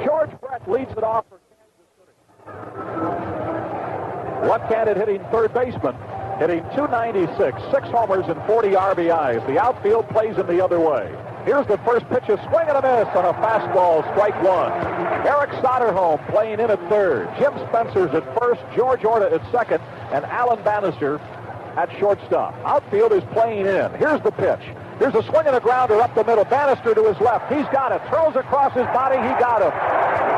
George Brett leads it off for Kansas City. Left-handed hitting third baseman, hitting .296, 6 homers and 40 RBIs. The outfield plays him the other way. Here's the first pitch, a swing and a miss on a fastball, strike one. Eric Soderholm playing in at third. Jim Spencer's at first, George Orta at second, and Alan Bannister at shortstop. Outfield is playing in. Here's the pitch. Here's a swing and a grounder up the middle. Bannister to his left. He's got it. Throws across his body. He got it.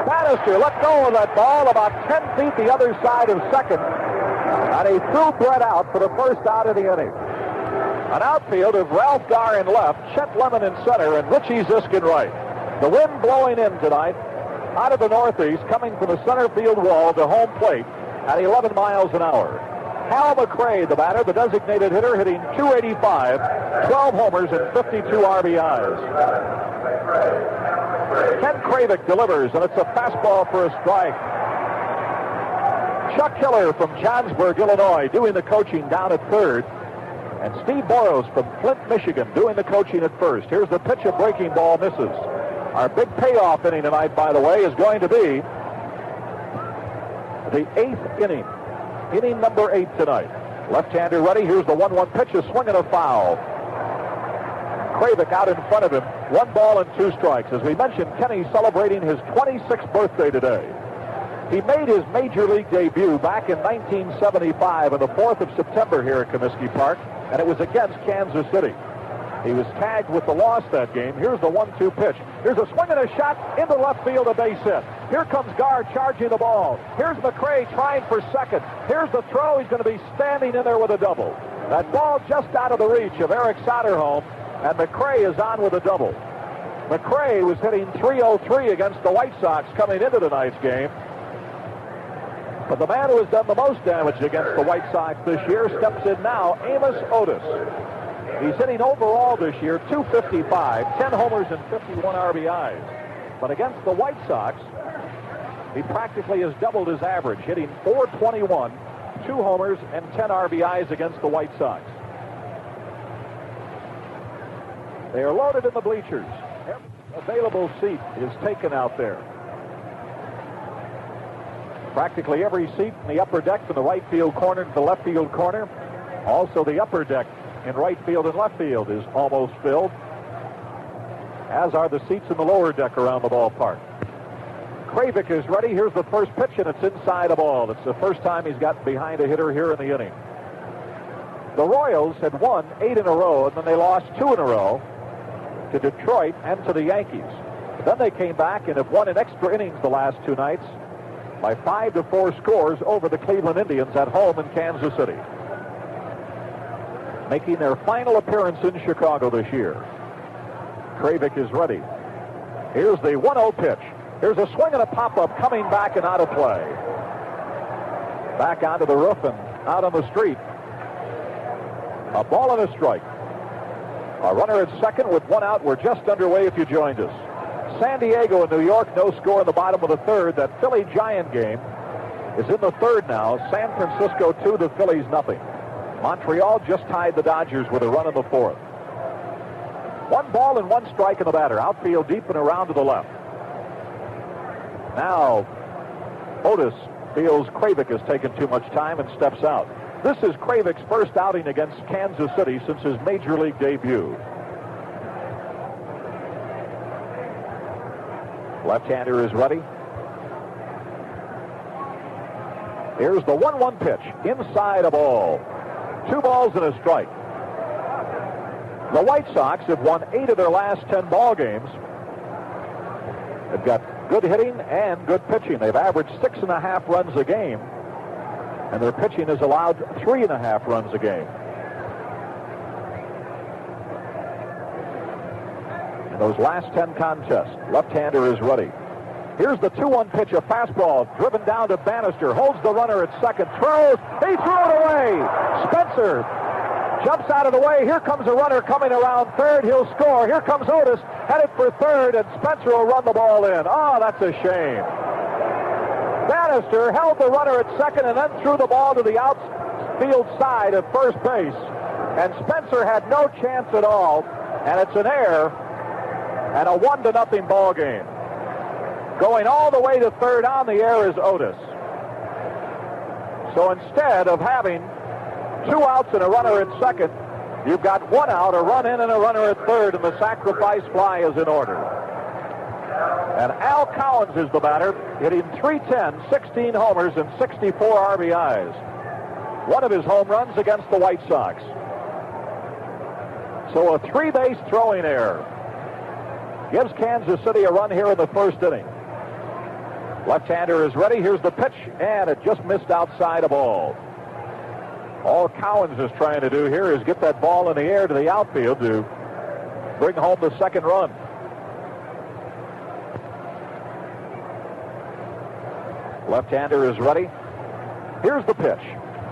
Bannister let go of that ball about 10 feet the other side of second. And he threw Brett out for the first out of the inning. An outfield of Ralph Garr in left, Chet Lemon in center, and Richie Zisk in right. The wind blowing in tonight out of the northeast, coming from the center field wall to home plate at 11 miles an hour. Hal McRae, the batter, the designated hitter, hitting .285, 12 homers and 52 RBIs. Ken Kravick delivers, and it's a fastball for a strike. Chuck Hiller from Johnsburg, Illinois, doing the coaching down at third. And Steve Boros from Flint, Michigan, doing the coaching at first. Here's the pitch, a breaking ball, misses. Our big payoff inning tonight, by the way, is going to be the 8th inning. Inning number 8 tonight. Left-hander ready. Here's the 1-1 pitch, a swing and a foul. Kravick out in front of him. 1 ball and 2 strikes. As we mentioned, Kenny celebrating his 26th birthday today. He made his major league debut back in 1975 on the 4th of September here at Comiskey Park, and it was against Kansas City. He was tagged with the loss that game. Here's the 1-2 pitch. Here's a swing and a shot into left field, a base hit. Here comes Garr charging the ball. Here's McRae trying for second. Here's the throw. He's going to be standing in there with a double. That ball just out of the reach of Eric Soderholm, and McRae is on with a double. McRae was hitting .303 against the White Sox coming into tonight's game. But the man who has done the most damage against the White Sox this year steps in now, Amos Otis. He's hitting overall this year .255, 10 homers and 51 RBIs. But against the White Sox, he practically has doubled his average, hitting .421, 2 homers and 10 RBIs against the White Sox. They are loaded in the bleachers. Every available seat is taken out there. Practically every seat in the upper deck from the right field corner to the left field corner. Also the upper deck in right field and left field is almost filled, as are the seats in the lower deck around the ballpark. Kravick is ready. Here's the first pitch, and it's inside a ball. It's the first time he's gotten behind a hitter here in the inning. The Royals had won 8 in a row, and then they lost 2 in a row to Detroit and to the Yankees. But then they came back and have won in extra innings the last 2 nights by 5-4 scores over the Cleveland Indians at home in Kansas City, making their final appearance in Chicago this year. Kravick is ready. Here's the 1-0 pitch. Here's a swing and a pop-up coming back and out of play. Back onto the roof and out on the street. A ball and a strike. A runner at second with 1 out. We're just underway if you joined us. San Diego and New York, no score in the bottom of the third. That Philly Giant game is in the third now. San Francisco 2, the Phillies nothing. Montreal just tied the Dodgers with a run in the 4th. 1 ball and 1 strike in the batter. Outfield deep and around to the left. Now, Otis feels Kravick has taken too much time and steps out. This is Kravick's first outing against Kansas City since his major league debut. Left-hander is ready. Here's the 1-1 pitch. Inside a ball. 2 balls and a strike. The White Sox have won 8 of their last 10 ball games. They've got good hitting and good pitching. They've averaged 6.5 runs a game, and their pitching has allowed 3.5 runs a game. In those last 10 contests, left-hander is ready. Here's the 2-1 pitch, a fastball driven down to Bannister. Holds the runner at second. Throws. He threw it away. Spencer jumps out of the way. Here comes a runner coming around third. He'll score. Here comes Otis, headed for third, and Spencer will run the ball in. Oh, that's a shame. Bannister held the runner at second and then threw the ball to the outfield side of first base. And Spencer had no chance at all. And it's an error and a 1-0 ball game. Going all the way to third on the air is Otis. So instead of having 2 outs and a runner at second, you've got 1 out, a run in and a runner at third, and the sacrifice fly is in order. And Al Collins is the batter, hitting .310, 16 homers, and 64 RBIs. One of his home runs against the White Sox. So a 3-base throwing error gives Kansas City a run here in the first inning. Left-hander is ready. Here's the pitch, and it just missed outside a ball. All Collins is trying to do here is get that ball in the air to the outfield to bring home the second run. Left-hander is ready. Here's the pitch.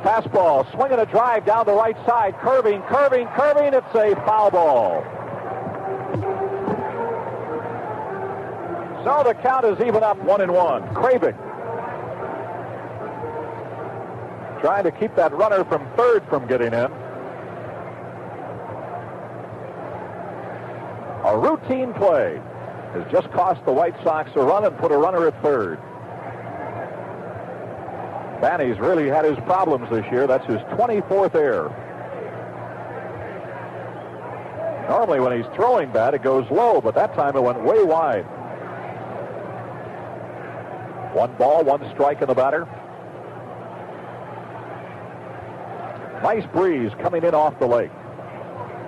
Fastball, swinging a drive down the right side, curving. It's a foul ball. So the count is even up 1-1. Kravick trying to keep that runner from third from getting in. A routine play has just cost the White Sox a run and put a runner at third. Manny's really had his problems this year. That's his 24th error. Normally when he's throwing bad, it goes low, but that time it went way wide. 1 ball, 1 strike in the batter. Nice breeze coming in off the lake.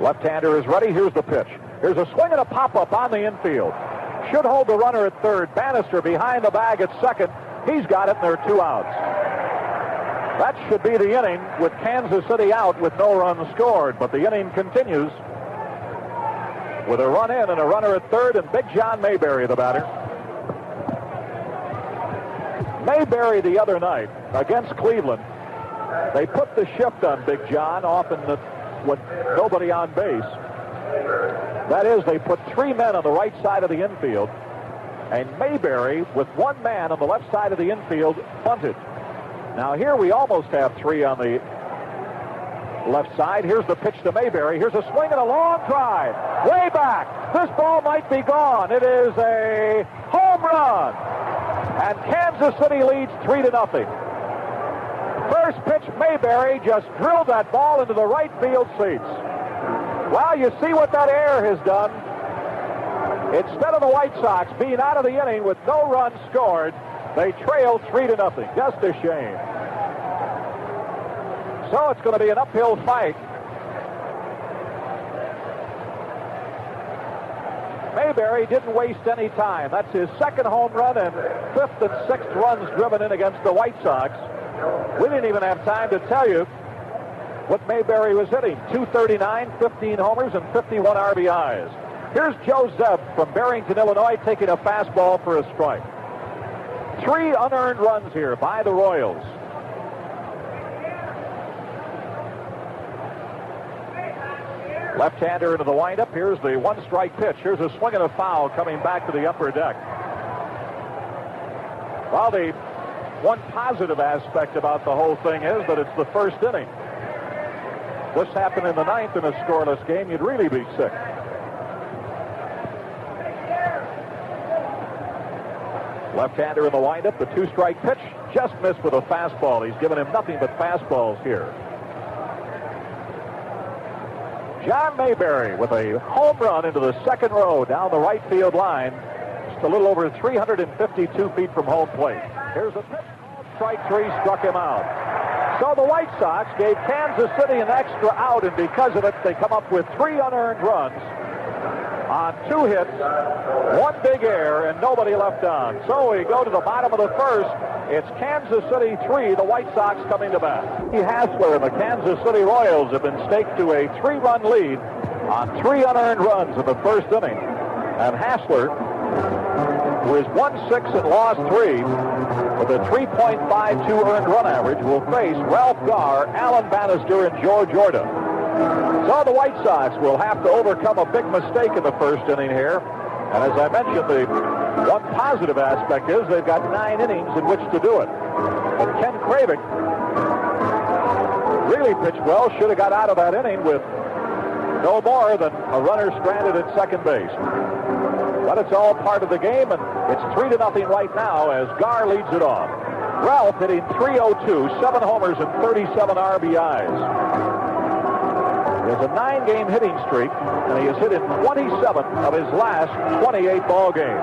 Left-hander is ready. Here's the pitch. Here's a swing and a pop-up on the infield. Should hold the runner at third. Bannister behind the bag at second. He's got it, and there are 2 outs. That should be the inning with Kansas City out with no runs scored, but the inning continues with a run in and a runner at third, and Big John Mayberry, the batter. Mayberry the other night against Cleveland, they put the shift on Big John often with nobody on base. That is, they put 3 men on the right side of the infield, and Mayberry, with 1 man on the left side of the infield, bunted. Now here we almost have 3 on the left side. Here's the pitch to Mayberry. Here's a swing and a long drive. Way back. This ball might be gone. It is a home run. And Kansas City leads 3-0. First pitch, Mayberry just drilled that ball into the right field seats. Well, you see what that error has done. Instead of the White Sox being out of the inning with no runs scored, they trailed 3-0. Just a shame. So it's going to be an uphill fight. Mayberry didn't waste any time. That's his second home run and 5th and 6th runs driven in against the White Sox. We didn't even have time to tell you what Mayberry was hitting. .239, 15 homers, and 51 RBIs. Here's Joe Zeb from Barrington, Illinois, taking a fastball for a strike. 3 unearned runs here by the Royals. Left-hander into the windup. Here's the 1-strike pitch. Here's a swing and a foul coming back to the upper deck. Well, the one positive aspect about the whole thing is that it's the first inning. This happened in the 9th in a scoreless game, you'd really be sick. Left-hander in the windup. The 2-strike pitch just missed with a fastball. He's given him nothing but fastballs here. John Mayberry with a home run into the second row down the right field line. Just a little over 352 feet from home plate. Here's a pitch. Strike 3 struck him out. So the White Sox gave Kansas City an extra out, and because of it, they come up with 3 unearned runs on 2 hits, 1 big error, and nobody left on. So we go to the bottom of the first. It's Kansas City 3, the White Sox coming to bat. Hassler and the Kansas City Royals have been staked to a 3-run lead on 3 unearned runs in the first inning. And Hassler, who is 1-6 and lost 3, with a 3.52 earned run average, will face Ralph Garr, Alan Bannister, and George Orta. So the White Sox will have to overcome a big mistake in the first inning here. And as I mentioned, the one positive aspect is they've got 9 innings in which to do it. But Ken Kravick really pitched well, should have got out of that inning with no more than a runner stranded at second base. But it's all part of the game, and it's 3-0 right now as Gar leads it off. Ralph hitting .302, 7 homers and 37 RBIs. He has a 9-game hitting streak, and he has hit in 27 of his last 28 ball games.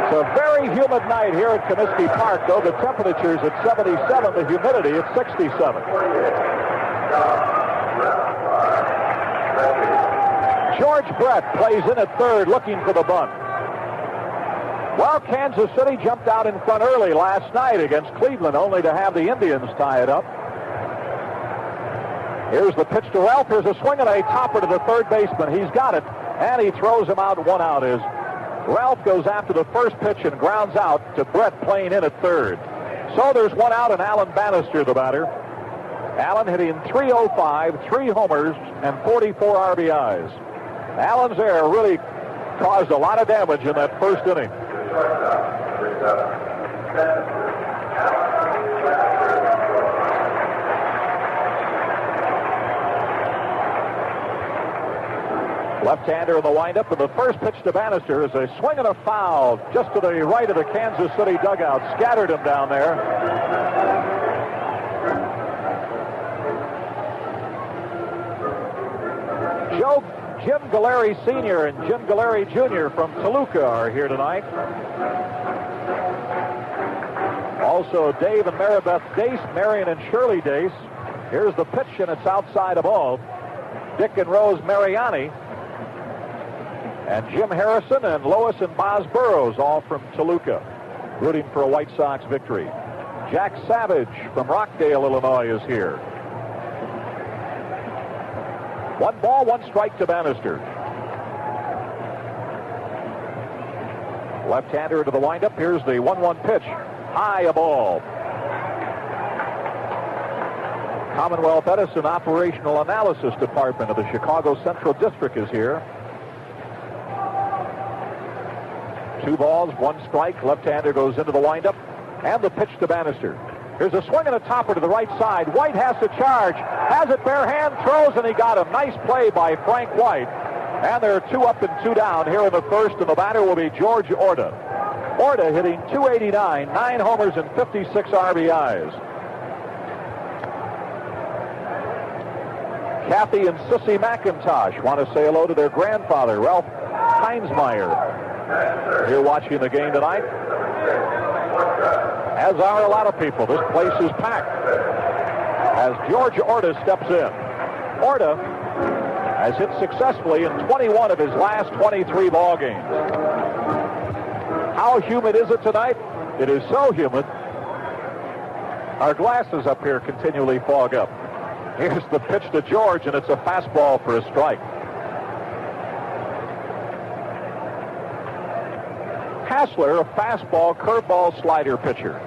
It's a very humid night here at Comiskey Park, though the temperature's at 77, the humidity at 67. George Brett plays in at third, looking for the bunt. Well, Kansas City jumped out in front early last night against Cleveland, only to have the Indians tie it up. Here's the pitch to Ralph. Here's a swing and a topper to the third baseman. He's got it, and he throws him out. 1 out is Ralph goes after the first pitch and grounds out to Brett playing in at third. So there's 1 out, and Alan Bannister, the batter. Allen hitting .305, 3 homers, and 44 RBIs. Allen's error really caused a lot of damage in that first inning. Left-hander in the windup, and the first pitch to Bannister is a swing and a foul just to the right of the Kansas City dugout. Scattered him down there. Jim Galleri Sr. and Jim Galleri Jr. from Toluca are here tonight. Also, Dave and Maribeth Dace, Marion and Shirley Dace. Here's the pitch, and it's outside the ball. Dick and Rose Mariani. And Jim Harrison and Lois and Boz Burrows, all from Toluca, rooting for a White Sox victory. Jack Savage from Rockdale, Illinois, is here. 1 ball, 1 strike to Bannister. Left-hander to the windup. Here's the 1-1 pitch. High a ball. Commonwealth Edison Operational Analysis Department of the Chicago Central District is here. 2 balls, 1 strike. Left-hander goes into the windup. And the pitch to Bannister. Here's a swing and a topper to the right side. White has to charge. Has it bare hand, throws, and he got him. Nice play by Frank White. And there are 2 up and 2 down here in the first, and the batter will be George Orta. Orta hitting .289, 9 homers and 56 RBIs. Kathy and Sissy McIntosh want to say hello to their grandfather, Ralph Heinsmeyer. Here watching the game tonight. As are a lot of people. This place is packed as George Orta steps in. Orta has hit successfully in 21 of his last 23 ball games. How humid is it tonight? It is so humid. Our glasses up here continually fog up. Here's the pitch to George, and it's a fastball for a strike. Hassler, a fastball, curveball, slider pitcher.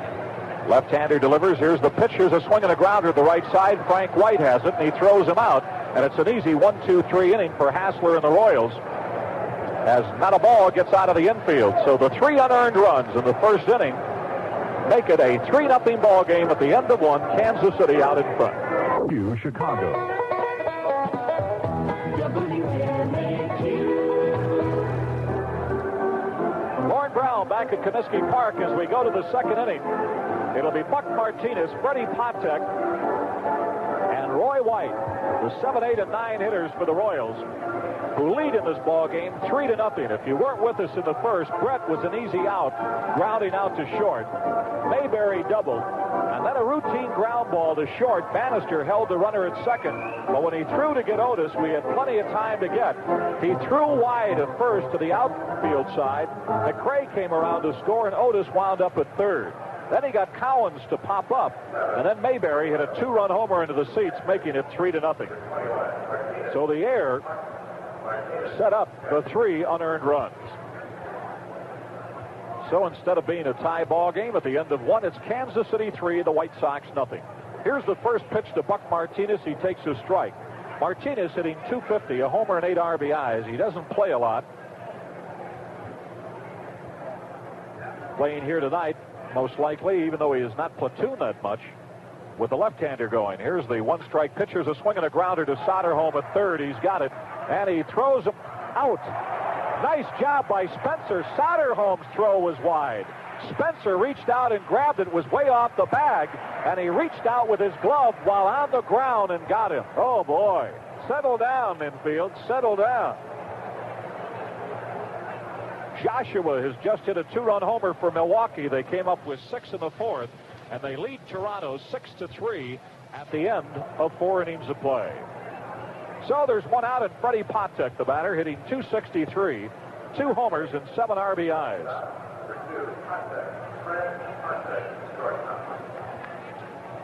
Left-hander delivers. Here's the pitch. Here's a swing and a grounder to the right side. Frank White has it, and he throws him out. And it's an easy 1-2-3 inning for Hassler and the Royals, as not a ball gets out of the infield. So the 3 unearned runs in the first inning make it a 3-0 ball game at the end of 1. Kansas City out in front. Chicago. Lauren Brown back at Comiskey Park as we go to the second inning. It'll be Buck Martinez, Freddie Patek, and Roy White, the 7, 8, and 9 hitters for the Royals, who lead in this ball game 3-0. If you weren't with us in the first, Brett was an easy out, grounding out to short. Mayberry doubled, and then a routine ground ball to short. Bannister held the runner at second, but when he threw to get Otis, we had plenty of time to get. He threw wide at first to the outfield side. McCray came around to score, and Otis wound up at third. Then he got Cowens to pop up, and then Mayberry hit a 2-run homer into the seats, making it 3-0. So the air set up the 3 unearned runs. So instead of being a tie ball game at the end of 1, it's Kansas City 3, the White Sox nothing. Here's the first pitch to Buck Martinez. He takes a strike. Martinez hitting .250, a homer and 8 RBIs. He doesn't play a lot. Playing here tonight, most likely, even though he is not platooned that much, with the left-hander going. Here's the 1-strike pitch. There's a swing and a grounder to Soderholm at third. He's got it, and he throws him out. Nice job by Spencer. Soderholm's throw was wide. Spencer reached out and grabbed it. It was way off the bag, and he reached out with his glove while on the ground and got him. Oh, boy. Settle down, infield. Settle down. Joshua has just hit a 2-run homer for Milwaukee. They came up with 6 in the 4th, and they lead Toronto 6-3 at the end of 4 innings of play. So there's 1 out, and Freddie Patek, the batter, hitting .263, 2 homers and 7 RBIs.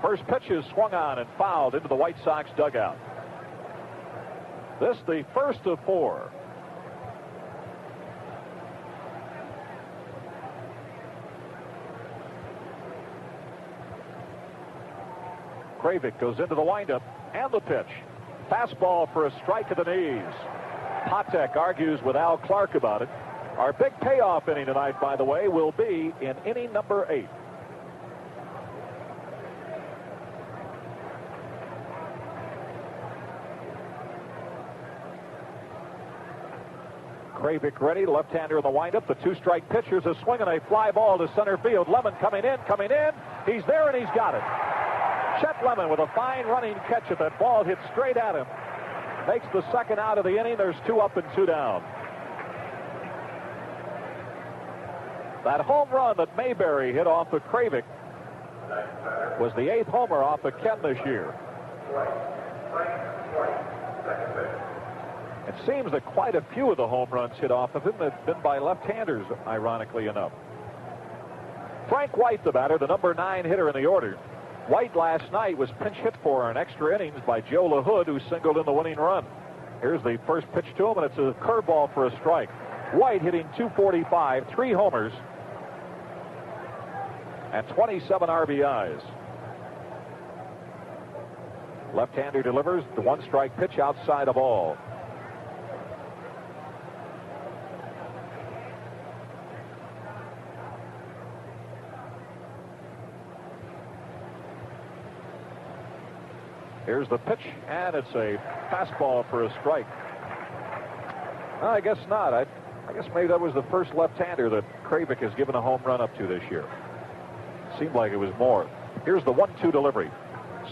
First pitch is swung on and fouled into the White Sox dugout. This the first of 4. Kravic goes into the windup and the pitch. Fastball for a strike at the knees. Patek argues with Al Clark about it. Our big payoff inning tonight, by the way, will be in inning number 8. Kravic ready, left-hander in the windup. The 2-strike pitcher's a swing and a fly ball to center field. Lemon coming in. He's there and he's got it. Chet Lemon with a fine running catch at that ball, hit straight at him. Makes the second out of the inning. There's 2 up and 2 down. That home run that Mayberry hit off of Kravic was the 8th homer off of Ken this year. It seems that quite a few of the home runs hit off of him have been by left-handers, ironically enough. Frank White, the batter, the number 9 hitter in the order. White last night was pinch hit for in extra innings by Joe LaHood, who singled in the winning run. Here's the first pitch to him, and it's a curveball for a strike. White hitting .245, 3 homers, and 27 RBIs. Left-hander delivers the 1-strike pitch outside a ball. Here's the pitch, and it's a fastball for a strike. No, I guess not. I guess maybe that was the first left-hander that Kravic has given a home run up to this year. Seemed like it was more. Here's the 1-2 delivery.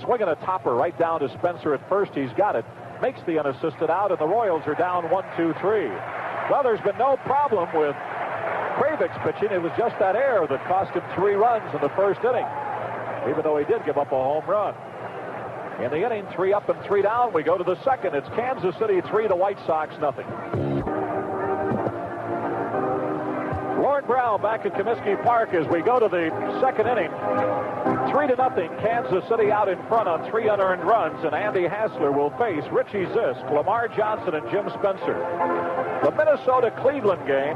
Swinging a topper right down to Spencer at first. He's got it. Makes the unassisted out, and the Royals are down 1-2-3. Well, there's been no problem with Kravic's pitching. It was just that error that cost him 3 runs in the first inning, even though he did give up a home run. In the inning, 3 up and 3 down. We go to the second. It's Kansas City 3, the White Sox 0. Lord Brown back at Comiskey Park as we go to the second inning. 3-0. Kansas City out in front on 3 unearned runs, and Andy Hassler will face Richie Zisk, Lamar Johnson, and Jim Spencer. The Minnesota-Cleveland game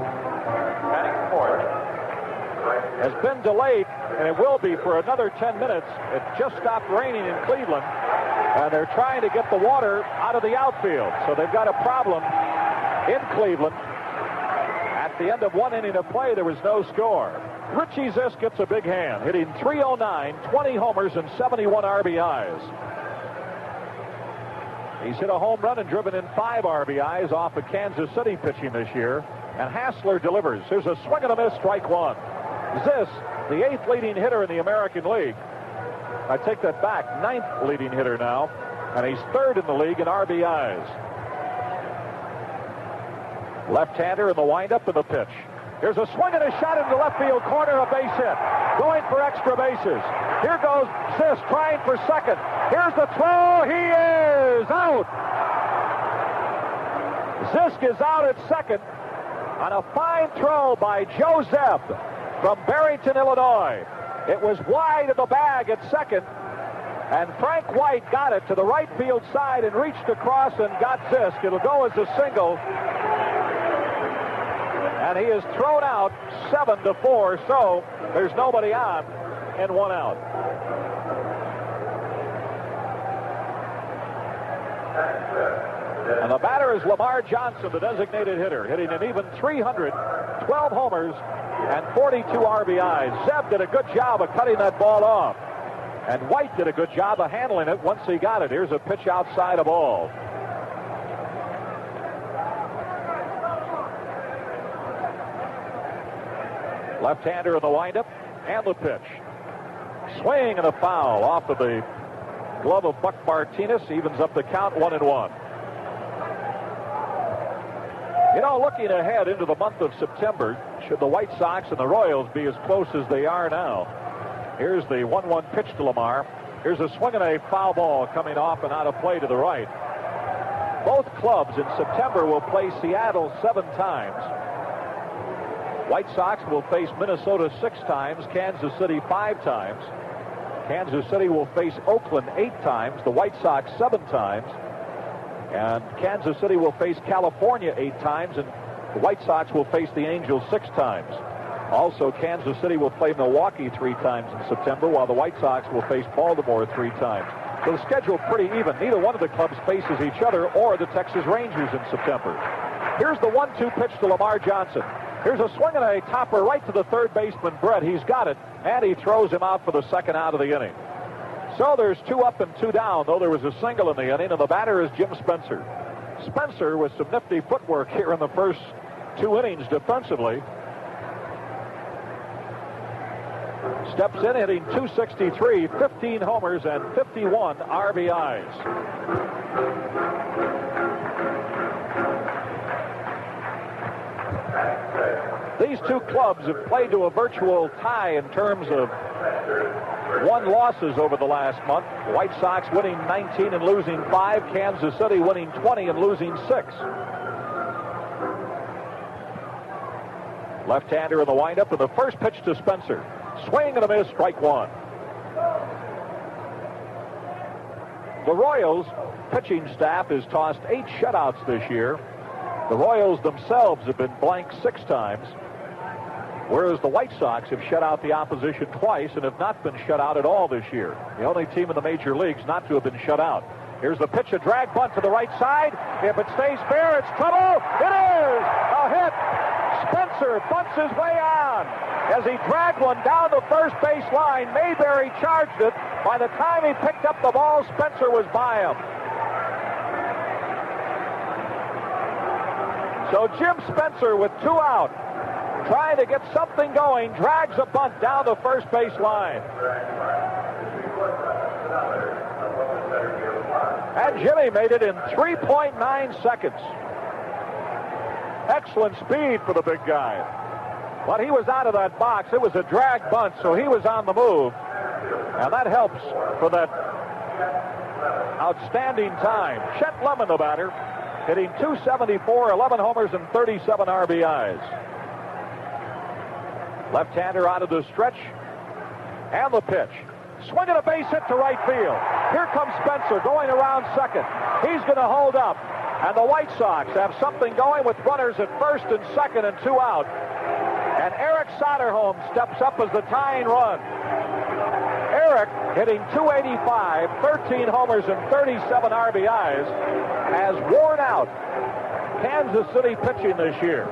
has been delayed, and it will be for another 10 minutes. It just stopped raining in Cleveland, and they're trying to get the water out of the outfield. So they've got a problem in Cleveland. At the end of 1 inning of play, there was no score. Richie Zisk gets a big hand, hitting .309, 20 homers, and 71 RBIs. He's hit a home run and driven in 5 RBIs off of Kansas City pitching this year. And Hassler delivers. There's a swing and a miss, strike 1. Zisk, the 8th leading hitter in the American League. I take that back, 9th leading hitter now, and he's 3rd in the league in RBIs. Left-hander in the windup and the pitch. Here's a swing and a shot into left field corner, a base hit. Going for extra bases. Here goes Zisk trying for second. Here's the throw. He is out. Zisk is out at second on a fine throw by Joe Zeb from Barrington, Illinois. It was wide of the bag at second, and Frank White got it to the right field side and reached across and got Zisk. It'll go as a single, and he is thrown out 7-4, so there's nobody on and 1 out. And the batter is Lamar Johnson, the designated hitter, hitting an even .300, 12 homers, and 42 RBIs. Zeb did a good job of cutting that ball off, and White did a good job of handling it once he got it. Here's a pitch outside a ball. Left-hander in the windup, and the pitch. Swing and a foul off of the glove of Buck Martinez. Evens up the count, 1-1. You know, looking ahead into the month of September, should the White Sox and the Royals be as close as they are now? Here's the 1-1 pitch to Lamar. Here's a swing and a foul ball coming off and out of play to the right. Both clubs in September will play Seattle 7 times. White Sox will face Minnesota 6 times, Kansas City 5 times. Kansas City will face Oakland 8 times, the White Sox 7 times. And Kansas City will face California 8 times, and the White Sox will face the Angels 6 times. Also, Kansas City will play Milwaukee 3 times in September, while the White Sox will face Baltimore 3 times. So the schedule pretty even. Neither one of the clubs faces each other or the Texas Rangers in September. Here's the 1-2 pitch to Lamar Johnson. Here's a swing and a topper right to the third baseman, Brett. He's got it, and he throws him out for the second out of the inning. So there's 2 up and 2 down, though there was a single in the inning, and the batter is Jim Spencer. Spencer with some nifty footwork here in the first 2 innings defensively. Steps in, hitting .263, 15 homers, and 51 RBIs. These 2 clubs have played to a virtual tie in terms of 1 losses over the last month. The White Sox winning 19 and losing 5. Kansas City winning 20 and losing 6. Left-hander in the windup, and the first pitch to Spencer. Swing and a miss, strike 1. The Royals pitching staff has tossed 8 shutouts this year. The Royals themselves have been blanked 6 times, whereas the White Sox have shut out the opposition twice and have not been shut out at all this year. The only team in the major leagues not to have been shut out. Here's the pitch, a drag bunt to the right side. If it stays fair, it's trouble. It is a hit. Spencer bunts his way on as he dragged one down the first base line. Mayberry charged it. By the time he picked up the ball, Spencer was by him. So Jim Spencer with 2 out, trying to get something going, drags a bunt down the first base line. And Jimmy made it in 3.9 seconds. Excellent speed for the big guy. But he was out of that box. It was a drag bunt, so he was on the move. And that helps for that outstanding time. Chet Lemon, the batter, hitting .274, 11 homers, and 37 RBIs. Left-hander out of the stretch. And the pitch. Swing and a base hit to right field. Here comes Spencer going around second. He's going to hold up. And the White Sox have something going with runners at first and second and 2 out. And Eric Soderholm steps up as the tying run. Eric, hitting .285, 13 homers and 37 RBIs, has worn out Kansas City pitching this year.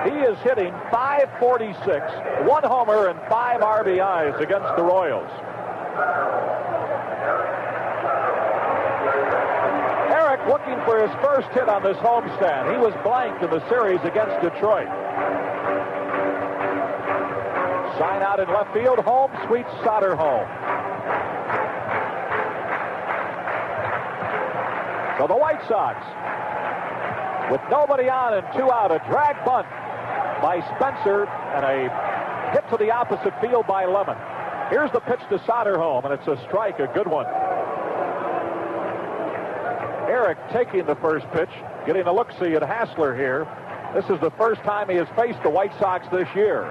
He is hitting .546, 1 homer and 5 RBIs against the Royals. Eric looking for his first hit on this homestand. He was blanked in the series against Detroit. Sign out in left field. Home sweet Soderholm. So the White Sox, with nobody on and 2 out, a drag bunt by Spencer and a hit to the opposite field by Lemon. Here's the pitch to Soderholm, and it's a strike, a good one. Eric taking the first pitch, getting a look-see at Hassler here. This is the first time he has faced the White Sox this year.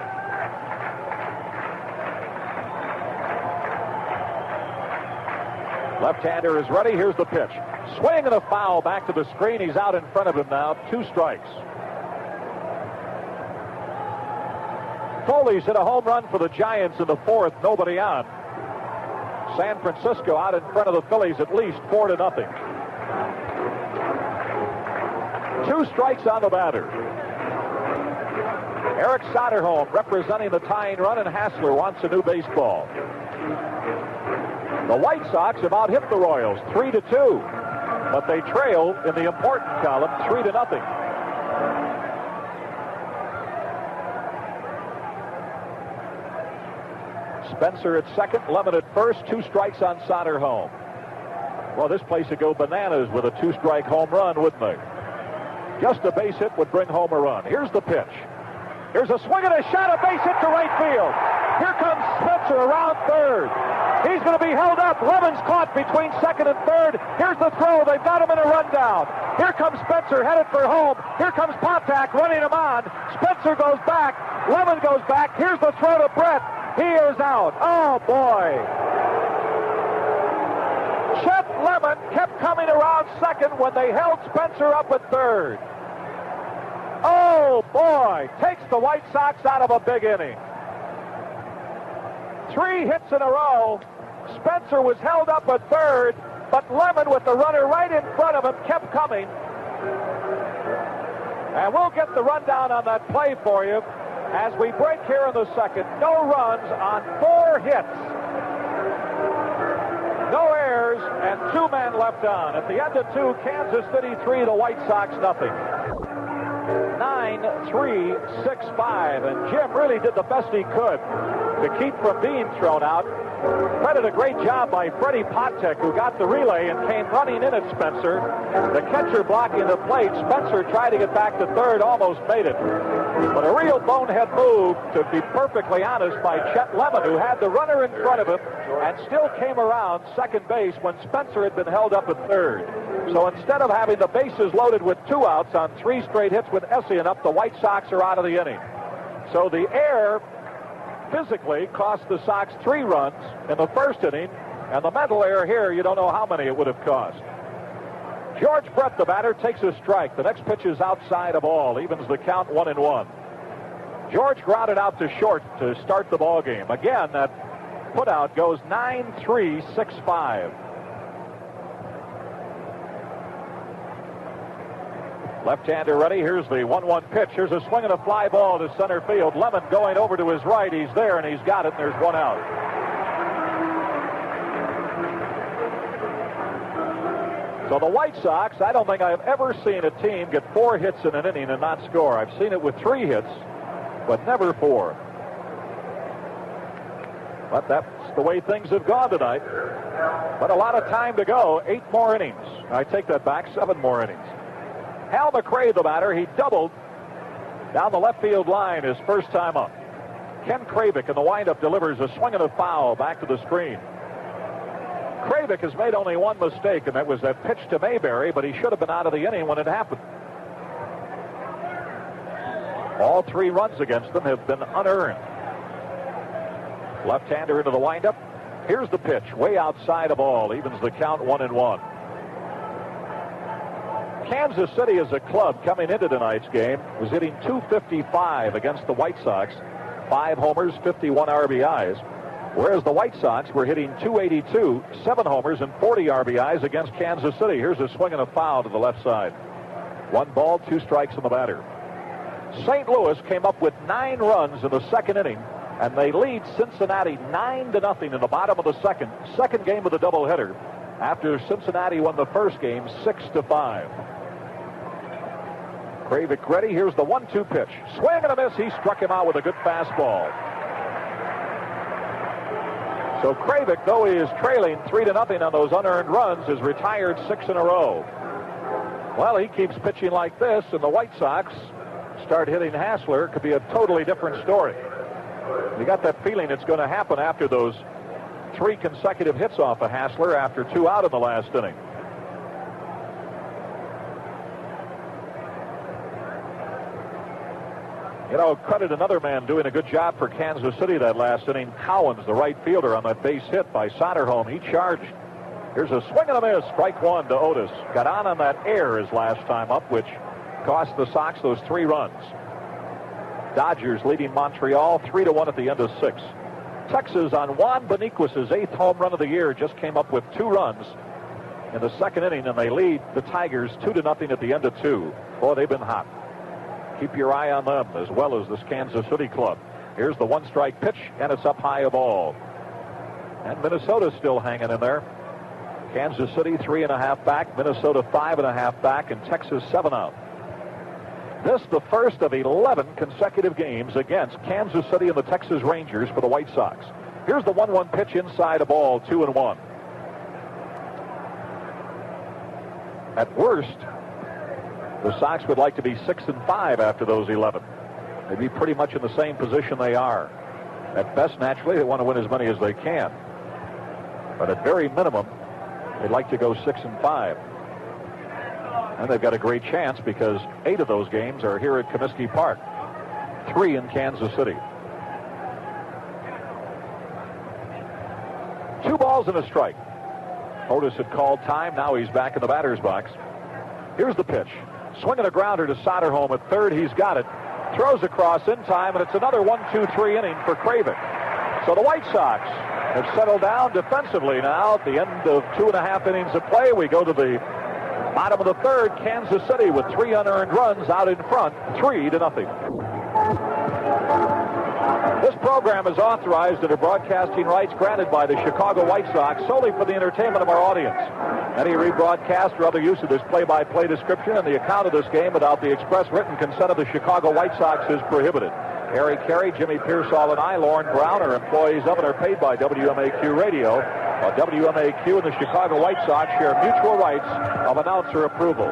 Left-hander is ready. Here's the pitch. Swing and a foul back to the screen. He's out in front of him now. 2 strikes. Foley's hit a home run for the Giants in the 4th. Nobody on. San Francisco out in front of the Phillies at least 4-0. 2 strikes on the batter. Eric Soderholm representing the tying run, and Hassler wants a new baseball. The White Sox have out-hit the Royals 3-2, but they trail in the important column 3-0. Spencer at second, Lemon at first, 2 strikes on Soderholm. Well, this place would go bananas with a 2-strike home run, wouldn't they? Just a base hit would bring home a run. Here's the pitch. Here's a swing and a shot, a base hit to right field. Here comes Spencer around third. He's going to be held up. Lemon's caught between second and third. Here's the throw. They've got him in a rundown. Here comes Spencer headed for home. Here comes Pontac running him on. Spencer goes back. Lemon goes back. Here's the throw to Brett. He is out. Oh, boy. Chet Lemon kept coming around second when they held Spencer up at third. Oh, boy. Takes the White Sox out of a big inning. 3 hits in a row. Spencer was held up at third, but Lemon, with the runner right in front of him, kept coming. And we'll get the rundown on that play for you as we break here in the second. No runs on 4 hits. No errors, and 2 men left on. At the end of 2, Kansas City 3, the White Sox nothing. 9-3-6-5, and Jim really did the best he could to keep from being thrown out. Credit a great job by Freddie Pontac, who got the relay and came running in at Spencer. The catcher blocking the plate. Spencer tried to get back to third, almost made it. But a real bonehead move, to be perfectly honest, by Chet Lemon, who had the runner in front of him and still came around second base when Spencer had been held up at third. So instead of having the bases loaded with 2 outs on 3 straight hits with Essien up, the White Sox are out of the inning. So the error physically cost the Sox 3 runs in the first inning, and the mental error here, you don't know how many it would have cost. George Brett, the batter, takes a strike. The next pitch is outside of ball, evens the count 1-1. George grounded out to short to start the ball game. Again, that putout goes 9-3-6-5. Left-hander ready. Here's the 1-1 pitch. Here's a swing and a fly ball to center field. Lemon going over to his right. He's there, and he's got it, and there's 1 out. So the White Sox, I don't think I've ever seen a team get 4 hits in an inning and not score. I've seen it with 3 hits, but never 4. But that's the way things have gone tonight. But a lot of time to go. 8 more innings. I take that back. 7 more innings. Hal McRae, the batter, he doubled down the left field line his first time up. Ken Kravick in the windup delivers a swing and a foul back to the screen. Kravick has made only 1 mistake, and that was that pitch to Mayberry, but he should have been out of the inning when it happened. All 3 runs against them have been unearned. Left-hander into the windup. Here's the pitch, way outside of ball, evens the count 1-1. Kansas City as a club coming into tonight's game was hitting .255 against the White Sox. 5 homers, 51 RBIs. Whereas the White Sox were hitting .282, 7 homers and 40 RBIs against Kansas City. Here's a swing and a foul to the left side. 1 ball, 2 strikes on the batter. St. Louis came up with 9 runs in the second inning, and they lead Cincinnati 9-0 in the bottom of the second. Second game of the doubleheader after Cincinnati won the first game 6-5. Kravick ready. Here's the 1-2 pitch. Swing and a miss. He struck him out with a good fastball. So Kravick, though he is trailing 3-0 on those unearned runs, has retired 6 in a row. Well, he keeps pitching like this, and the White Sox start hitting Hassler. It could be a totally different story. You got that feeling it's going to happen after those 3 consecutive hits off of Hassler after 2 out in the last inning. You know, credit another man doing a good job for Kansas City that last inning. Cowens, the right fielder, on that base hit by Soderholm. He charged. Here's a swing and a miss. Strike 1 to Otis. Got on that air his last time up, which cost the Sox those 3 runs. Dodgers leading Montreal 3-1 at the end of 6. Texas on Juan Beniquez's 8th home run of the year just came up with 2 runs in the second inning, and they lead the Tigers 2-0 at the end of 2. Boy, they've been hot. Keep your eye on them as well as this Kansas City club. Here's the 1-strike pitch, and it's up high a ball. And Minnesota's still hanging in there. Kansas City 3.5 back, Minnesota 5.5 back, and Texas 7 out. This the first of 11 consecutive games against Kansas City and the Texas Rangers for the White Sox. Here's the 1-1 pitch inside a ball, 2-1. At worst, the Sox would like to be 6-5 after those 11. They'd be pretty much in the same position they are. At best, naturally, they want to win as many as they can. But at very minimum, they'd like to go 6-5. And they've got a great chance because 8 of those games are here at Comiskey Park. 3 in Kansas City. 2 balls and a strike. Otis had called time. Now he's back in the batter's box. Here's the pitch. Swinging a grounder to Soderholm at third. He's got it. Throws across in time, and it's another 1-2-3 inning for Craven. So the White Sox have settled down defensively now. At the end of 2.5 innings of play, we go to the bottom of the third. Kansas City with 3 unearned runs out in front, 3-0. This program is authorized under broadcasting rights granted by the Chicago White Sox solely for the entertainment of our audience. Any rebroadcast or other use of this play-by-play description and the account of this game without the express written consent of the Chicago White Sox is prohibited. Harry Caray, Jimmy Pearsall, and I, Lauren Brown, are employees of and are paid by WMAQ Radio, while WMAQ and the Chicago White Sox share mutual rights of announcer approval.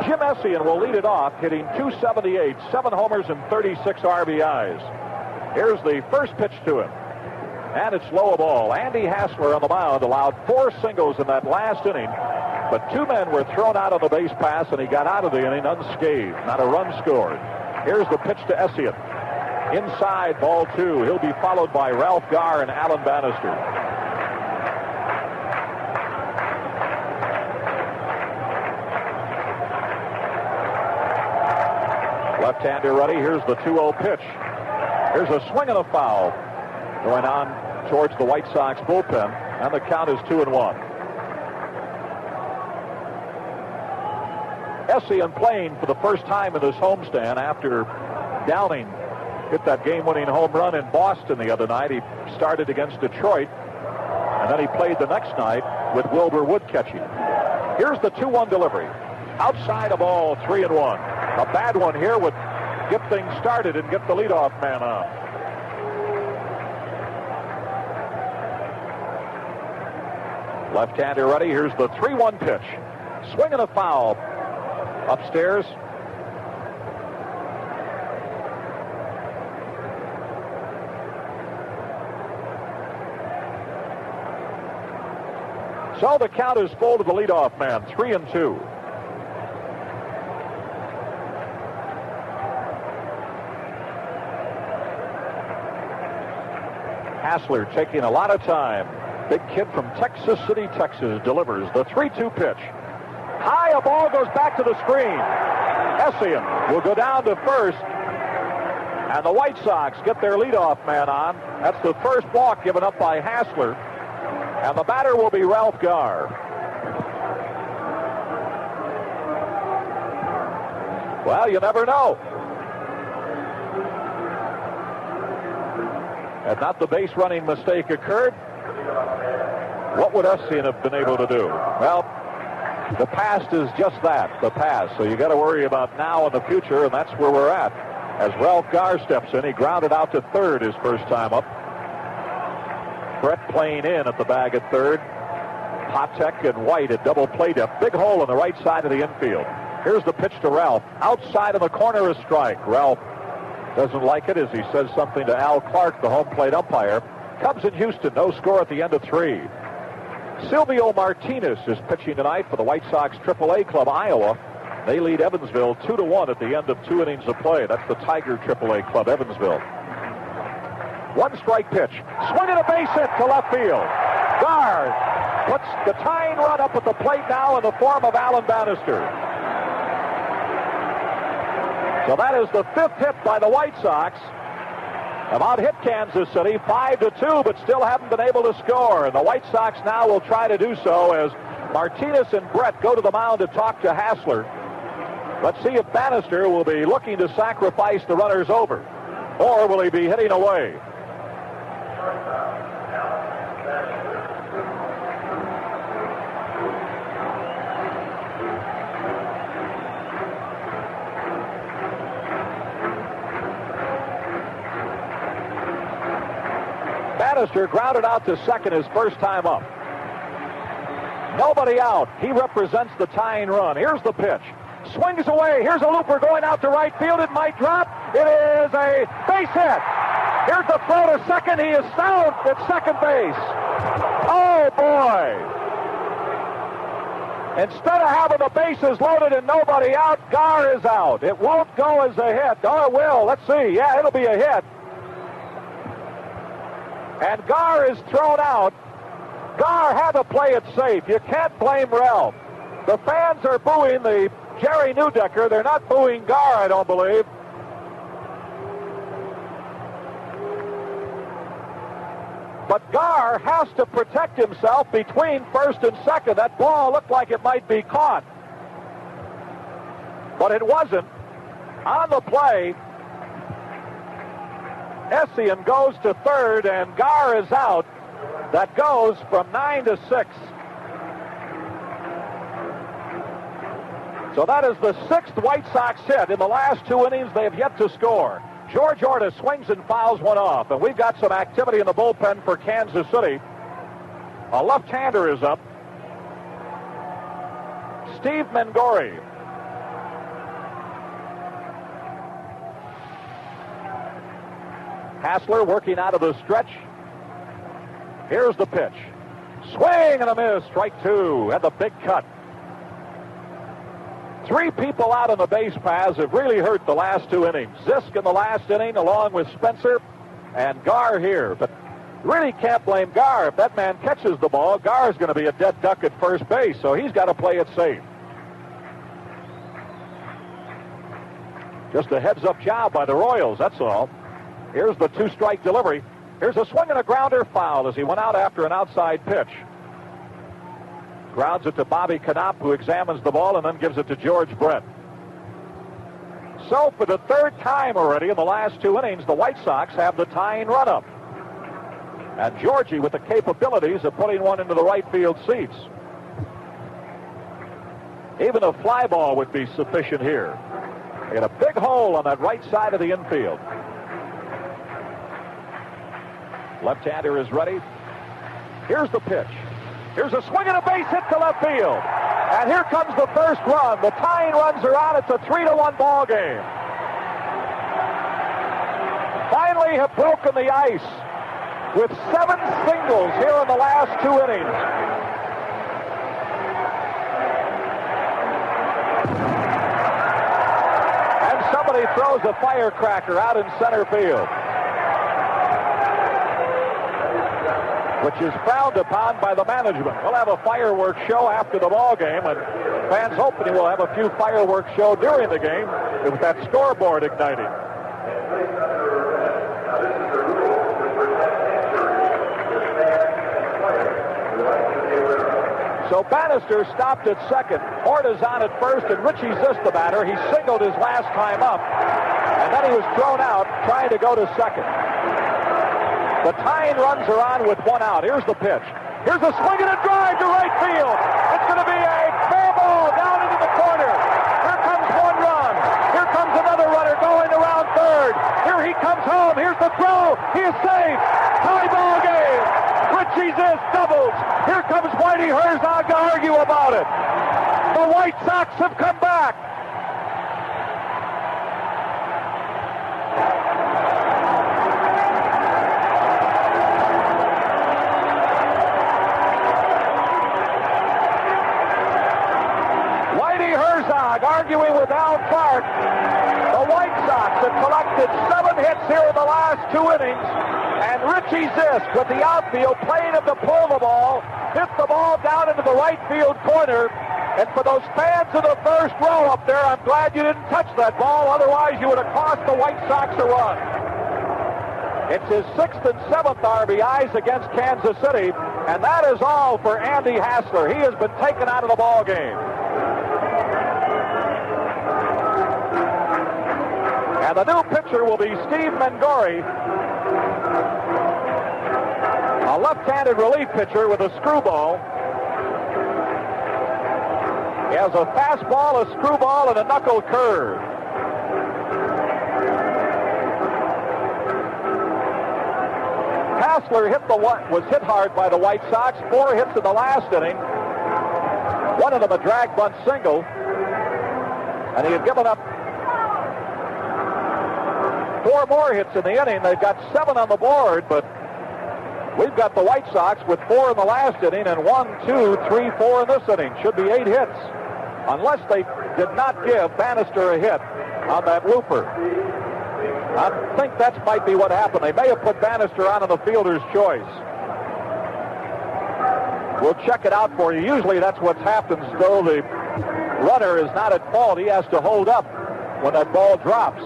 Jim Essien will lead it off, hitting .278, 7 homers and 36 RBIs. Here's the first pitch to him. And it's low ball. Andy Hassler on the mound allowed 4 singles in that last inning, but 2 men were thrown out on the base pass, and he got out of the inning unscathed. Not a run scored. Here's the pitch to Essien. Inside, ball 2. He'll be followed by Ralph Garr and Alan Bannister. Left-hander ready. Here's the 2-0 pitch. Here's a swing and a foul going on towards the White Sox bullpen, and the count is 2-1. Essien playing for the first time in this homestand after Downing hit that game-winning home run in Boston the other night. He started against Detroit, and then he played the next night with Wilbur Wood catching. Here's the 2-1 delivery. Outside a ball, 3-1. A bad one here would get things started and get the leadoff man on. Left-hander ready. Here's the 3-1 pitch. Swing and a foul. Upstairs. So the count is full to the leadoff man, 3-2. Hassler taking a lot of time. Big kid from Texas City, Texas, delivers the 3-2 pitch. High, a ball goes back to the screen. Essien will go down to first, and the White Sox get their leadoff man on. That's the first walk given up by Hassler, and the batter will be Ralph Garr. Well, you never know. Had not the base running mistake occurred, what would Essien have been able to do? Well, the past is just that, the past. So you got to worry about now and the future, and that's where we're at. As Ralph Garr steps in, he grounded out to third his first time up. Brett playing in at the bag at third. Patek and White at double play depth. Big hole on the right side of the infield. Here's the pitch to Ralph. Outside of the corner, a strike. Ralph doesn't like it as he says something to Al Clark, the home plate umpire. Cubs in Houston, no score at the end of 3. Silvio Martinez is pitching tonight for the White Sox AAA club, Iowa. They lead Evansville 2-1 at the end of 2 innings of play. That's the Tiger AAA club, Evansville. 1 strike pitch. Swinging a base hit to left field. Garr puts the tying run up at the plate now in the form of Alan Bannister. So that is the 5th hit by the White Sox. About hit Kansas City 5-2, but still haven't been able to score. And the White Sox now will try to do so as Martinez and Brett go to the mound to talk to Hassler. Let's see if Bannister will be looking to sacrifice the runners over, or will he be hitting away? Bannister grounded out to second his first time up. Nobody out. He represents the tying run. Here's the pitch. Swings away. Here's a looper going out to right field. It might drop. It is a base hit. Here's the throw to second. He is sound at second base. Oh, boy. Instead of having the bases loaded and nobody out, Gar is out. It won't go as a hit. Oh, it will. Let's see. Yeah, it'll be a hit. And Gar is thrown out. Gar had to play it safe. You can't blame Ralph. The fans are booing the Jerry Neudecker. They're not booing Gar, I don't believe. But Gar has to protect himself between first and second. That ball looked like it might be caught. But it wasn't. On the play, Essien goes to third, and Gar is out. That goes from 9-6. So that is the sixth White Sox hit. In the last two innings, they have yet to score. George Orta swings and fouls one off, and we've got some activity in the bullpen for Kansas City. A left-hander is up. Steve Mengori. Hassler working out of the stretch. Here's the pitch. Swing and a miss. Strike two. Had the big cut. Three people out on the base paths have really hurt the last two innings. Zisk in the last inning along with Spencer and Gar here. But really can't blame Gar. If that man catches the ball, Gar is going to be a dead duck at first base, so he's got to play it safe. Just a heads-up job by the Royals, that's all. Here's the two-strike delivery. Here's a swing and a grounder foul as he went out after an outside pitch. Grounds it to Bobby Knopp, who examines the ball and then gives it to George Brett. So for the third time already in the last two innings, the White Sox have the tying run-up. And Georgie with the capabilities of putting one into the right field seats. Even a fly ball would be sufficient here. They had a big hole on that right side of the infield. Left-hander is ready. Here's the pitch. Here's a swing and a base hit to left field. And here comes the first run. The tying runs are on. It's a 3-1 ball game. Finally have broken the ice with 7 singles here in the last 2 innings. And somebody throws a firecracker out in center field, which is frowned upon by the management. We'll have a fireworks show after the ball game, and fans hoping we'll have a few fireworks show during the game with that scoreboard igniting. So Bannister stopped at second. Orta's on at first, and Richie Zisk, the batter, he singled his last time up, and then he was thrown out trying to go to second. The tying runs are on with 1 out. Here's the pitch. Here's a swing and a drive to right field. It's going to be a fair ball down into the corner. Here comes 1 run. Here comes another runner going around third. Here he comes home. Here's the throw. He is safe. Tie ball game. Richie Zisk doubles. Here comes Whitey Herzog to argue about it. The White Sox have come back. Arguing with Al Clark. The White Sox have collected 7 hits here in the last 2 innings, and Richie Zisk with the outfield playing him to pull the ball, hit the ball down into the right field corner. And for those fans in the first row up there, I'm glad you didn't touch that ball, otherwise you would have cost the White Sox a run. It's his 6th and 7th RBIs against Kansas City, and that is all for Andy Hassler. He has been taken out of the ball game. And the new pitcher will be Steve Mengori, a left-handed relief pitcher with a screwball. He has a fastball, a screwball, and a knuckle curve. Hassler was hit hard by the White Sox. 4 hits in the last inning. One of them a drag bunt single. And he had given up 4 more hits in the inning. They've got 7 on the board, but we've got the White Sox with 4 in the last inning and 1, 2, 3, 4 in this inning. Should be 8 hits. Unless they did not give Bannister a hit on that looper. I think that might be what happened. They may have put Bannister on in the fielder's choice. We'll check it out for you. Usually that's what happens, though. The runner is not at fault. He has to hold up when that ball drops.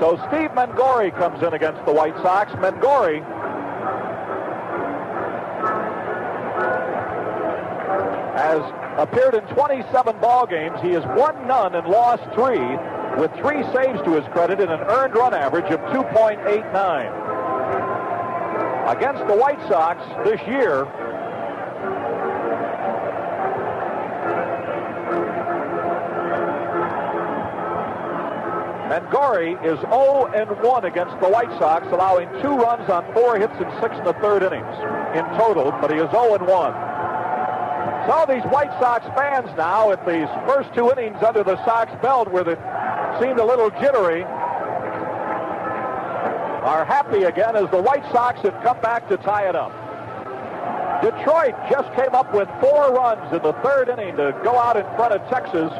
So Steve Mengori comes in against the White Sox. Mengori has appeared in 27 ball games. He has won none and lost 3, with 3 saves to his credit and an earned run average of 2.89. Against the White Sox this year, Mengori is 0-1 against the White Sox, allowing 2 runs on 4 hits and 6 in the third innings in total, but he is 0-1. So these White Sox fans now, at these first 2 innings under the Sox belt where they seemed a little jittery, are happy again as the White Sox have come back to tie it up. Detroit just came up with 4 runs in the third inning to go out in front of Texas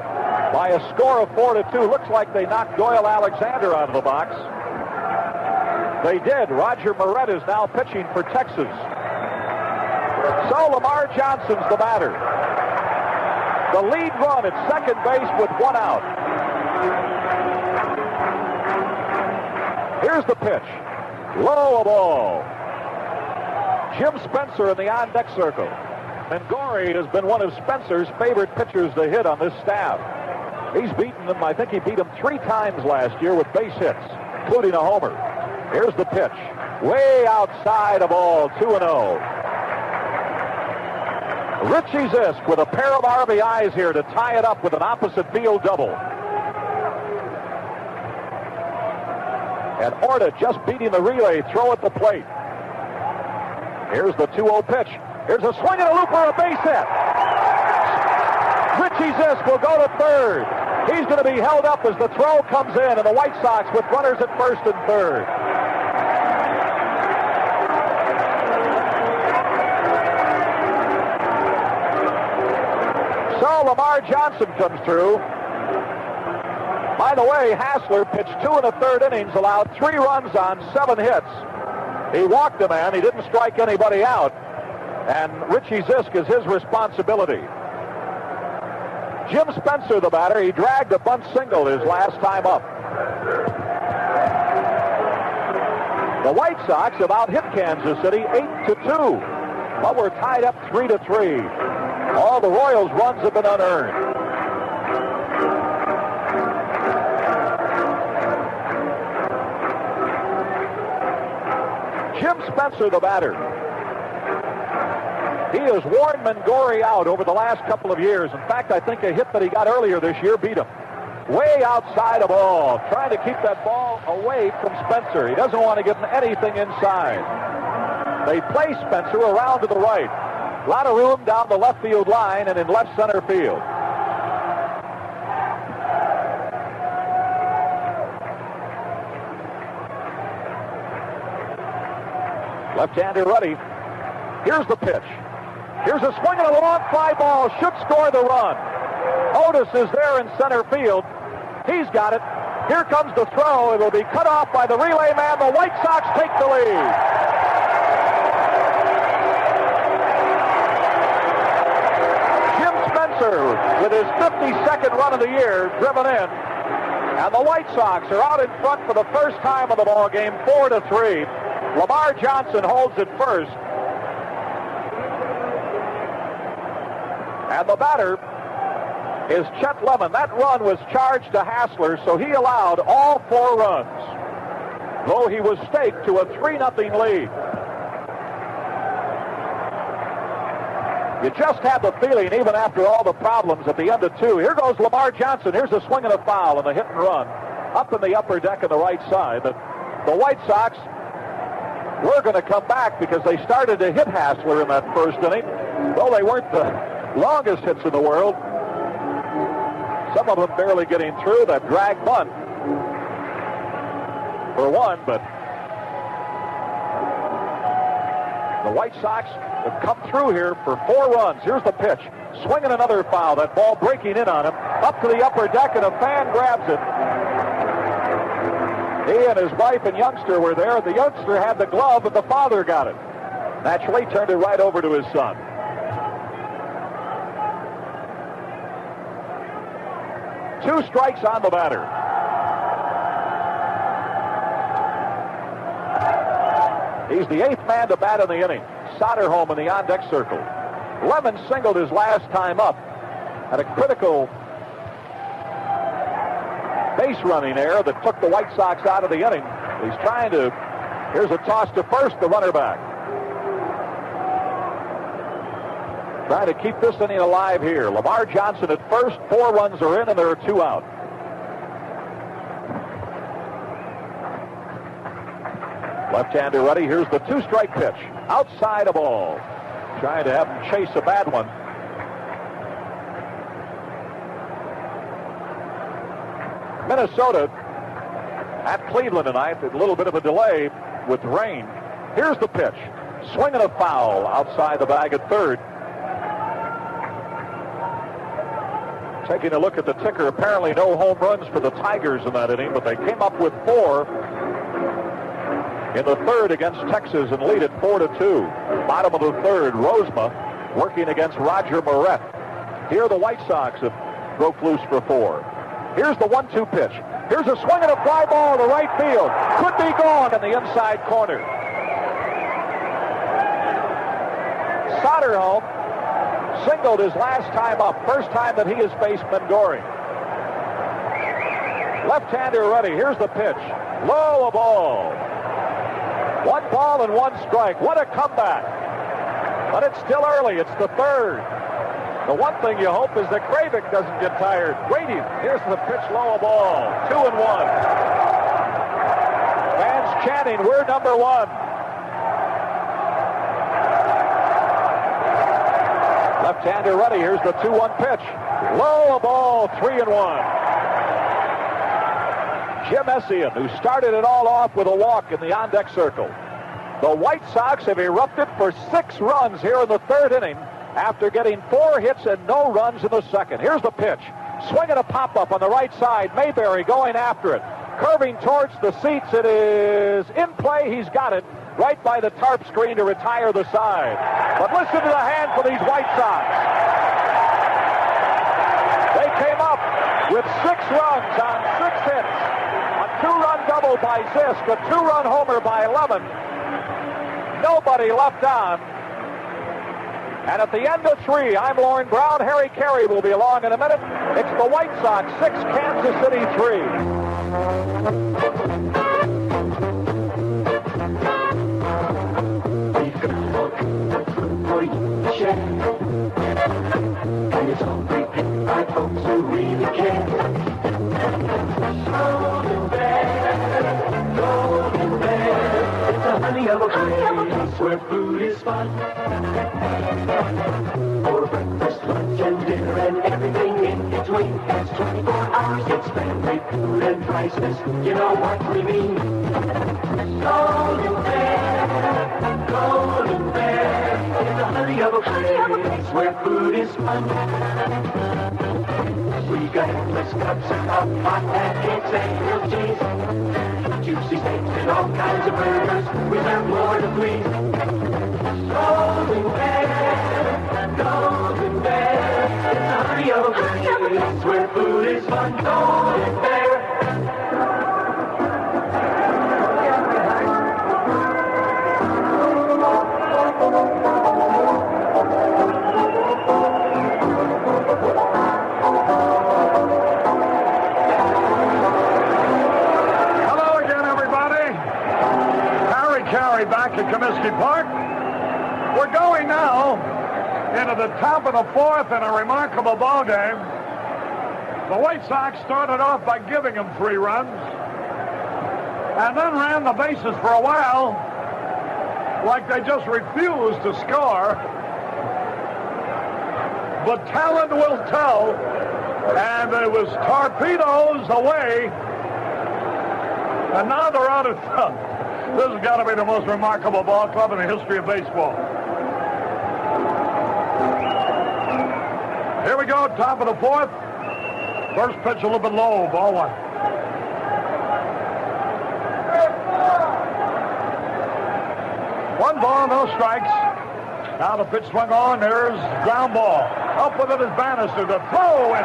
by a score of 4-2. Looks like they knocked Doyle Alexander out of the box. They did. Roger Moret is now pitching for Texas. So Lamar Johnson's the batter. The lead run at second base with 1 out. Here's the pitch. Low a ball. Jim Spencer in the on-deck circle. Mengori has been one of Spencer's favorite pitchers to hit on this staff. He's beaten them. I think he beat them 3 times last year with base hits, including a homer. Here's the pitch. Way outside a ball, 2-0. Richie Zisk with a pair of RBIs here to tie it up with an opposite field double. And Orta just beating the relay throw at the plate. Here's the 2-0 pitch. Here's a swing and a looper, a base hit. Richie Zisk will go to third. He's going to be held up as the throw comes in, and the White Sox with runners at first and third. So Lamar Johnson comes through. By the way, Hassler pitched 2 1/3 innings, allowed 3 runs on 7 hits. He walked a man. He didn't strike anybody out. And Richie Zisk is his responsibility. Jim Spencer, the batter, he dragged a bunt single his last time up. The White Sox have out-hit Kansas City 8-2, but we're tied up 3-3. All the Royals' runs have been unearned. Jim Spencer, the batter. He has worn Mengori out over the last couple of years. In fact, I think a hit that he got earlier this year beat him. Way outside a ball, trying to keep that ball away from Spencer. He doesn't want to give him anything inside. They play Spencer around to the right. A lot of room down the left field line and in left center field. Left-hander ready. Here's the pitch. Here's a swing and a long fly ball. Should score the run. Otis is there in center field. He's got it. Here comes the throw. It will be cut off by the relay man. The White Sox take the lead. Jim Spencer with his 52nd run of the year driven in. And the White Sox are out in front for the first time of the ball game, 4-3. Lamar Johnson holds it first. And the batter is Chet Lemon. That run was charged to Hassler, so he allowed all 4 runs, though he was staked to a 3-0 lead. You just have the feeling, even after all the problems at the end of 2. Here goes Lamar Johnson. Here's a swing and a foul and a hit and run up in the upper deck on the right side. The White Sox were going to come back because they started to hit Hassler in that first inning. Though they weren't the longest hits in the world. Some of them barely getting through. That drag bunt for one, but the White Sox have come through here for 4 runs. Here's the pitch. Swinging another foul. That ball breaking in on him. Up to the upper deck, and a fan grabs it. He and his wife and youngster were there. The youngster had the glove, but the father got it. Naturally, turned it right over to his son. Two strikes on the batter. He's the 8th man to bat in the inning. Soderholm in the on-deck circle. Lemon singled his last time up at a critical base running error that took the White Sox out of the inning. He's trying to... Here's a toss to first, the runner back. Trying to keep this inning alive here. Lamar Johnson at first. 4 runs are in, and there are 2 out. Left-hander ready. Here's the 2-strike pitch. Outside a ball. Trying to have him chase a bad one. Minnesota at Cleveland tonight. A little bit of a delay with rain. Here's the pitch. Swinging a foul outside the bag at third. Taking a look at the ticker, apparently no home runs for the Tigers in that inning, but they came up with 4 in the third against Texas and lead it 4-2. Bottom of the third, Rozema working against Roger Moret. Here the White Sox have broke loose for 4. Here's the 1-2 pitch. Here's a swing and a fly ball to right field. Could be gone in the inside corner. Soderholm singled his last time up. First time that he has faced Mengori. Left-hander ready. Here's the pitch. Low a ball. 1 ball and 1 strike. What a comeback. But it's still early. It's the third. The one thing you hope is that Kravik doesn't get tired. Waiting. Here's the pitch, low a ball. 2-1. Fans chanting, we're number 1. Left-hander ready. Here's the 2-1 pitch. Low a ball. 3-1. Jim Essien, who started it all off with a walk in the on-deck circle. The White Sox have erupted for 6 runs here in the third inning after getting 4 hits and no runs in the second. Here's the pitch. Swinging a pop-up on the right side. Mayberry going after it. Curving towards the seats. It is in play. He's got it right by the tarp screen to retire the side. But listen to the hand for these White Sox. They came up with 6 runs on 6 hits. A 2-run double by Zisk, a 2-run homer by Lemon. Nobody left on. And at the end of 3, I'm Lauren Brown. Harry Caray will be along in a minute. It's the White Sox 6, Kansas City 3. We've got for you to share. And it's all prepared by folks who really care. Golden Bear, it's the honey of a place where food is fun. For breakfast, lunch, and dinner, and everything in between. It's 24 hours, it's friendly food and priceless. You know what we mean. Golden Bear, it's the honey of a place where food is fun. We got endless cups of hot pancakes and grilled cheese, juicy steaks and all kinds of burgers. We have more to please. Golden Bear, it's the honey of a place where food is fun. Golden Bear. Back at Comiskey Park. We're going now into the top of the 4th in a remarkable ball game. The White Sox started off by giving them 3 runs and then ran the bases for a while like they just refuse to score. But talent will tell. And it was torpedoes away. And now they're out of front. This has got to be the most remarkable ball club in the history of baseball. Here we go, top of the fourth. First pitch a little bit low, ball one. One ball, no strikes. Now the pitch swung on. There's ground ball. Up with it is Bannister. The throw in.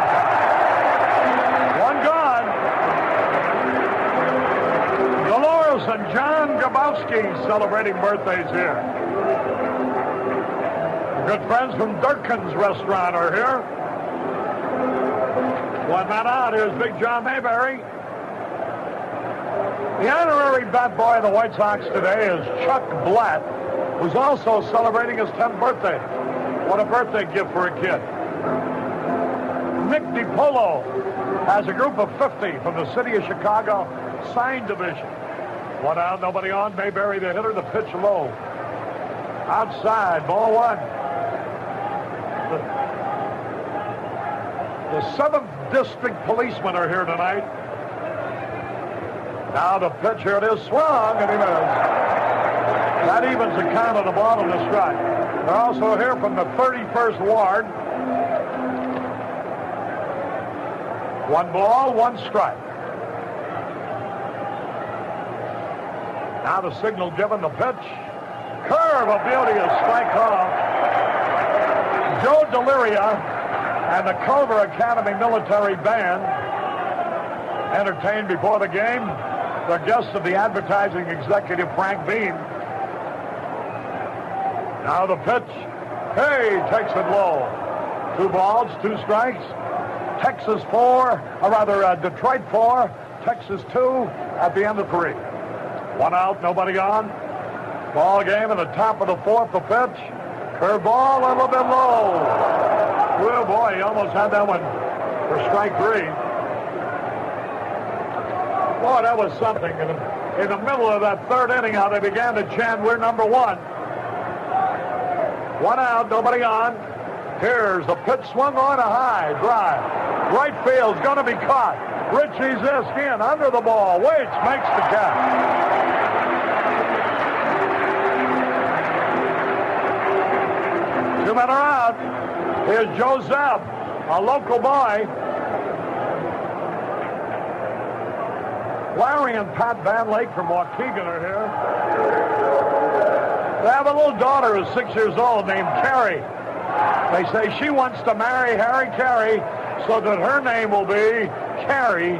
One gone. Dolores and John Grabowski celebrating birthdays here. Good friends from Durkin's restaurant are here. One man out. Here's Big John Mayberry. The honorary bat boy of the White Sox today is Chuck Blatt, who's also celebrating his 10th birthday. What a birthday gift for a kid. Nick DiPolo has a group of 50 from the city of Chicago sign division. One out, nobody on. Mayberry, the hitter, the pitch low. Outside, ball one. The 7th District policemen are here tonight. Now the pitch, here it is, swung, and he missed. That evens the count of the ball and the strike. They're also here from the 31st Ward. One ball, one strike. Now the signal given, the pitch. Curve, a beauty, a strike off. Joe Deliria and the Culver Academy Military Band entertained before the game. The guests of the advertising executive, Frank Bean. Now the pitch. Hey, takes it low. 2 balls, 2 strikes. Texas 4, or rather Detroit 4, Texas 2 at the end of 3. One out, nobody on. Ball game at the top of the 4th, the pitch. Curve ball, a little bit low. Oh boy, he almost had that one for strike 3. Boy, that was something. In the middle of that 3rd inning, how they began to chant, "We're number 1." One out, nobody on. Here's the pitch swung on a high drive. Right field's going to be caught. Richie Zisk in under the ball. Waits, makes the catch. Two men are out. Here's Joe Zebb, a local boy. Larry and Pat Van Lake from Waukegan are here. They have a little daughter who's 6 years old named Caray. They say she wants to marry Harry Caray so that her name will be Caray.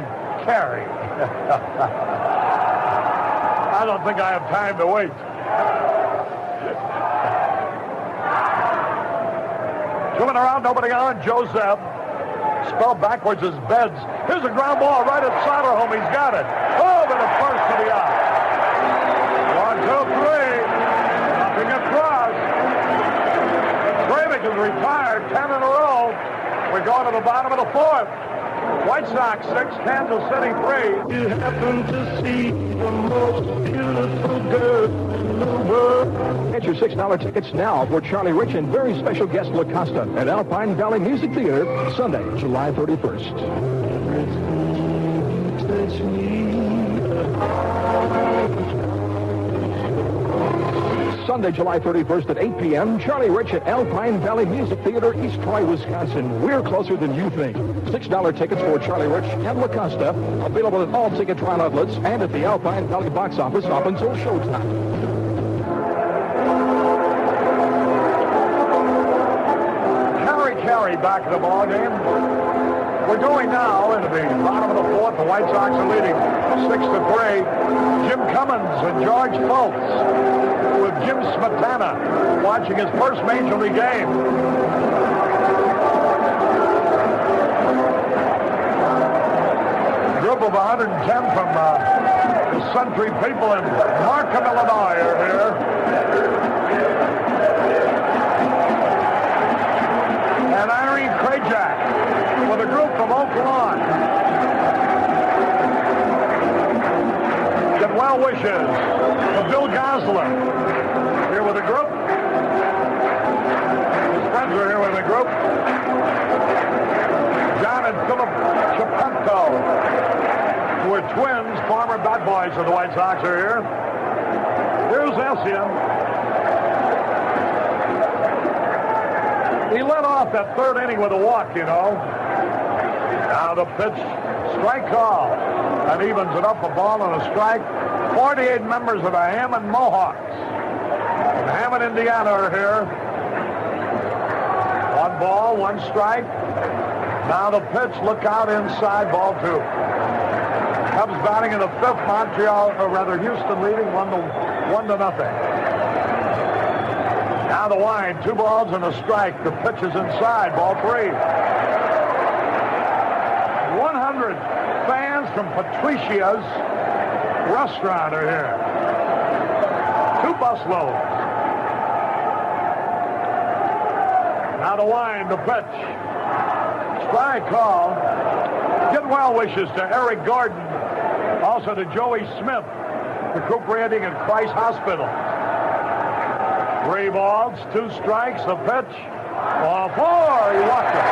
I don't think I have time to wait. Two men around, nobody on. Joe Zebb. Spelled backwards is Beds. Here's a ground ball right at Soderholm. He's got it. Oh, but a first to the out. 1, 2, 3. Nothing across. Kravick is retired 10 in a row. We're going to the bottom of the 4th. White Sox 6, Kansas City 3. You happen to see the most beautiful girl in the world. Get your $6 tickets now for Charlie Rich and very special guest La Costa at Alpine Valley Music Theater, Sunday, July 31st. Sunday, July 31st at 8 p.m., Charlie Rich at Alpine Valley Music Theater, East Troy, Wisconsin. We're closer than you think. $6 tickets for Charlie Rich and La Costa, available at all ticket trial outlets and at the Alpine Valley box office up until showtime. Caray back in the ball game. We're going now into the bottom of the 4th. The White Sox are leading 6-3. Jim Cummins and George Fultz with Jim Smetana watching his first major league game. A group of 110 from the Century people in Markham, Illinois are here. And Irene Krajak with a group from Oak Lawn. Get well wishes to Bill Gosler. Punto, who are twins, former bat boys of the White Sox, are here. Here's Essien. He led off that third inning with a walk, you know. Now the pitch, strike call. That evens it up, a ball and a strike. 48 members of the Hammond Mohawks in Hammond, Indiana are here. 1 ball, 1 strike. Now the pitch, look out inside, ball 2. Cubs batting in the 5th, Montreal, or rather Houston leading 1-0. Now the wind, 2 balls and a strike. The pitch is inside, ball 3. 100 fans from Patricia's restaurant are here. 2 busloads. Now the wind, the pitch. Strike call. Get well wishes to Eric Gordon. Also to Joey Smith, recuperating at Christ Hospital. 3 balls, 2 strikes, a pitch. Ball 4, he walked it.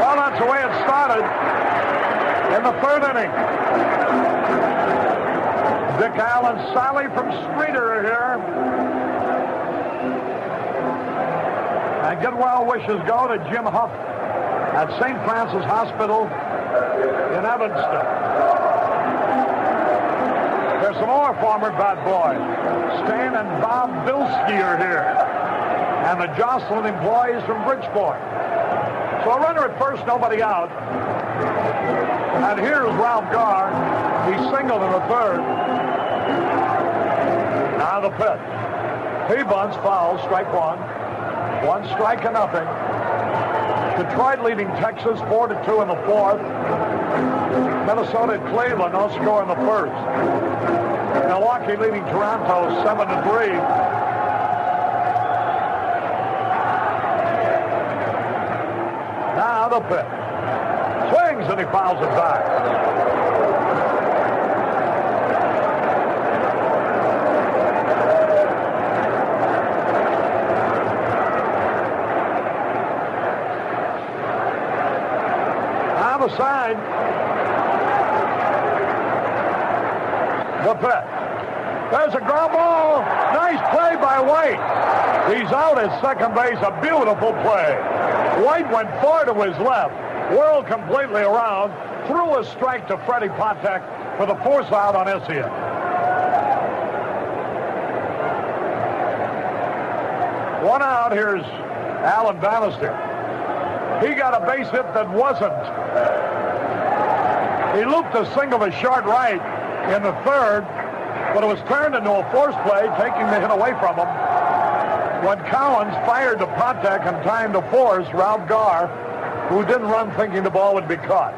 Well, that's the way it started in the 3rd inning. Dick Allen, Sally from Streeter are here. And get well wishes go to Jim Huff at St. Francis Hospital in Evanston. There's some more former bat boys. Stan and Bob Bilski are here. And the Jocelyn employees from Bridgeport. So a runner at first, nobody out. And here's Ralph Garr. He singled in the 3rd. Now the pitch. He bunts, foul, strike 1. 1 strike and nothing. Detroit leading Texas 4-2 in the 4th. Minnesota at Cleveland, no score in the 1st. Milwaukee leading Toronto 7-3. Now the pitch. Swings and he fouls it back. Now the side. The pitch. There's a ground ball. Nice play by White. He's out at second base. A beautiful play. White went far to his left, whirled completely around, threw a strike to Freddie Patek for the 4th out on Essien. One out. Here's Alan Bannister. He got a base hit that wasn't. He looped a single to short right in the 3rd, but it was turned into a force play, taking the hit away from him. When Collins fired to Patek in time to force Ralph Garr, who didn't run thinking the ball would be caught.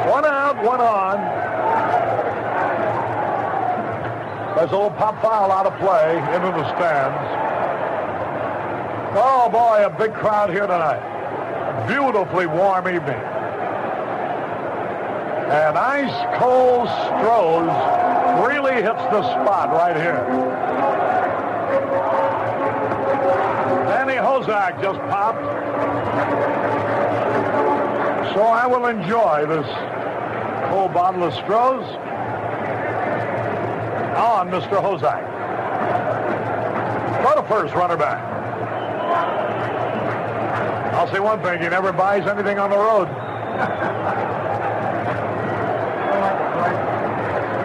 One out, 1 on. There's a little pop foul out of play into the stands. Oh, boy, a big crowd here tonight. Beautifully warm evening. And ice-cold Strohs really hits the spot right here. Danny Hozak just popped. So I will enjoy this cold bottle of Strohs on Mr. Hozak. Go to first, runner back. I'll say one thing, he never buys anything on the road.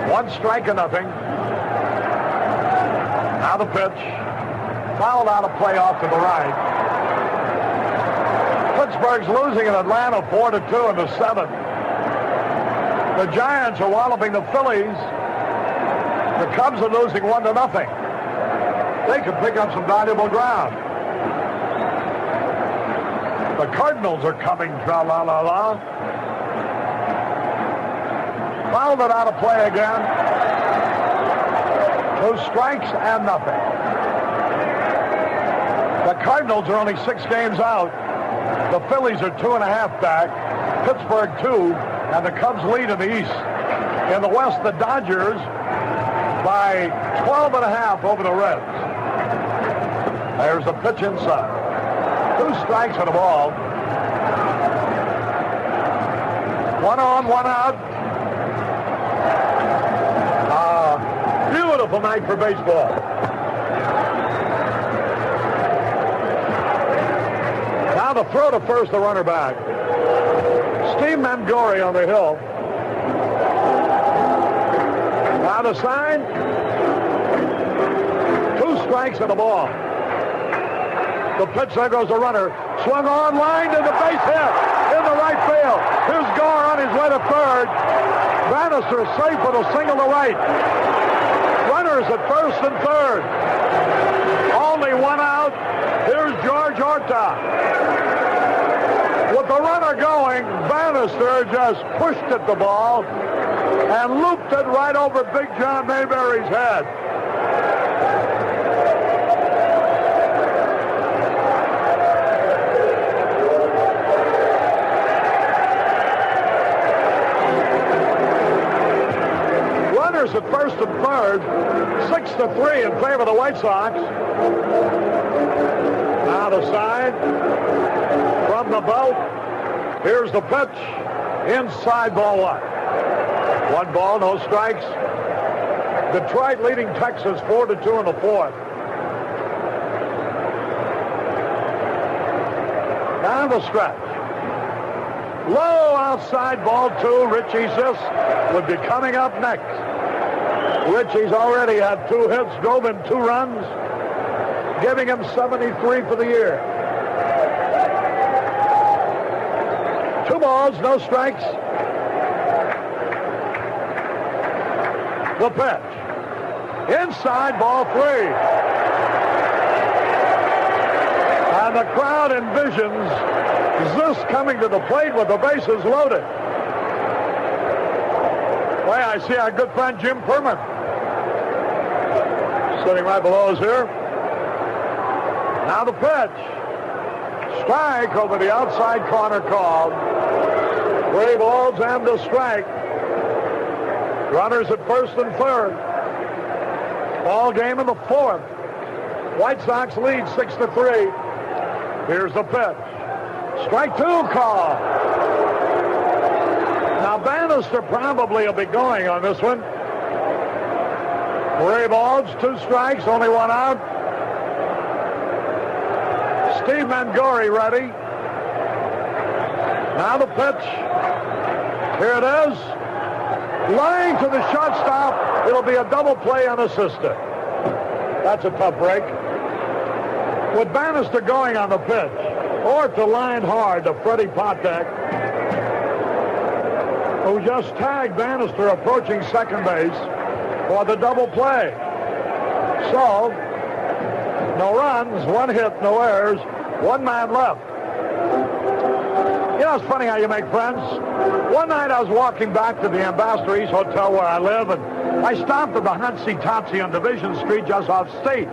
1 strike and nothing. Now the pitch. Fouled out of play off to the right. Pittsburgh's losing in Atlanta 4-2 in the 7th. The Giants are walloping the Phillies. The Cubs are losing 1-0. They could pick up some valuable ground. The Cardinals are coming, tra-la-la-la. Fouled it out of play again. 2 strikes and nothing. The Cardinals are only 6 games out. The Phillies are 2.5 back. Pittsburgh 2, and the Cubs lead in the East. In the West, the Dodgers by 12.5 over the Reds. There's the pitch inside. 2 strikes and a ball. 1 on, 1 out. Beautiful night for baseball. Now the throw to first, the runner back. Steve Mangori on the hill. Now the sign. 2 strikes and a ball. The pitch, there goes the runner. Swung on, line to the base hit in the right field. Here's Gore on his way to third. Bannister safe with a single to right. Runners at first and third. Only 1 out. Here's George Horta. With the runner going, Bannister just pushed at the ball and looped it right over Big John Mayberry's head. Runners at first and third, 6-3 in favor of the White Sox. Now the side from the belt. Here's the pitch. Inside, ball 1. 1 ball, no strikes. Detroit leading Texas 4-2 in the 4th. Down the stretch. Low outside, ball 2. Richie Zisk would be coming up next. Richie's already had 2 hits, drove in 2 runs, giving him 73 for the year. 2 balls, no strikes. The pitch. Inside, ball 3. And the crowd envisions Zisk coming to the plate with the bases loaded. Well, I see our good friend Jim Perman sitting right below us here. Now the pitch. Strike over the outside corner called. 3 balls and a strike. Runners at first and third. Ball game in the 4th. White Sox lead 6-3. Here's the pitch. Strike 2 call. Now Bannister probably will be going on this one. 3 balls, 2 strikes, only 1 out. Steve Mangori ready. Now the pitch. Here it is. Line to the shortstop. It'll be a double play unassisted. That's a tough break. With Bannister going on the pitch, or to line hard to Freddie Patek, who just tagged Bannister approaching second base for the double play. So, no runs, 1 hit, no errors, 1 man left. You know, it's funny how you make friends. One night I was walking back to the Ambassador East Hotel where I live, and I stopped at the Hansi Tatsi on Division Street just off State.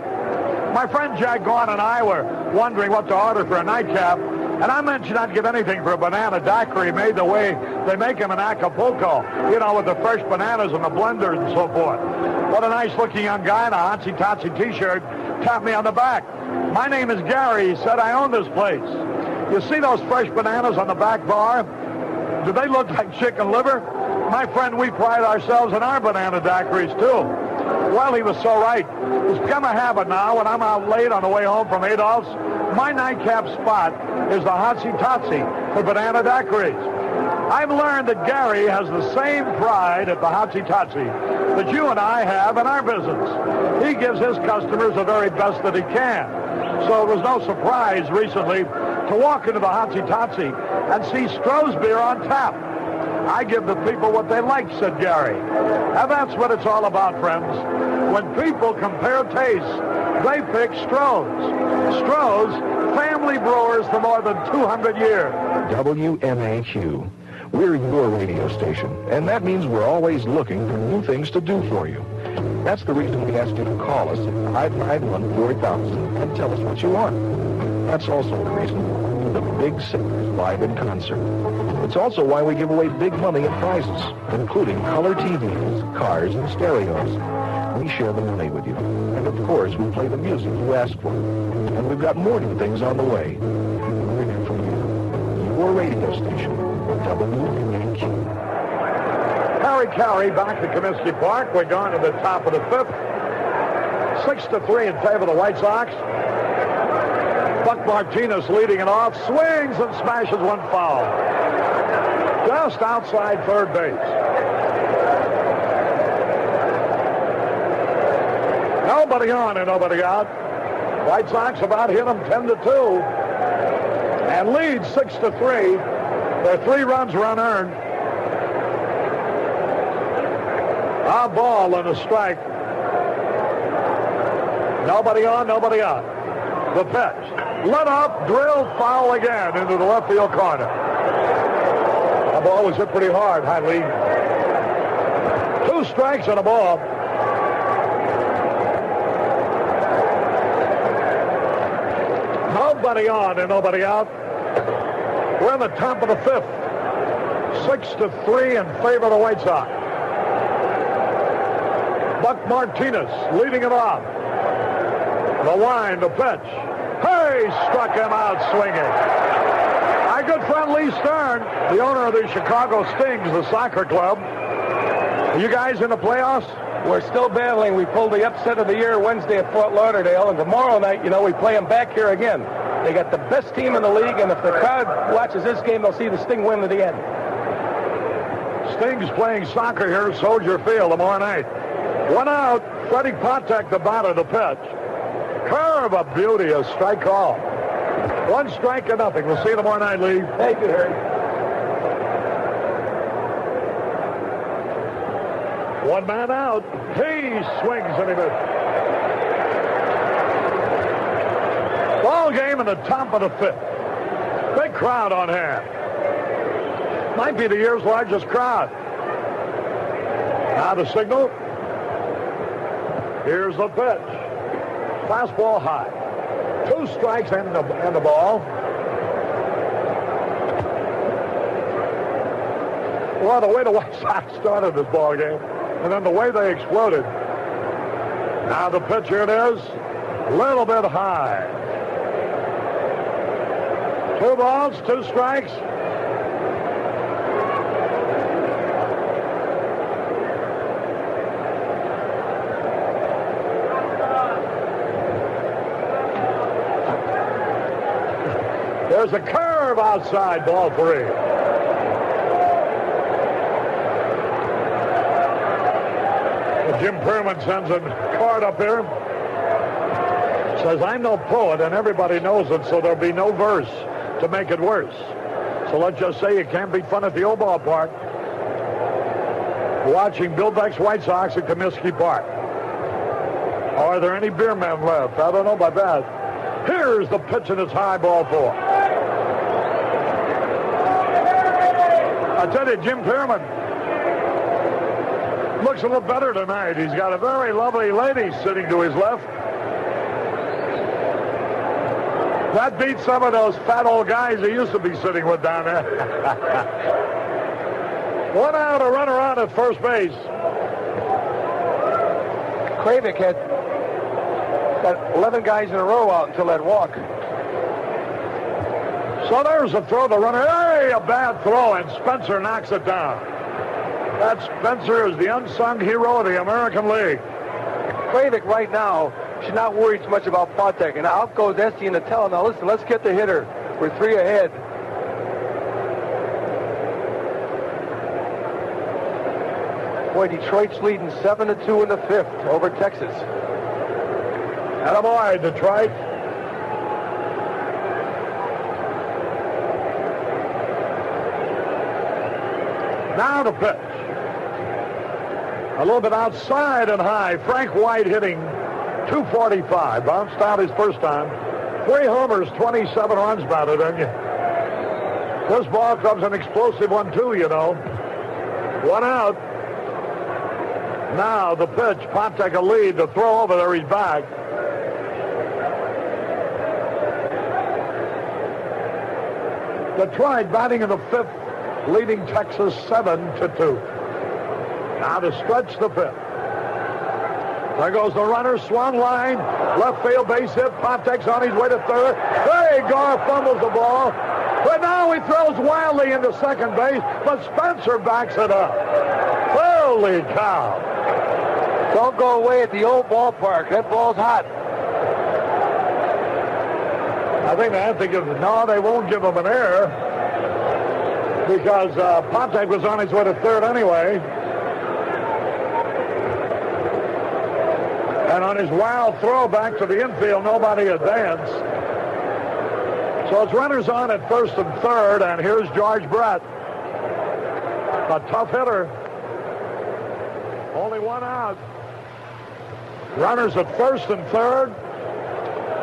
My friend Jack Gorn and I were wondering what to order for a nightcap, and I mentioned I'd give anything for a banana daiquiri made the way they make them in Acapulco, you know, with the fresh bananas and the blender and so forth. What a nice-looking young guy in a Hansi Tatsi T-shirt tapped me on the back. My name is Gary. He said, I own this place. You see those fresh bananas on the back bar? Do they look like chicken liver? My friend, we pride ourselves in our banana daiquiris, too. Well, he was so right. It's become a habit now when I'm out late on the way home from Adolph's. My nightcap spot is the Hansi Tatsi for banana daiquiris. I've learned that Gary has the same pride at the Hansi Tatsi that you and I have in our business. He gives his customers the very best that he can. So it was no surprise recently to walk into the Hansi Tatsi and see Stroh's beer on tap. I give the people what they like, said Gary. And that's what it's all about, friends. When people compare tastes, they pick Stroh's. Stroh's, family brewers for more than 200 years. WMAQ. We're your radio station, and that means we're always looking for new things to do for you. That's the reason we ask you to call us at 591-4000 and tell us what you want. That's also the reason the Big Singers live in concert. It's also why we give away big money and prizes, including color TVs, cars, and stereos. We share the money with you. And of course, we play the music you ask for. And we've got more new things on the way. We're here for you. Your radio station, WNQ. Caray back to Comiskey Park. We're going to the top of the fifth. 6-3 in favor of the White Sox. Buck Martinez leading it off. Swings and smashes one foul. Just outside third base. Nobody on and nobody out. White Sox about hit them 10-2. And lead 6-3. Their 3 runs were unearned. A ball and a strike. Nobody on, nobody out. The pitch. Let up, drilled, foul again into the left field corner. The ball was hit pretty hard, high lead. 2 strikes and a ball. Nobody on and nobody out. We're in the top of the fifth. 6-3 in favor of the White Sox. Buck Martinez leading it off. The line, the pitch. Hey, struck him out swinging. Our good friend Lee Stern, the owner of the Chicago Stings, the soccer club. Are you guys in the playoffs? We're still battling. We pulled the upset of the year Wednesday at Fort Lauderdale, and tomorrow night, we play them back here again. They got the best team in the league, and if the crowd watches this game, they'll see the Sting win to the end. Stings playing soccer here at Soldier Field tomorrow night. 1 out. Freddie Patek, the batter, the pitch. Curve, a beauty, a strike call. 1 strike to nothing. We'll see you tomorrow night, Lee. Thank you, Harry. 1 man out. He swings and he misses. Ball game in the top of the fifth. Big crowd on hand. Might be the year's largest crowd. Now the signal. Here's the pitch. Fastball high. 2 strikes and the ball. Well, the way the White Sox started this ball game, and then the way they exploded. Now the pitch, here it is. A little bit high. 2 balls, 2 strikes. There's a curve outside, ball 3. Jim Perman sends a card up here. Says, I'm no poet, and everybody knows it, so there'll be no verse to make it worse. So let's just say you can't beat fun at the old ballpark. Watching Bill Beck's White Sox at Comiskey Park. Are there any beer men left? I don't know about that. Here's the pitch, and it's high, ball 4. I tell you, Jim Perman looks a little better tonight. He's got a very lovely lady sitting to his left. That beats some of those fat old guys he used to be sitting with down there. 1 out, a runner on at first base. Kravick had got 11 guys in a row out until that walk. So there's a throw, the runner. Hey, a bad throw, and Spencer knocks it down. That Spencer is the unsung hero of the American League. Kravick right now should not worry too much about Patek. And out goes Esty and Natel. Now listen, let's get the hitter. We're 3 ahead. Boy, Detroit's leading 7-2 in the 5th over Texas. Attaboy, Detroit. Now the pitch. A little bit outside and high. Frank White hitting .245. Bounced out his first time. 3 homers, 27 runs batted in you. This ball club's an explosive one, too, 1 out. Now the pitch. Patek a lead. The throw over there. He's back. Detroit batting in the 5th, leading Texas 7-2. Now to stretch the 5th. There goes the runner, swung line, left field base hit. Pontek's on his way to third. Hey, Gar fumbles the ball. But now he throws wildly into second base, but Spencer backs it up. Holy cow. Don't go away at the old ballpark. That ball's hot. I think they have to give, no, they won't give him an error because Pontek was on his way to third anyway. And on his wild throw back to the infield, nobody advanced. So it's runners on at first and third, and here's George Brett. A tough hitter. Only one out. Runners at first and third.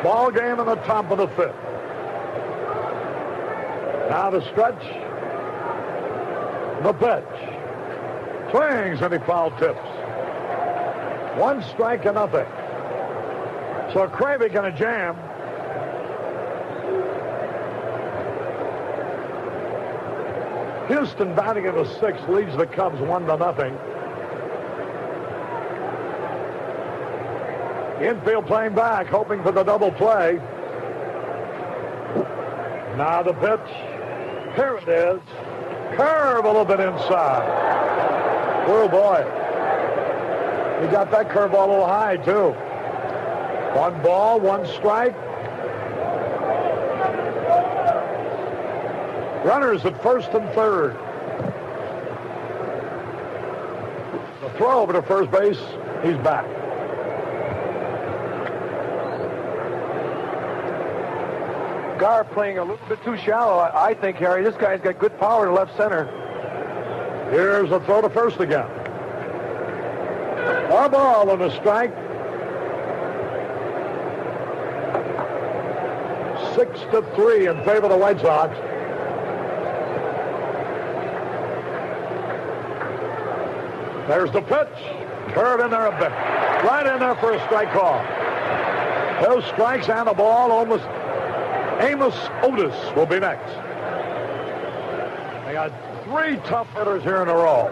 Ball game in the top of the fifth. Now the stretch. The pitch. Swings and he foul tips. 1 strike and nothing. So Kravick in a jam. Houston batting in the sixth leads the Cubs 1-0. Infield playing back, hoping for the double play. Now the pitch. Here it is. Curve a little bit inside. Oh boy. He got that curveball a little high too. 1 ball, 1 strike. Runners at first and third. The throw over to first base. He's back. Gar playing a little bit too shallow, I think, Harry. This guy's got good power to left center. Here's a throw to first again. A ball and a strike. 6-3 in favor of the White Sox. There's the pitch. Curve in there a bit. Right in there for a strike call. Those strikes and a ball. Almost. Amos Otis will be next. They got 3 tough hitters here in a row.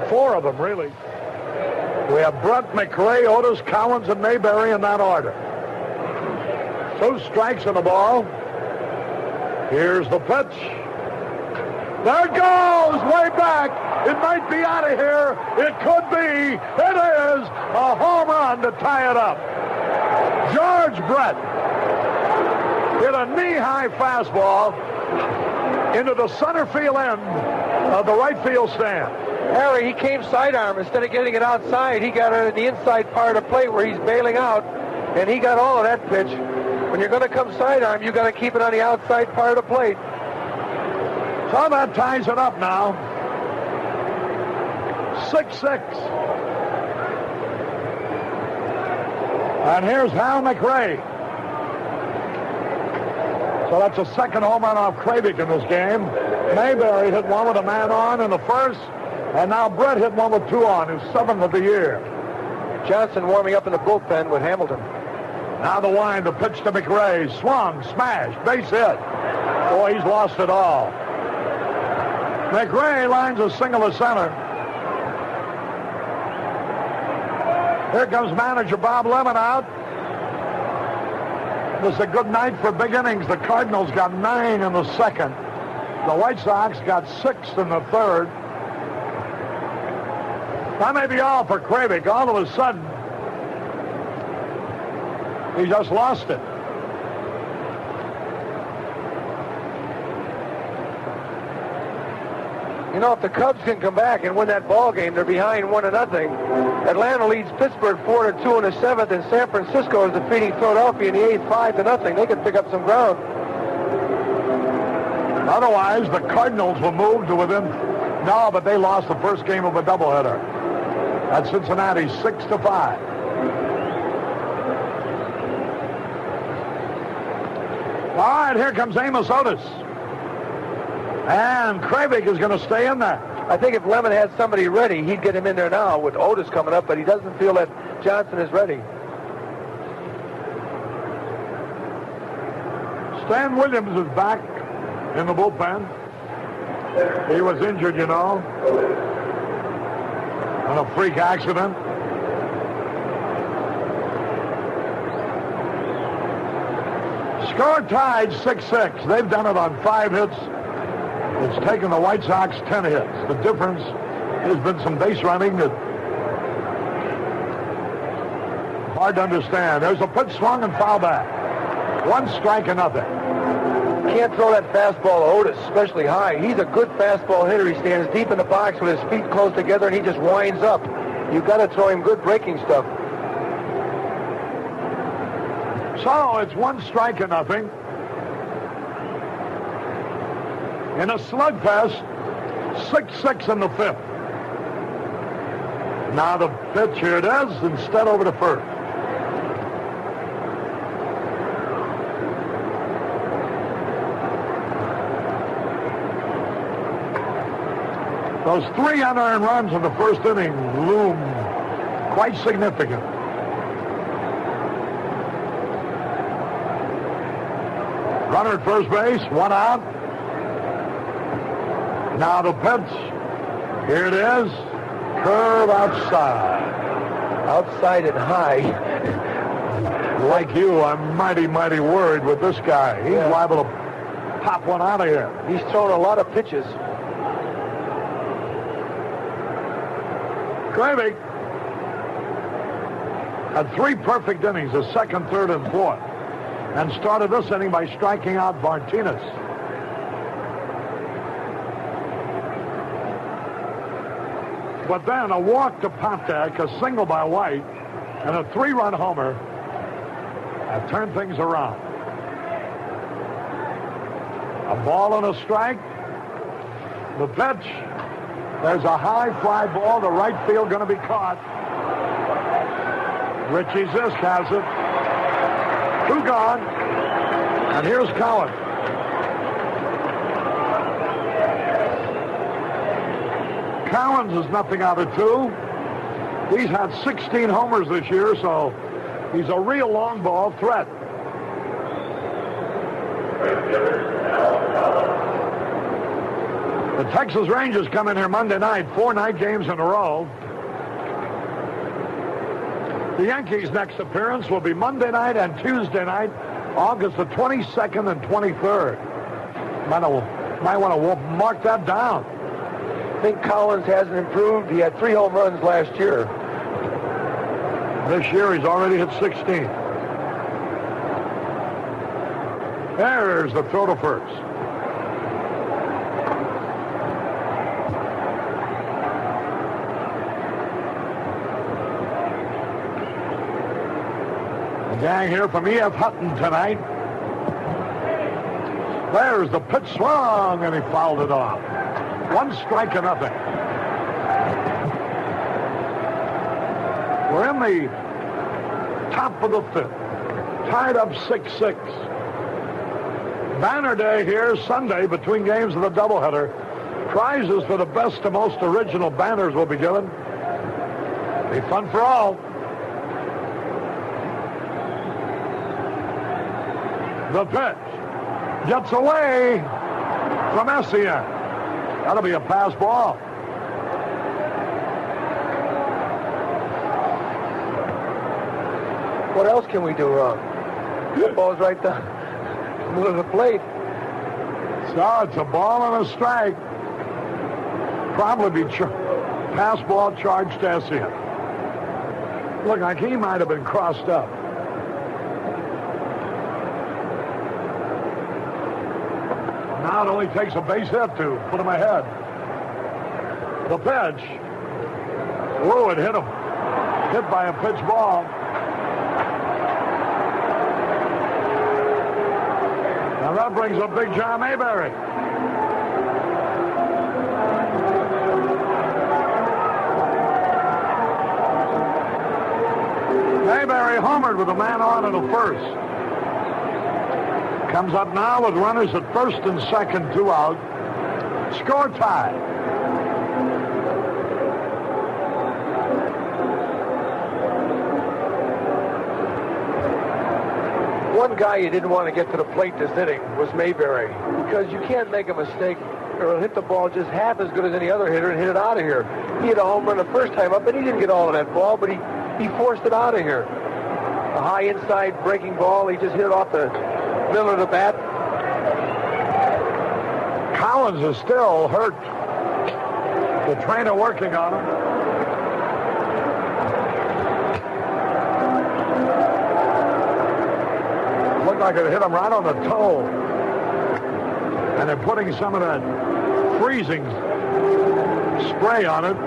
4 of them, really. We have Brett, McRae, Otis, Collins, and Mayberry in that order. 2 strikes and a ball. Here's the pitch. There it goes, way back. It might be out of here. It could be. It is a home run to tie it up. George Brett hit a knee-high fastball into the center field end of the right field stand. Harry, he came sidearm. Instead of getting it outside, he got it in the inside part of the plate where he's bailing out, and he got all of that pitch. When you're going to come sidearm, you got to keep it on the outside part of the plate. So that ties it up now. 6-6. And here's Hal McRae. So that's a second home run off Kravick in this game. Mayberry hit one with a man on in the first, and now Brett hit one with 2 on, his 7th of the year. Johnson warming up in the bullpen with Hamilton. Now the wind, the pitch to McRae. Swung, smashed, base hit. Boy, he's lost it all. McRae lines a single to center. Here comes manager Bob Lemon out. This is a good night for big innings. The Cardinals got 9 in the second. The White Sox got 6 in the third. That may be all for Kravick. All of a sudden, he just lost it. You know, if the Cubs can come back and win that ball game, they're behind 1-0. Atlanta leads Pittsburgh 4-2 in the 7th, and San Francisco is defeating Philadelphia in the 8th 5-0. They can pick up some ground. Otherwise, the Cardinals will move to within. No, but they lost the first game of a doubleheader at Cincinnati, 6-5. All right, here comes Amos Otis. And Kravick is going to stay in there. I think if Lemon had somebody ready, he'd get him in there now with Otis coming up, but he doesn't feel that Johnson is ready. Stan Williams is back in the bullpen. He was injured, you know, in a freak accident. Score tied 6-6. They've done it on 5 hits. It's taken the White Sox 10 hits. The difference has been some base running that hard to understand. There's a pitch swung and foul back. 1 strike and nothing. Can't throw that fastball to Otis, especially high. He's a good fastball hitter. He stands deep in the box with his feet close together, and he just winds up. You've got to throw him good breaking stuff. So it's 1 strike and nothing. In a slugfest, 6-6 in the 5th. Now the pitch, here it is, instead over to first. Those 3 unearned runs in the first inning loom quite significant. Runner at first base, 1 out. Now the pitch. Here it is. Curve outside. Outside and high. Like you, I'm mighty worried with this guy. He's liable to pop one out of here. He's thrown a lot of pitches. Caray had 3 perfect innings, the 2nd, 3rd, and 4th, and started this inning by striking out Martinez. But then a walk to Pontek, a single by White, and a 3-run homer have turned things around. A ball and a strike. The pitch. There's a high fly ball to right field, going to be caught. Richie Zisk has it. 2 gone. And here's Cowan. Collins is nothing out of 2. He's had 16 homers this year, so he's a real long ball threat. The Texas Rangers come in here Monday night, 4 night games in a row. The Yankees' next appearance will be Monday night and Tuesday night, August the 22nd and 23rd. Might want to mark that down. I think Collins hasn't improved. He had 3 home runs last year. This year he's already hit 16. There's the throw to first. The gang here from E.F. Hutton tonight. There's the pitch swung, and he fouled it off. 1 strike and nothing. We're in the top of the 5th. Tied up 6-6. Banner Day here Sunday between games of the doubleheader. Prizes for the best and most original banners will be given. Be fun for all. The pitch gets away from Essien. That'll be a pass ball. What else can we do wrong? The ball's right down the middle of the plate. So it's a ball and a strike. Probably be pass ball charged to Essien. Look like he might have been crossed up. Now it only takes a base hit to put him ahead. The pitch. Whoa, it hit him. Hit by a pitch ball. Now that brings up Big John Mayberry. Mayberry homered with a man on at the first. Comes up now with runners at first and second, 2 out. Score tie. One guy you didn't want to get to the plate this inning was Mayberry, because you can't make a mistake or he'll hit the ball just half as good as any other hitter and hit it out of here. He hit a home run the first time up, and he didn't get all of that ball, but he forced it out of here. A high inside breaking ball, he just hit it off the middle of the bat. Collins is still hurt. The trainer working on him. Looked like it hit him right on the toe. And they're putting some of that freezing spray on it.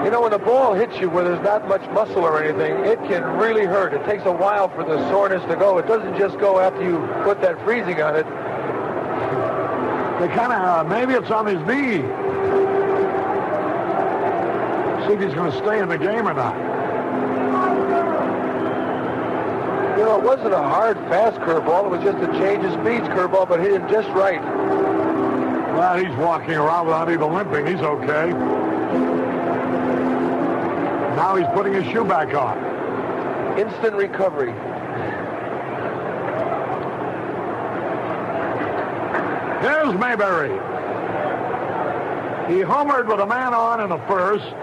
You know, when the ball hits you where there's not much muscle or anything, it can really hurt. It takes a while for the soreness to go. It doesn't just go after you put that freezing on it. They kind of, maybe it's on his knee. See if he's going to stay in the game or not. You know, it wasn't a hard, fast curveball. It was just a change of speeds curveball, but hit him just right. Well, he's walking around without even limping. He's okay. Now he's putting his shoe back on. Instant recovery. Here's Mayberry. He homered with a man on in the first.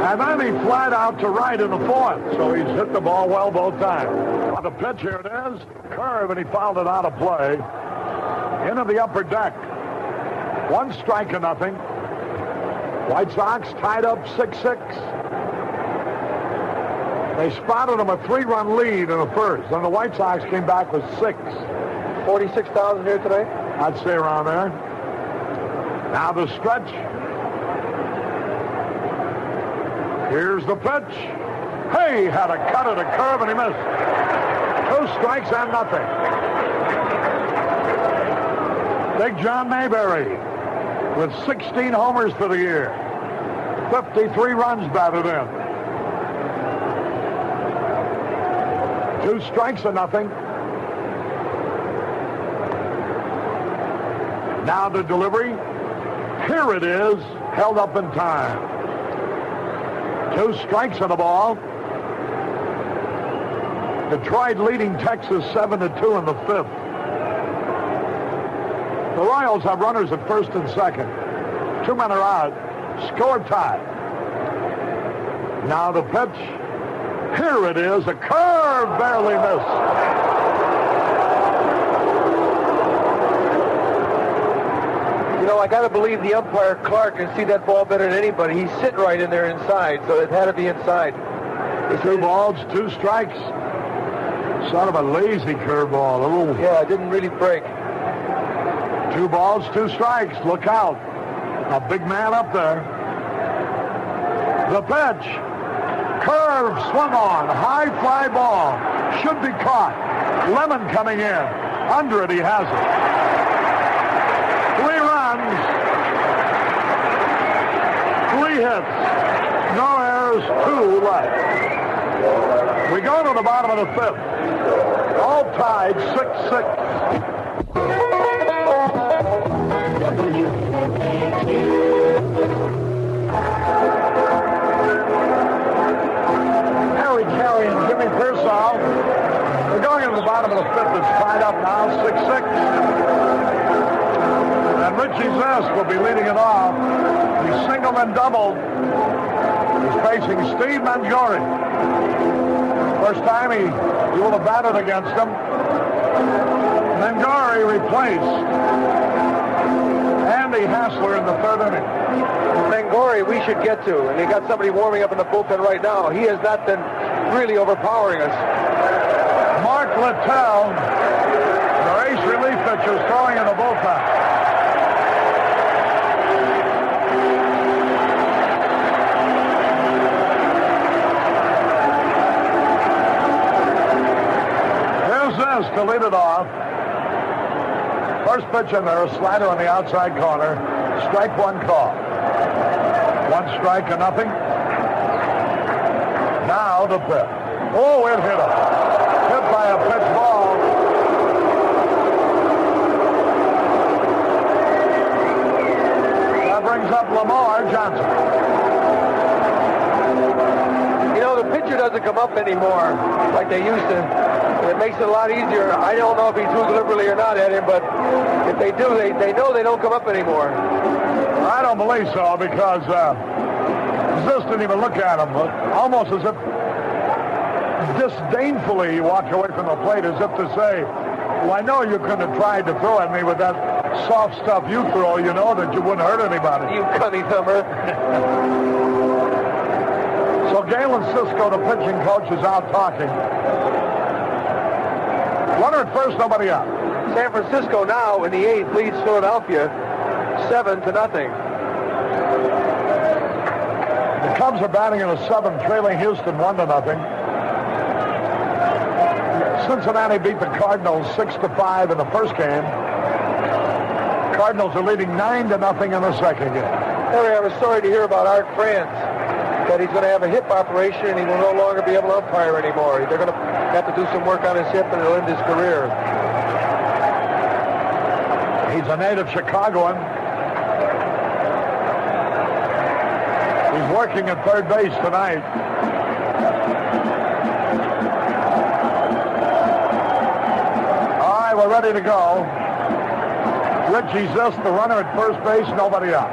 And then he flied out to right in the fourth. So he's hit the ball well both times. On the pitch, here it is. Curve, and he fouled it out of play. Into the upper deck. 1 strike and nothing. White Sox tied up 6-6. They spotted him a 3-run lead in the first. Then the White Sox came back with 6. 46,000 here today? I'd say around there. Now the stretch. Here's the pitch. Hey, had a cut at a curve and he missed. 2 strikes and nothing. Big John Mayberry with 16 homers for the year. 53 runs batted in. 2 strikes and nothing. Now the delivery. Here it is, held up in time. 2 strikes on the ball. Detroit leading Texas 7-2 in the 5th. The Royals have runners at first and second. 2 men are out. Score tie. Now the pitch. Here it is. A curve barely missed. You know, I got to believe the umpire, Clark, can see that ball better than anybody. He's sitting right in there inside, so it had to be inside. 2 balls, 2 strikes. Sort of a lazy curveball. Yeah, it didn't really break. 2 balls, 2 strikes. Look out. A big man up there. The pitch. Curve swung on. High fly ball. Should be caught. Lemon coming in. Under it, he has it. 3 runs. 3 hits. No errors. 2 left. We go to the bottom of the 5th. All tied 6-6. Harry Caray and Jimmy Pearsall. We're going into the bottom of the 5th. It's tied up now, 6-6. And Richie Zest will be leading it off. He singled and doubled. He's facing Steve Mangori. First time he will have batted against him. Mangori replaced Andy Hassler in the 3rd inning. Mangori we should get to, and they got somebody warming up in the bullpen right now. He has not been really overpowering us. Mark Littell, the ace relief pitcher, is throwing in the bullpen. Here's this to lead it off. First pitch in there, a slider on the outside corner. Strike 1 call. 1 strike and nothing. Now the pitch. Oh, it hit him. Hit by a pitch ball. That brings up Lamar Johnson. You know, the pitcher doesn't come up anymore like they used to. It makes it a lot easier. I don't know if he threw deliberately or not at him, but if they do, they know they don't come up anymore. I don't believe so, because Zisk didn't even look at him. Almost as if disdainfully he walked away from the plate, as if to say, well, I know you couldn't have tried to throw at me with that soft stuff you throw. You know that you wouldn't hurt anybody. You cunny thumber. So Galen Cisco, the pitching coach, is out talking. Runner at first, nobody out. San Francisco now in the 8th leads Philadelphia 7-0. The Cubs are batting in the 7th, trailing Houston 1-0. Cincinnati beat the Cardinals 6-5 in the first game. Cardinals are leading 9-0 in the second game. Harry, I was sorry to hear about Art Franz, that he's going to have a hip operation and he will no longer be able to umpire anymore. They're going to have to do some work on his hip and it'll end his career. He's a native Chicagoan. He's working at third base tonight. All right, we're ready to go. Richie Zisk, the runner at first base, nobody out.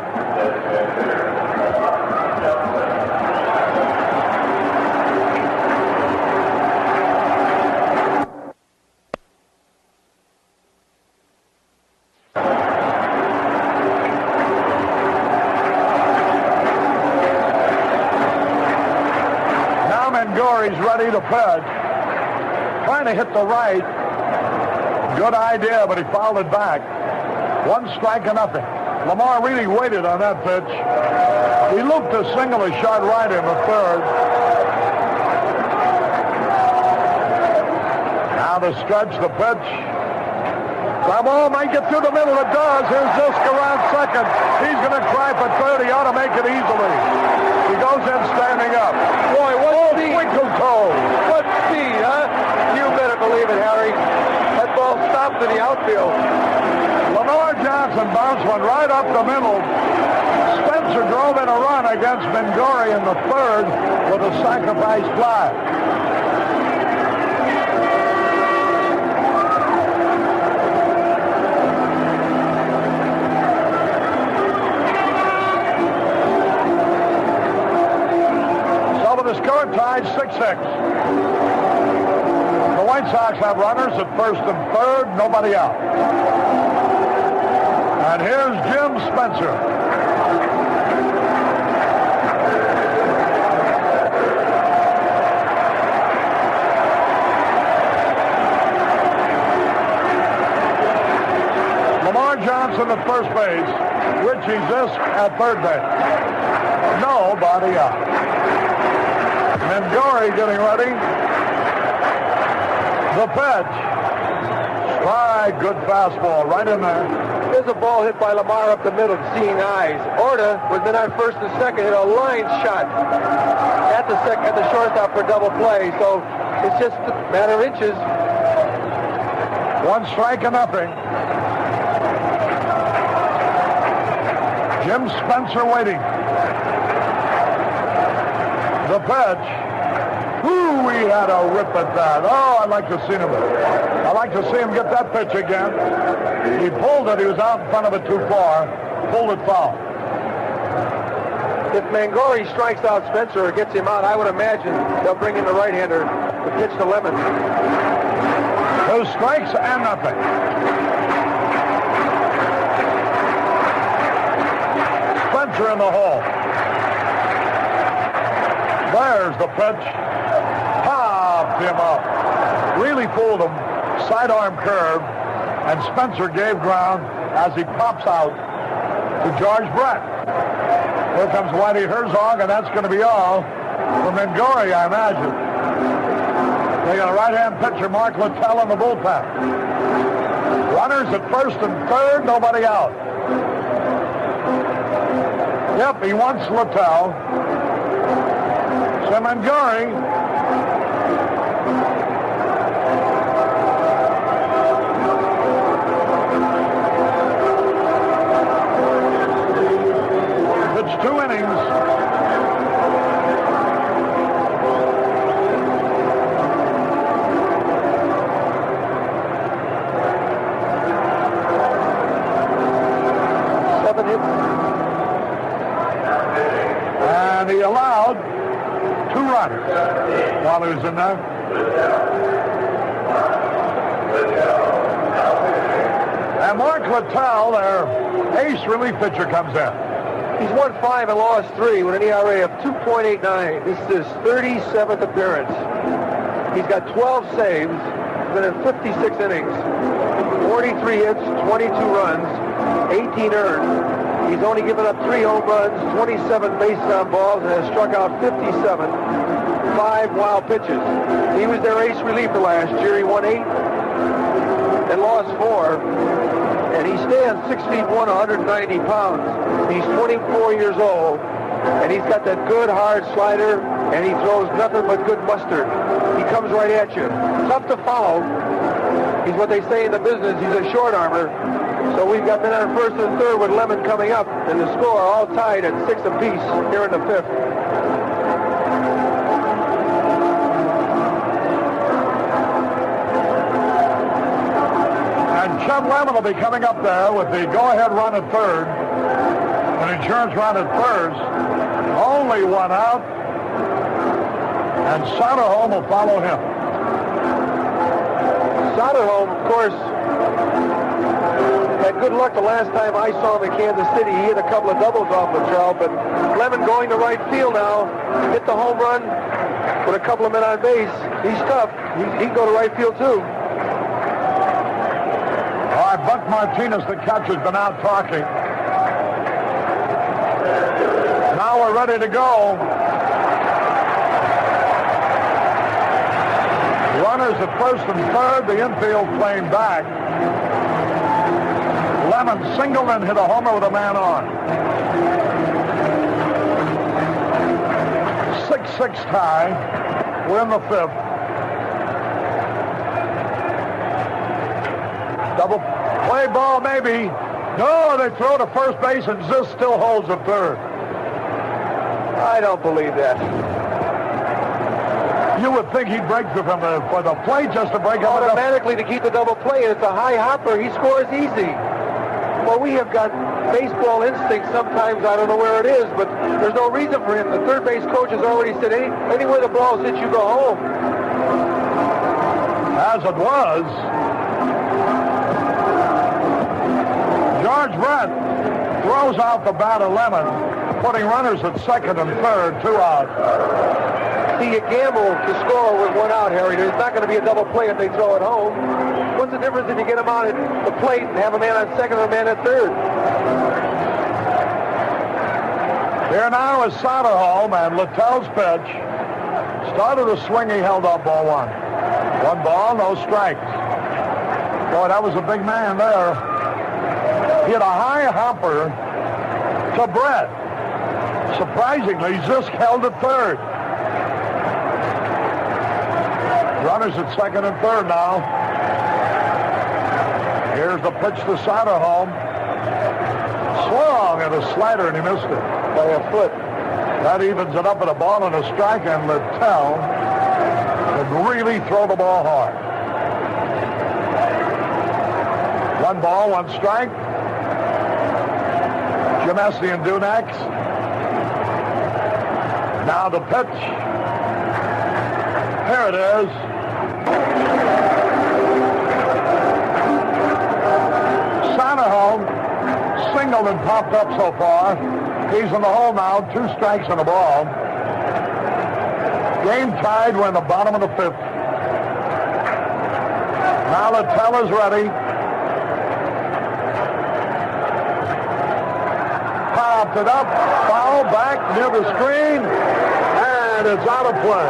He's ready to pitch. Trying to hit the right. Good idea, but he fouled it back. 1 strike and nothing. Lamar really waited on that pitch. He looped a single, a shot right in the third. Now the stretch, the pitch. That ball might get through the middle. It does. Here's Zisk around second. He's going to try for third. He ought to make it easily. He goes in standing up. Boy, what speed. Twinkle toe. What speed, huh? You better believe it, Harry. That ball stopped in the outfield. Lamar Johnson bounced one right up the middle. Spencer drove in a run against Mengori in the third with a sacrifice fly. The score tied 6-6. The White Sox have runners at first and third, nobody out. And here's Jim Spencer. Lamar Johnson at first base. Richie Zisk at third base. Nobody out. Mengori getting ready. The pitch. Strike. Good fastball right in there. There's a ball hit by Lamar up the middle, seeing eyes. Orta, with men on first and second, hit a line shot at the shortstop for double play. So it's just a matter of inches. 1 strike and nothing. Jim Spencer waiting. The pitch. Ooh, he had a rip at that. Oh, I'd like to see him. I'd like to see him get that pitch again. He pulled it. He was out in front of it too far. Pulled it foul. If Mengori strikes out Spencer or gets him out, I would imagine they'll bring in the right-hander to pitch to Lemon. 2 strikes and nothing. Spencer in the hole. There's the pitch. Popped him up. Really fooled him. Sidearm curve. And Spencer gave ground as he pops out to George Brett. Here comes Whitey Herzog, and that's going to be all for Mengori, I imagine. They got a right-hand pitcher, Mark Littell, in the bullpen. Runners at first and third, nobody out. Yep, he wants Littell. So Mengori pitched 2 innings. what while he was in there? And Mark Littell, their ace relief pitcher, comes in. He's won 5 and lost 3 with an ERA of 2.89. This is his 37th appearance. He's got 12 saves, been in 56 innings, 43 hits, 22 runs, 18 earned. He's only given up 3 home runs, 27 bases on balls, and has struck out 57, 5 wild pitches. He was their ace reliever last year. He won 8 and lost 4. And he stands 6 feet 1, 190 pounds. He's 24 years old, and he's got that good hard slider, and he throws nothing but good mustard. He comes right at you. Tough to foul. He's what they say in the business. He's a short armor. So we've got men on first and third with Lemon coming up, and the score all tied at 6 apiece here in the 5th. Chubb Lemon will be coming up there with the go-ahead run at third, an insurance run at first. Only 1 out, and Soderholm will follow him. Soderholm, of course, had good luck the last time I saw him in Kansas City. He hit a couple of doubles off the trout, but Lemon going to right field now, hit the home run with a couple of men on base. He's tough. He can go to right field, too. Buck Martinez, the catcher, has been out talking. Now we're ready to go. Runners at first and third, the infield playing back. Lemon singled and hit a homer with a man on. 6-6 tie. We're in the 5th. Double play ball, maybe. No, they throw to first base, and Zisk still holds at third. I don't believe that. You would think he'd break for the plate just to break up. Automatically to keep the double play, and it's a high hopper. He scores easy. Well, we have got baseball instinct sometimes. I don't know where it is, but there's no reason for him. The third base coach has already said, anywhere the ball hits, you go home. As it was, George Brett throws out the bat of Lemon, putting runners at second and third, 2 out. See, you gamble to score with 1 out, Harry. There's not going to be a double play if they throw it home. What's the difference if you get him out at the plate and have a man on second or a man at third? Here now is Soderholm, and Littell's pitch. Started a swing, he held up ball 1. 1 ball, no strikes. Boy, that was a big man there. He had a high hopper to Brett. Surprisingly, Zisk held at third. Runners at second and third now. Here's the pitch to Soderholm. Swung at a slider, and he missed it by a foot. That evens it up at a ball and a strike, and Littell can really throw the ball hard. 1 ball, 1 strike. Jamesi and Dunax. Now the pitch. Here it is. Soderholm singled and popped up so far. He's in the hole now, 2 strikes and a ball. Game tied. We're in the bottom of the 5th. Now Littell is ready. Popped it up, foul back near the screen, and it's out of play.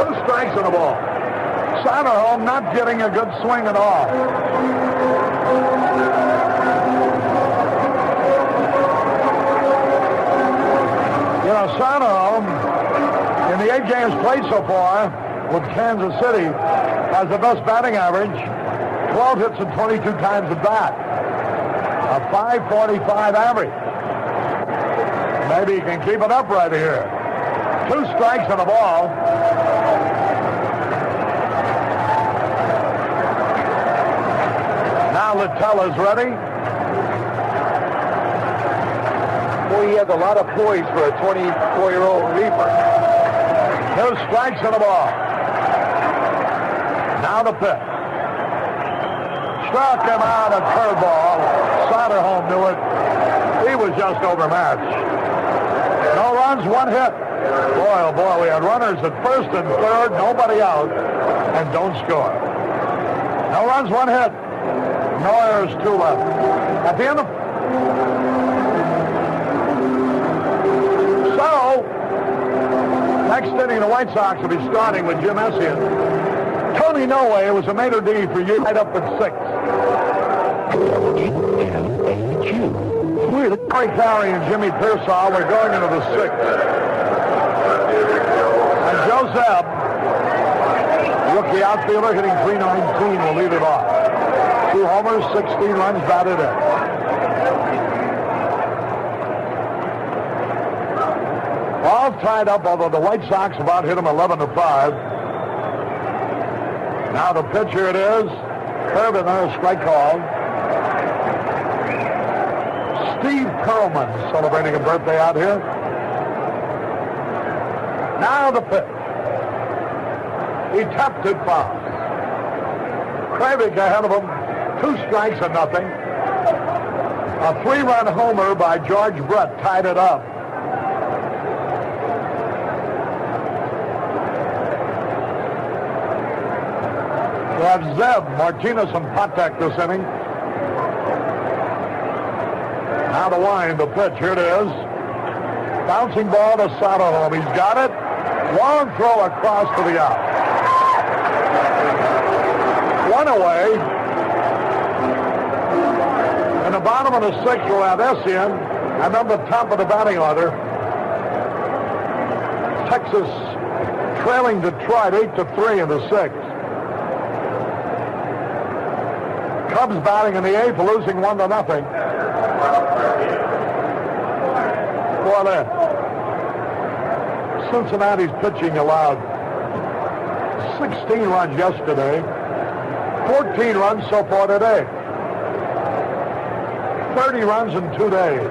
2 strikes and a ball. Soderholm not getting a good swing at all. You know, Soderholm, in the 8 games played so far with Kansas City, has the best batting average, 12 hits and 22 times at bat. A .545 average. Maybe he can keep it up right here. 2 strikes and a ball. Now Littell is ready. Boy, he has a lot of poise for a 24-year-old reliever. 2 strikes and a ball. Now the pitch. Struck him out, a curveball. Soderholm knew it. He was just overmatched. No runs, 1 hit. Boy, oh boy, we had runners at first and third, nobody out, and don't score. No runs, 1 hit. No errors, 2 left. At the end of... So, next inning, the White Sox will be starting with Jim Essien. Tony Noe was a maitre d' for you, right up at 6. We're the Caray and Jimmy Pearsall. We're going into the 6th. And Joe Zeb, rookie outfielder, hitting .319, will lead it off. 2 homers, 16 runs batted in. All tied up, although the White Sox about hit them 11-5. Now the pitcher it is. Curve in there, strike call. Steve Perlman celebrating a birthday out here. Now the pitch. He tapped it foul. Kravik ahead of him. 2 strikes and nothing. A 3-run homer by George Brett tied it up. We have Zeb, Martinez, and Patek this inning. Now the wind, the pitch. Here it is. Bouncing ball to Soderholm. He's got it. Long throw across to the out. 1 away. In the bottom of the 6th, we'll have Essien. And then the top of the batting order. Texas trailing Detroit 8-3 in the 6th. Cubs batting in the 8th, losing 1-0. Well, Cincinnati's pitching allowed 16 runs yesterday, 14 runs so far today, 30 runs in 2 days.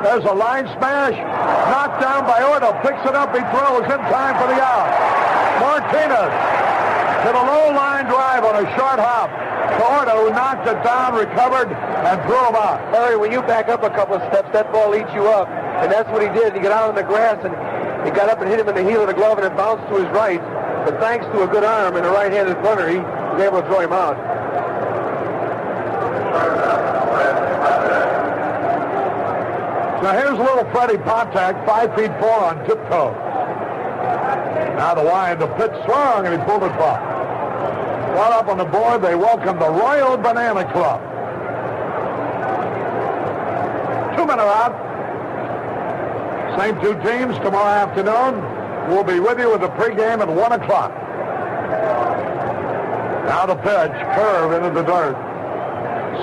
There's a line smash, knocked down by Ordo, picks it up, he throws in time for the out. Martinez hit a low line drive on a short hop. Ordo, who knocked it down, recovered, and threw him out. Larry, when you back up a couple of steps, that ball eats you up. And that's what he did. He got out on the grass, and he got up and hit him in the heel of the glove, and it bounced to his right. But thanks to a good arm and a right-handed runner, he was able to throw him out. Now here's little Freddie Patek, 5'4" on tiptoe. Now the wind, the pitch swung, and he pulled it back. One up on the board, they welcome the Royal Banana Club. 2-minute out. Same 2 teams tomorrow afternoon. We'll be with you with the pregame at 1 o'clock. Now the pitch, curve into the dirt.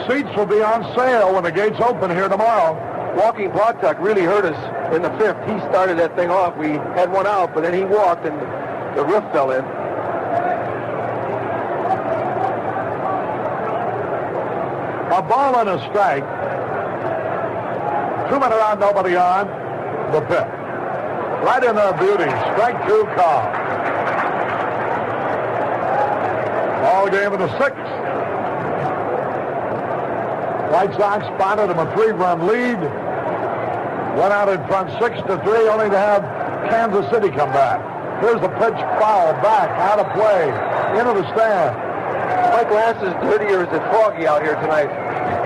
Seats will be on sale when the gates open here tomorrow. Walking Blodtuck really hurt us in the 5th. He started that thing off. We had 1 out, but then he walked and the roof fell in. A ball and a strike. 2-minute out, nobody on. The pitch. Right in there, beauty. Strike 2 call. Ball game in the 6th. White Sox spotted him a 3-run lead. Went out in front 6-3, only to have Kansas City come back. Here's the pitch, foul, back, out of play, into the stand. My glass is dirtier. Is it foggy out here tonight?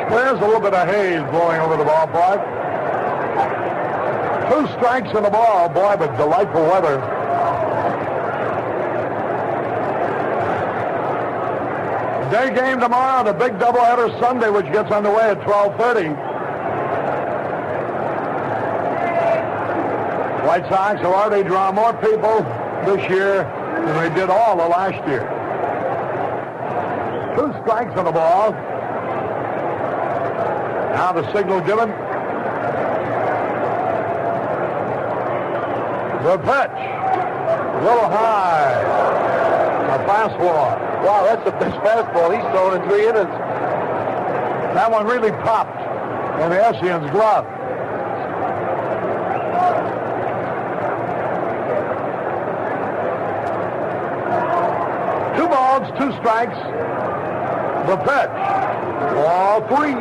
There's a little bit of haze blowing over the ballpark. 2 strikes in the ball, boy, but delightful weather. Day game tomorrow, the big doubleheader Sunday, which gets underway at 12:30. White Sox have already drawn more people this year than they did all the last year. 2 strikes on the ball. Now the signal given. The pitch. A little high. fastball. Wow, that's the best fastball he's thrown in 3 innings. That one really popped in the Essian's glove. Two balls, 2 strikes. The pitch. Ball 3.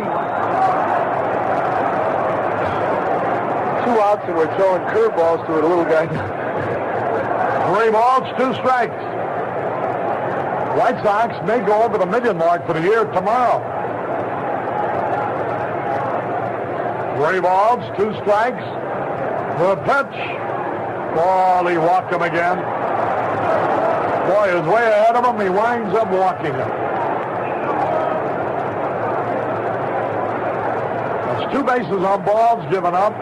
2 outs, and we're throwing curveballs to a little guy. 3 balls, 2 strikes. White Sox may go over the million mark for the year tomorrow. 3 balls, 2 strikes. The pitch. Ball, he walked him again. Boy, he was way ahead of him. He winds up walking him. That's 2 bases on balls given up,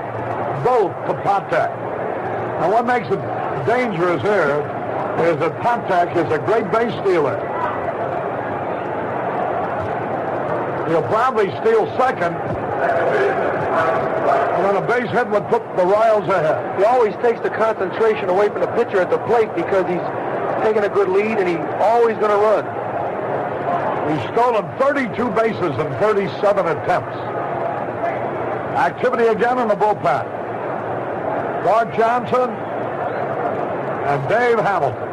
both to Patek. And what makes it dangerous here is that Patek is a great base stealer. He'll probably steal second, and then a base hit would put the Royals ahead. He always takes the concentration away from the pitcher at the plate because he's taking a good lead, and he's always going to run. He's stolen 32 bases in 37 attempts. Activity again in the bullpen. Bart Johnson and Dave Hamilton.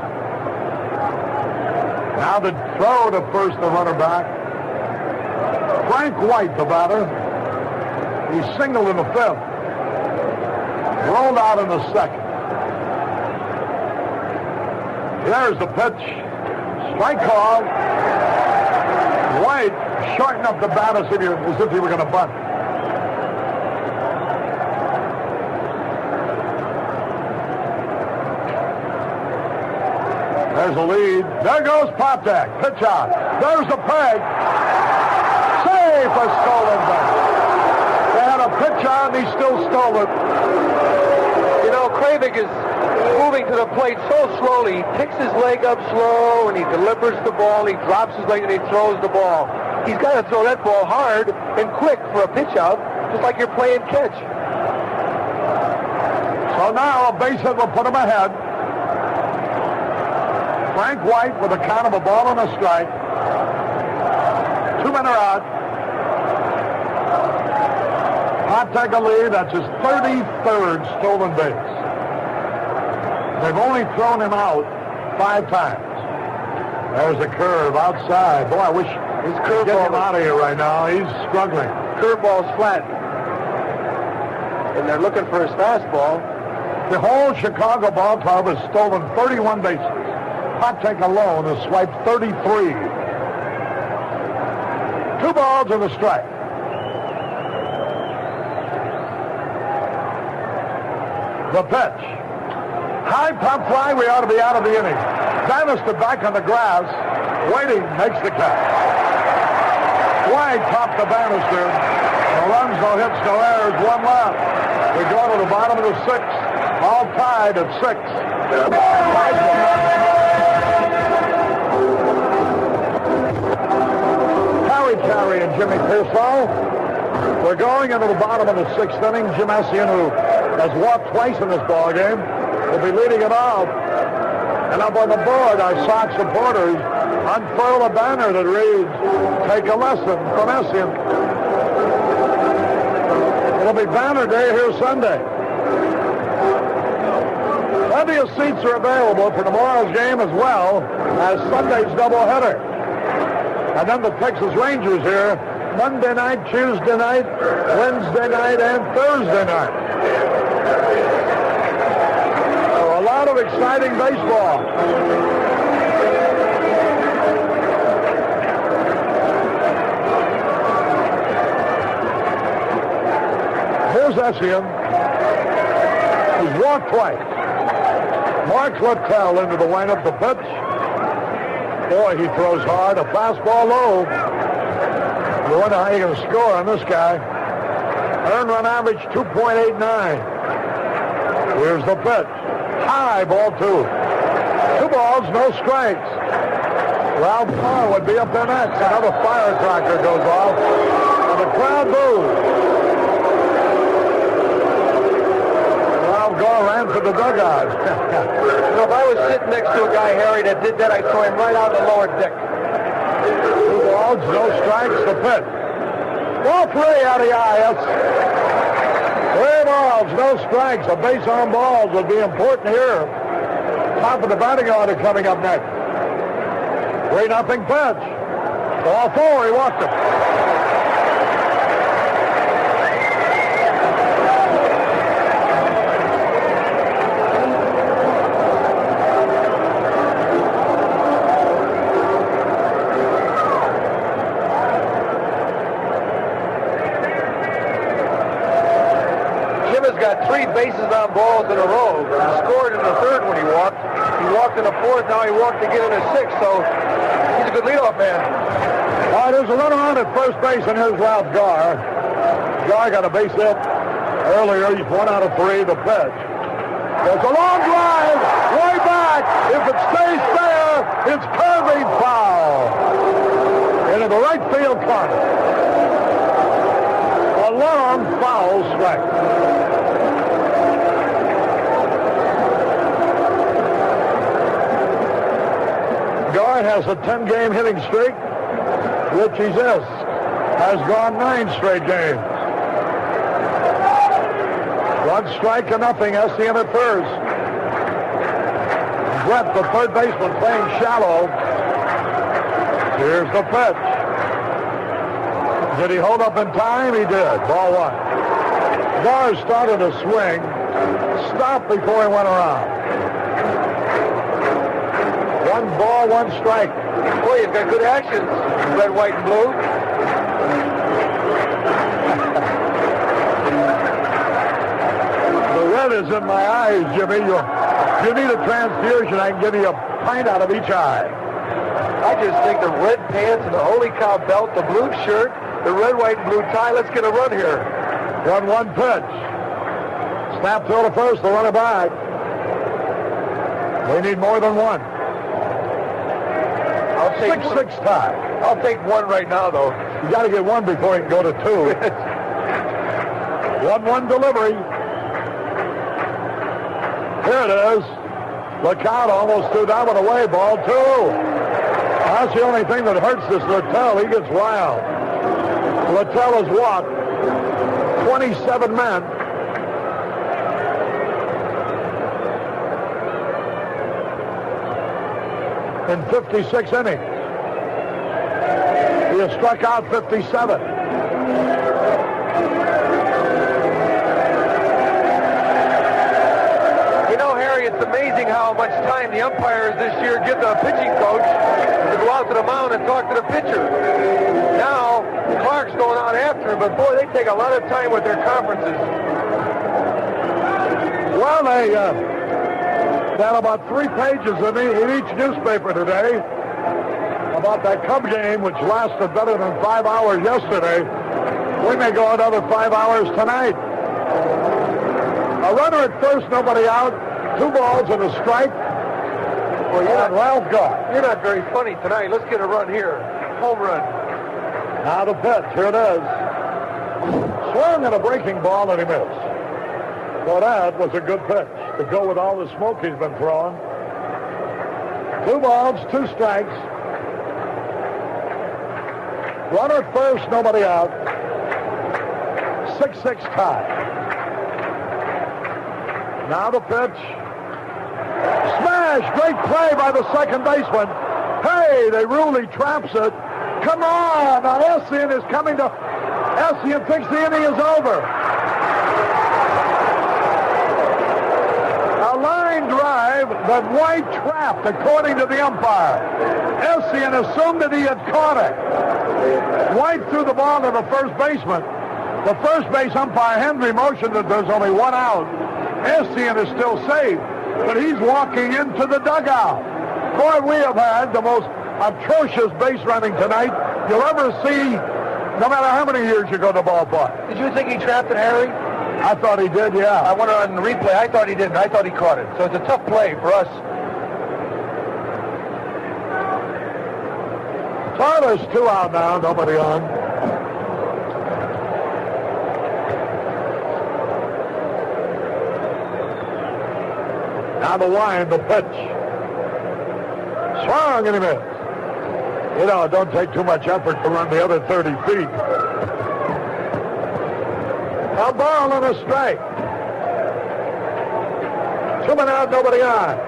Now the throw to first, the runner back. Frank White, the batter. He singled in the 5th. Rolled out in the 2nd. There's the pitch. Strike call. White shortened up the bat as if he were going to bunt. There's a lead. There goes Patek. Pitch out. There's the peg. Save for stolen base. They had a pitch out, and he still stole it. You know, Kravik is moving to the plate so slowly. He picks his leg up slow, and he delivers the ball. He drops his leg, and he throws the ball. He's got to throw that ball hard and quick for a pitch out, just like you're playing catch. So now a base hit will put him ahead. Frank White with a count of a ball and a strike. 2 men are out. Patek a lead. That's his 33rd stolen base. They've only thrown him out 5 times. There's a curve outside. Boy, I wish his curveball get him out of here right now. He's struggling. Curveball's flat. And they're looking for his fastball. The whole Chicago ball club has stolen 31 bases. Patek alone has swiped 33. 2 balls and a strike. The pitch. High pop fly, we ought to be out of the inning. Bannister back on the grass, waiting, makes the catch. White topped the Bannister. No runs, no hits, no errors, 1 left. We go to the bottom of the 6th, all tied at 6. Caray and Jimmy Pearsall. We're going into the bottom of the 6th inning. Jim Essian, who has walked twice in this ball game, will be leading it off. And up on the board, our Sox supporters unfurl a banner that reads, "Take a lesson from Essian." It'll be banner day here Sunday. Plenty of seats are available for tomorrow's game as well as Sunday's doubleheader. And then the Texas Rangers here Monday night, Tuesday night, Wednesday night, and Thursday night. So a lot of exciting baseball. Here's Essian. He's walked twice. Mark Littell into the windup, the pitch. Boy, he throws hard. A fastball low. You wonder how you're going to score on this guy. Earned run average 2.89. Here's the pitch. High, ball 2. 2 balls, no strikes. Ralph Carr would be up there next. Another firecracker goes off. And the crowd boos. Ralph Carr ran to the dugout. If I was sitting next to a guy, Harry, that did that, I'd throw him right out the lower deck. 2 balls, no strikes, the pitch. Ball 3 out of the IS. 3 balls, no strikes. A base on balls would be important here. Top of the batting order coming up next. 3-0 pitch. Ball 4, he walked it. Got 3 bases on balls in a row. He scored in the 3rd when he walked. He walked in the 4th. Now he walked again in the 6th. So he's a good leadoff man. All right, there's a runner on at first base, and here's Ralph Gar. Gar got a base hit earlier. He's 1 out of 3. The pitch. There's a long drive way back. If it stays there, it's curving foul into the right field corner. A long foul strike. Gar has a 10-game hitting streak. Richie Zisk has gone 9 straight games. 1 strike to nothing. SCN at first. Brett, the third baseman, playing shallow. Here's the pitch. Did he hold up in time? He did. Ball 1. Gar started a swing. Stopped before he went around. 1 ball, 1 strike. Boy, he's got good actions. Red, white, and blue. The red is in my eyes, Jimmy. You need a transfusion. I can give you a pint out of each eye. I just think the red pants and the holy cow belt, the blue shirt, the red, white, and blue tie. Let's get a run here. 1-1 pitch. Snap throw to first. The runner back. We need more than 1. I'll take 6-6 tie. I'll take 1 right now, though. You got to get 1 before you can go to 2. 1-1 delivery. Here it is. Look out, almost threw that one away. Ball 2. That's the only thing that hurts this Littell. He gets wild. Littell has walked 27 men. In 56 innings. He has struck out 57. You know, Harry, it's amazing how much time the umpires this year give the pitching coach to go out to the mound and talk to the pitcher. Now, Clark's going out after him, but boy, they take a lot of time with their conferences. Well, they had about 3 pages in each newspaper today about that Cub game, which lasted better than 5 hours yesterday. We may go another 5 hours tonight. A runner at first, nobody out. 2 balls and a strike. Well, Ralph Gar. You're not very funny tonight. Let's get a run here. Home run. Now the pitch. Here it is. Swung at a breaking ball and he missed. Well, that was a good pitch to go with all the smoke he's been throwing. 2 balls, 2 strikes. Runner at first, nobody out. 6-6 tie. Now the pitch. Smash! Great play by the second baseman. Hey, they rule he traps it. Come on! Now Essien is coming to... Essien thinks the inning is over. A line drive that White trapped, according to the umpire. Essien assumed that he had caught it. White threw the ball to the first baseman. The first base umpire, Henry, motioned that there's only 1 out. Essien is still safe, but he's walking into the dugout. Boy, we have had the most atrocious base running tonight you'll ever see, no matter how many years you go to the ballpark. Did you think he trapped it, Harry? I thought he did, yeah. I went on the replay. I thought he didn't. I thought he caught it. So it's a tough play for us. So there's 2 out now, nobody on. Now the wind, the pitch. Swung and he missed. You know, it don't take too much effort to run the other 30 feet. A ball and a strike. 2 men out, nobody on.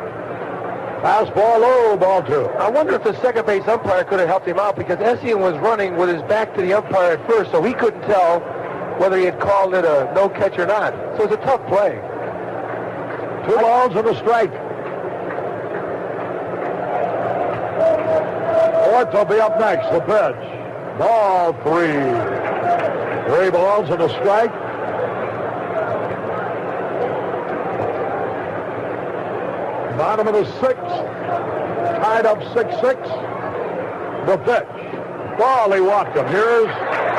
Fastball low, ball 2. I wonder if the second base umpire could have helped him out, because Essien was running with his back to the umpire at first, so he couldn't tell whether he had called it a no catch or not. So it's a tough play. 2 balls and a strike. Fourth will be up next, the pitch. Ball 3. 3 balls and a strike. Bottom of the 6th. Tied up 6-6. The pitch. Ball, he walked him. Here's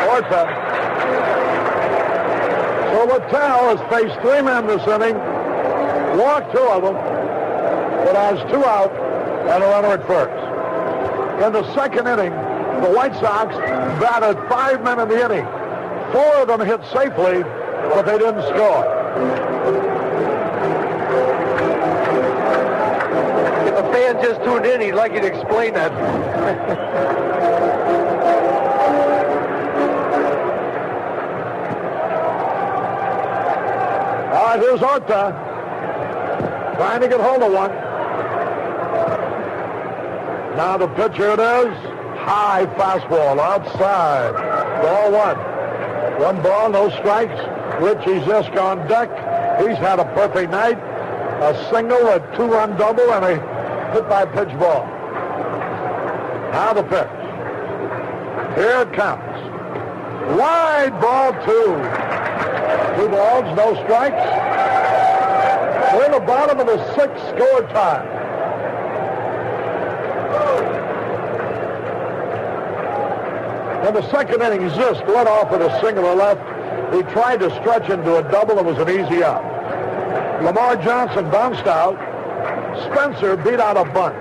Orta. So Littell has faced 3 men this inning. Walked 2 of them. But has 2 out and a runner at first. In the second inning, the White Sox batted 5 men in the inning. 4 of them hit safely, but they didn't score. If a fan just tuned in, he'd like you to explain that. All right, here's Orta. Trying to get hold of one. Now the pitcher it is. High fastball outside. Ball 1. 1 ball, no strikes. Richie Zisk on deck. He's had a perfect night. A single, a 2-run double, and a hit-by-pitch ball. Now the pitch. Here it comes. Wide ball 2. 2 balls, no strikes. We're in the bottom of the 6th, score time. In the second inning, Zisk led off with a single to left. He tried to stretch into a double. It was an easy out. Lamar Johnson bounced out. Spencer beat out a bunt.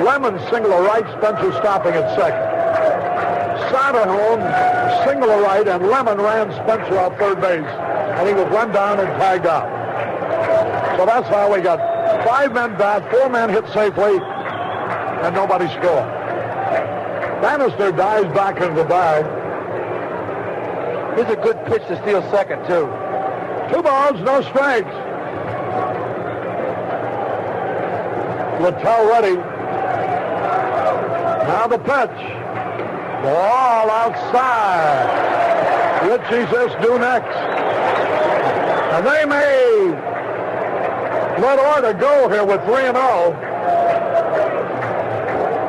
Lemon single to right, Spencer stopping at second. Soderholm single to right, and Lemon ran Spencer off third base, and he was run down and tagged out. So that's how we got 5 men bat, 4 men hit safely, and nobody scored. Bannister dives back into the bag. Here's a good pitch to steal second, too. 2 balls, no strikes. Littell ready. Now the pitch. Ball outside. Richie Zisk due next. And they may let Orta go here with 3-0.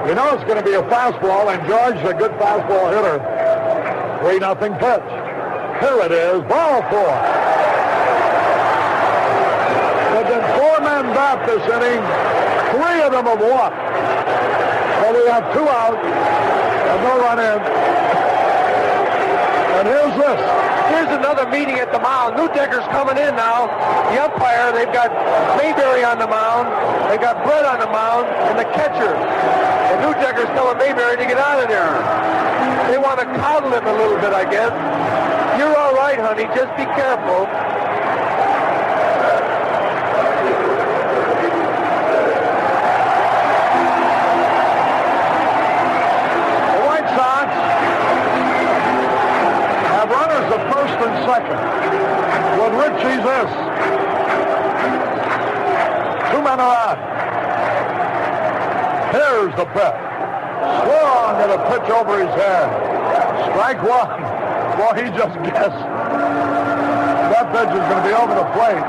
You know it's going to be a fastball, and George's a good fastball hitter. 3-0 pitch. Here it is, ball 4. There've been 4 men bat this inning. 3 of them have walked. So we have 2 out and no run in. And here's this. Here's another meeting at the mound. Newdecker's coming in now. The umpire, they've got Mayberry on the mound. They've got Brett on the mound and the catcher. And Newdecker's telling Mayberry to get out of there. They want to coddle him a little bit, I guess. You're all right, honey. Just be careful. The White Sox have runners at first and second. With Richie Zisk. 2 men are out. Here's the pitch. Swung and a pitch over his head. Strike 1. Boy, he just guessed. That pitch is going to be over the plate.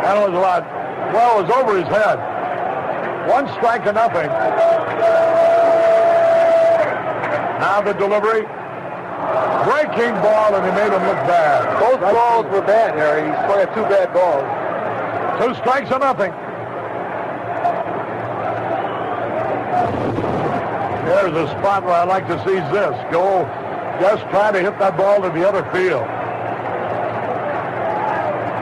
And it was a lot. Well, it was over his head. 1 strike to nothing. Now the delivery. Breaking ball, and he made him look bad. Both balls were bad, Harry. He's playing 2 bad balls. 2 strikes to nothing. There's a spot where I'd like to see Zisk go. Just try to hit that ball to the other field.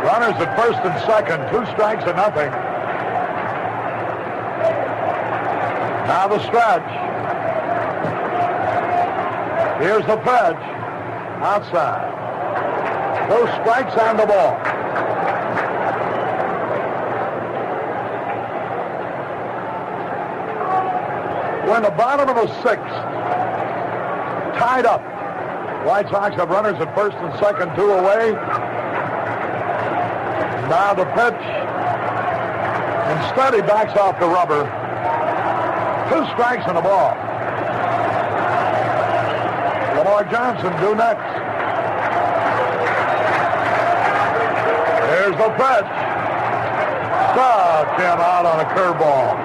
Runners at first and second. 2 strikes to nothing. Now the stretch. Here's the pitch. Outside. 2 strikes and the ball. We're in the bottom of the sixth. Tied up. White Sox have runners at first and second, 2 away. Now the pitch. Instead, he backs off the rubber. 2 strikes and a ball. Lamar Johnson due next. Here's the pitch. Struck him out on a curveball.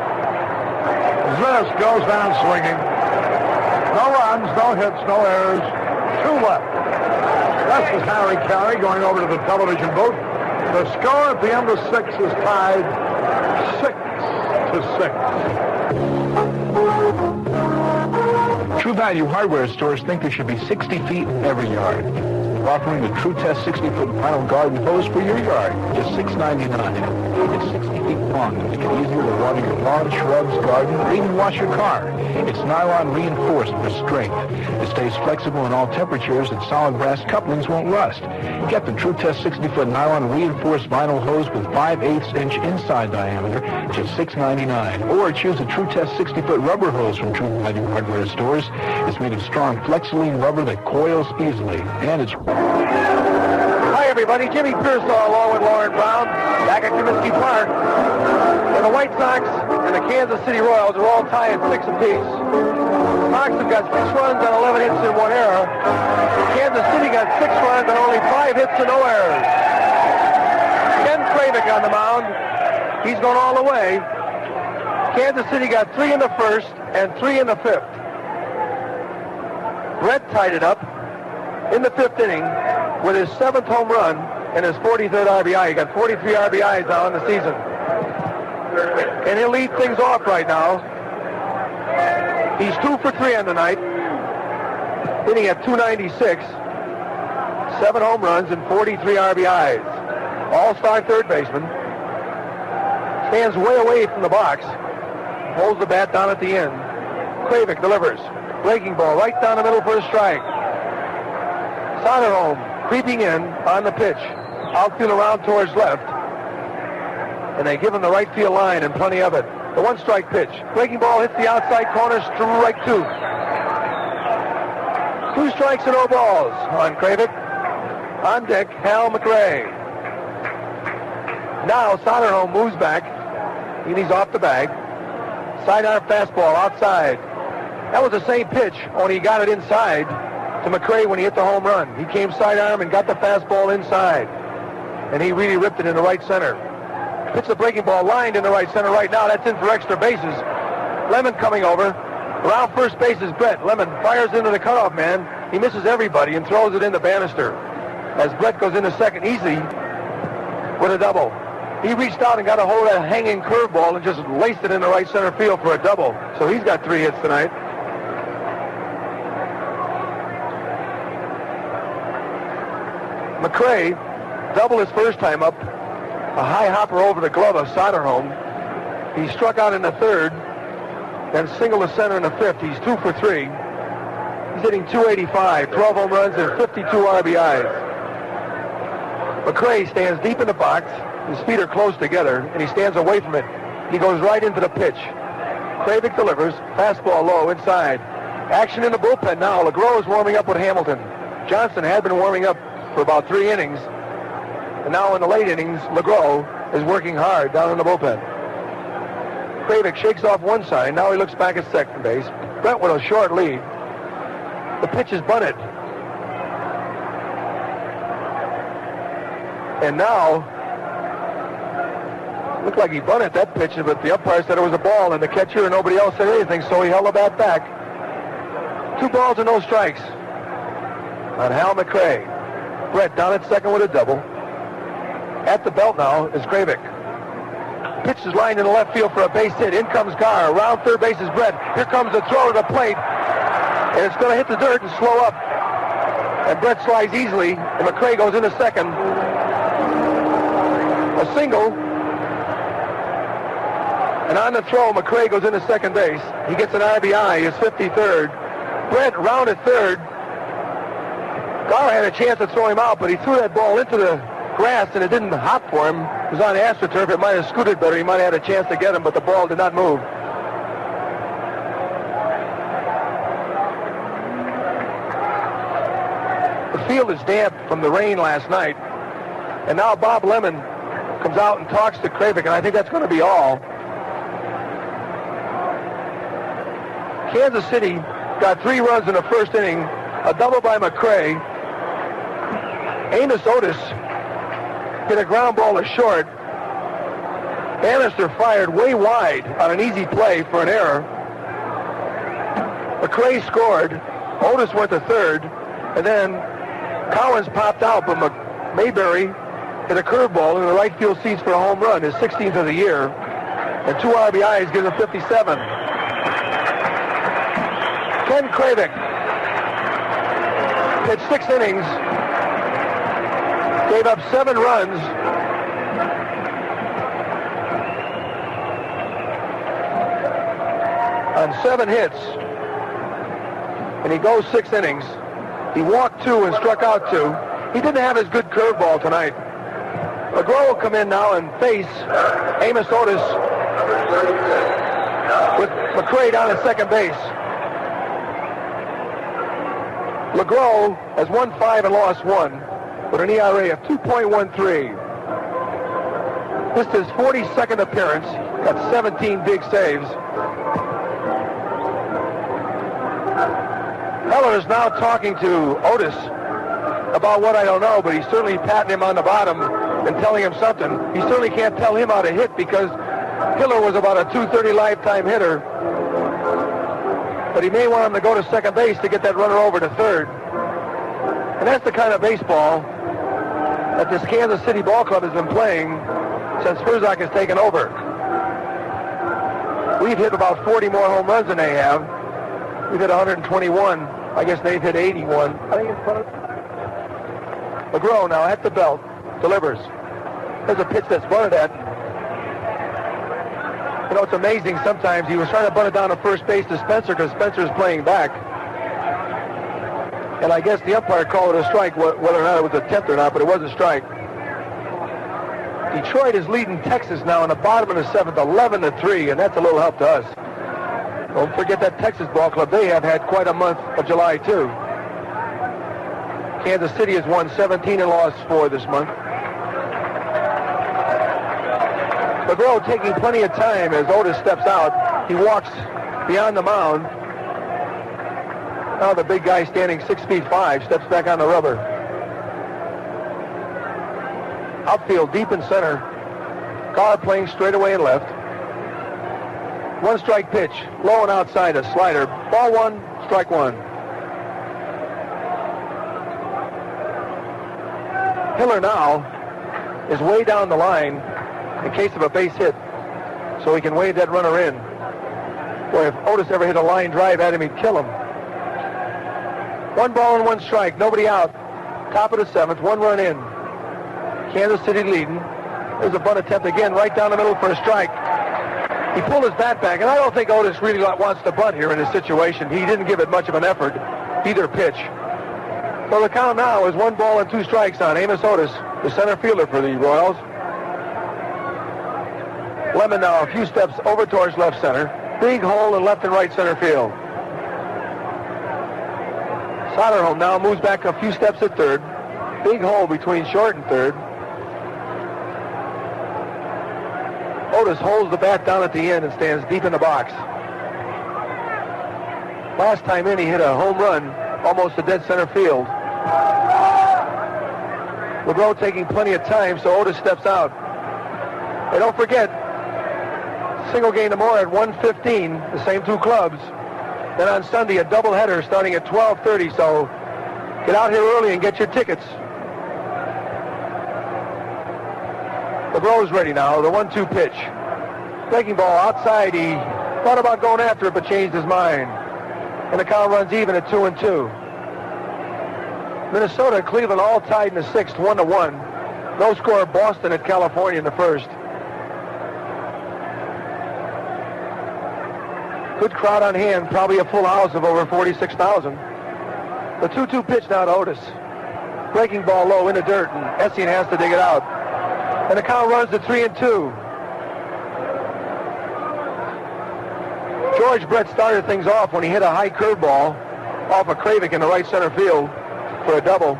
This goes down swinging. No runs, no hits, no errors. 2 left. This is Harry Caray going over to the television booth. The score at the end of 6 is tied 6-6. True Value hardware stores think there should be 60 feet in every yard. We're offering the True Test 60-foot vinyl garden hose for your yard, just $6.99. It's 60 feet long to make it easier to water your lawn, shrubs, garden, or even wash your car. It's nylon reinforced for strength. It stays flexible in all temperatures, and solid brass couplings won't rust. Get the True Test 60-foot nylon reinforced vinyl hose with 5/8" inside diameter, just $6.99. Or choose a True Test 60-foot rubber hose from True Value hardware stores. It's made of strong Flexoline rubber that coils easily, and it's... Hi, everybody. Jimmy Pearsall along with Lauren Brown back at Comiskey Park. And the White Sox and the Kansas City Royals are all tied at 6 apiece. The Sox have got 6 runs on 11 hits and 1 error. Kansas City got 6 runs on only 5 hits and no errors. Ken Kravick on the mound. He's going all the way. Kansas City got 3 in the first and 3 in the fifth. Brett tied it up in the 5th inning with his 7th home run and his 43rd RBI. He got 43 RBIs now in the season. And he'll lead things off right now. He's 2 for 3 on the night, hitting at .296, 7 home runs and 43 RBIs. All-star third baseman. Stands way away from the box. Holds the bat down at the end. Kravick delivers. Breaking ball right down the middle for a strike. Soderholm creeping in on the pitch. Outfield around towards left. And they give him the right field line and plenty of it. The 1-strike pitch. Breaking ball hits the outside corner, strike 2. 2 strikes and no balls on Kravick. On deck, Hal McRae. Now Soderholm moves back. He's off the bag. Sidearm fastball outside. That was the same pitch, only he got it inside to McRae when he hit the home run. He came sidearm and got the fastball inside. And he really ripped it into right center. Pitch the breaking ball lined in the right center right now. That's in for extra bases. Lemon coming over. Around first base is Brett. Lemon fires into the cutoff man. He misses everybody and throws it into Bannister. As Brett goes into second easy with a double. He reached out and got a hold of that hanging curveball and just laced it in the right center field for a double. So he's got 3 hits tonight. McRae doubled his first time up. A high hopper over the glove of Soderholm. He struck out in the 3rd, then singled to center in the 5th. He's 2 for 3. He's hitting .285, 12 home runs and 52 RBIs. McRae stands deep in the box. His feet are close together, and he stands away from it. He goes right into the pitch. Kravick delivers. Fastball low inside. Action in the bullpen now. LeGros is warming up with Hamilton. Johnson had been warming up for about 3 innings. And now in the late innings, LeGros is working hard down in the bullpen. Kravick shakes off one side. Now he looks back at second base. Brett with a short lead. The pitch is bunted. And now, looked like he bunted that pitch, but the umpire said it was a ball, and the catcher and nobody else said anything, so he held the bat back. 2 balls and no strikes on Hal McRae. Brett down at second with a double. At the belt now is Kravick. Pitch is lined in the left field for a base hit. In comes Carr. Around third base is Brett. Here comes the throw to the plate. And it's going to hit the dirt and slow up. And Brett slides easily. And McRae goes into second. A single. And on the throw, McRae goes into second base. He gets an RBI, his 53rd. Brett rounded third. Carr had a chance to throw him out, but he threw that ball into the grass, and it didn't hop for him. It was on AstroTurf. It might have scooted better. He might have had a chance to get him, but the ball did not move. field is damp from the rain last night. And now Bob Lemon comes out and talks to Kravick, and I think that's going to be all. Kansas City got 3 runs in the first inning, a double by McCray. Amos Otis hit a ground ball to short. Bannister fired way wide on an easy play for an error. McCray scored. Otis went to third, and then Collins popped out, but Mayberry hit a curveball in the right field seats for a home run, his 16th of the year, and 2 RBIs gives him 57. Ken Kravick pitched 6 innings, gave up 7 runs, on 7 hits, and he goes 6 innings. He walked 2 and struck out 2. He didn't have his good curveball tonight. McGraw will come in now and face Amos Otis with McCray down at second base. LeGros has won 5 and lost 1 with an ERA of 2.13. This is his 42nd appearance, got 17 big saves. Heller is now talking to Otis about what I don't know, but he's certainly patting him on the bottom and telling him something. He certainly can't tell him how to hit because Hiller was about a .230 lifetime hitter. But he may want him to go to second base to get that runner over to third. And that's the kind of baseball that this Kansas City ball club has been playing since Herzog has taken over. We've hit about 40 more home runs than they have. We've hit 121. I guess they've hit 81. McGraw now at the belt, delivers. There's a pitch that's bunted at. You know, it's amazing sometimes. He was trying to bunt it down to first base to Spencer because Spencer is playing back. And I guess the umpire called it a strike, whether or not it was a 10th or not, but it was a strike. Detroit is leading Texas now in the bottom of the 7th, 11-3, and that's a little help to us. Don't forget that Texas ball club. They have had quite a month of July, too. Kansas City has won 17 and lost 4 this month. McGraw taking plenty of time as Otis steps out. He walks beyond the mound. Now the big guy standing 6'5" steps back on the rubber. Outfield deep in center. Carr playing straight away and left. 1 strike pitch, low and outside, a slider. Ball 1, strike 1. Hiller now is way down the line in case of a base hit, so he can wave that runner in. Boy, if Otis ever hit a line drive at him, he'd kill him. 1 ball and 1 strike, nobody out. Top of the 7th, 1 run in. Kansas City leading. There's a bunt attempt again, right down the middle for a strike. He pulled his bat back, and I don't think Otis really wants to bunt here in this situation. He didn't give it much of an effort, either pitch. So the count now is 1 ball and 2 strikes on Amos Otis, the center fielder for the Royals. Lemon now a few steps over towards left center. Big hole in left and right center field. Soderholm now moves back a few steps at third. Big hole between short and third. Otis holds the bat down at the end and stands deep in the box. Last time in, he hit a home run, almost to dead center field. LeGros taking plenty of time, so Otis steps out. And don't forget, single game tomorrow at 1:15, the same 2 clubs. Then on Sunday, a doubleheader starting at 12:30, so get out here early and get your tickets. LeGros ready now, the 1-2 pitch. Breaking ball outside. He thought about going after it, but changed his mind. And the count runs even at 2-2. Minnesota and Cleveland all tied in the 6th, 1-1. No score, Boston at California in the 1st. Good crowd on hand, probably a full house of over 46,000. The 2-2 pitch now to Otis. Breaking ball low in the dirt, and Essien has to dig it out. And the count runs to 3-2. George Brett started things off when he hit a high curveball off of Kravick in the right center field for a double.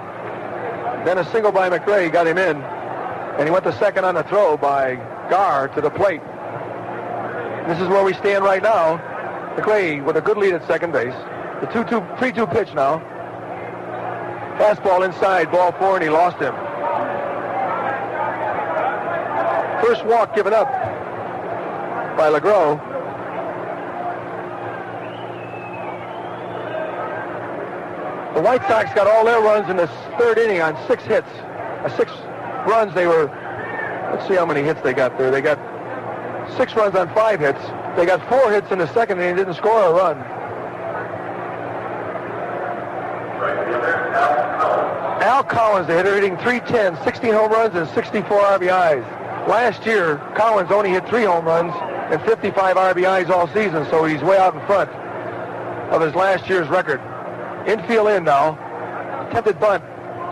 Then a single by McRae got him in, and he went to second on the throw by Gar to the plate. This is where we stand right now. McRae with a good lead at second base. The 3-2 pitch now. Fastball inside, ball 4, and he lost him. First walk given up by LeGros. The White Sox got all their runs in the third inning on 6 hits. 6 runs they were, let's see how many hits they got there. They got 6 runs on 5 hits. They got 4 hits in the second inning, didn't score a run. Al Collins, the hitter, hitting .310, 16 home runs and 64 RBIs. Last year, Collins only hit 3 home runs and 55 RBIs all season, so he's way out in front of his last year's record. Infield in now. Attempted bunt.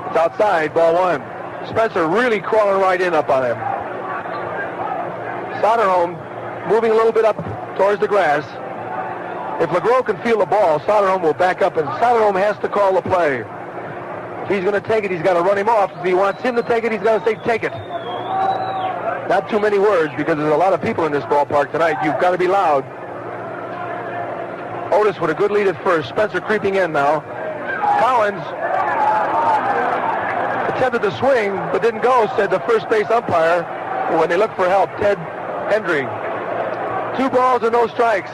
It's outside, ball 1. Spencer really crawling right in up on him. Soderholm moving a little bit up towards the grass. If LeGros can feel the ball, Soderholm will back up, and Soderholm has to call the play. If he's going to take it, he's got to run him off. If he wants him to take it, he's got to say, take it. Not too many words, because there's a lot of people in this ballpark tonight. You've got to be loud. Otis with a good lead at first. Spencer creeping in now. Collins attempted to swing, but didn't go, said the first base umpire when they looked for help, Ted Hendry. 2 balls and no strikes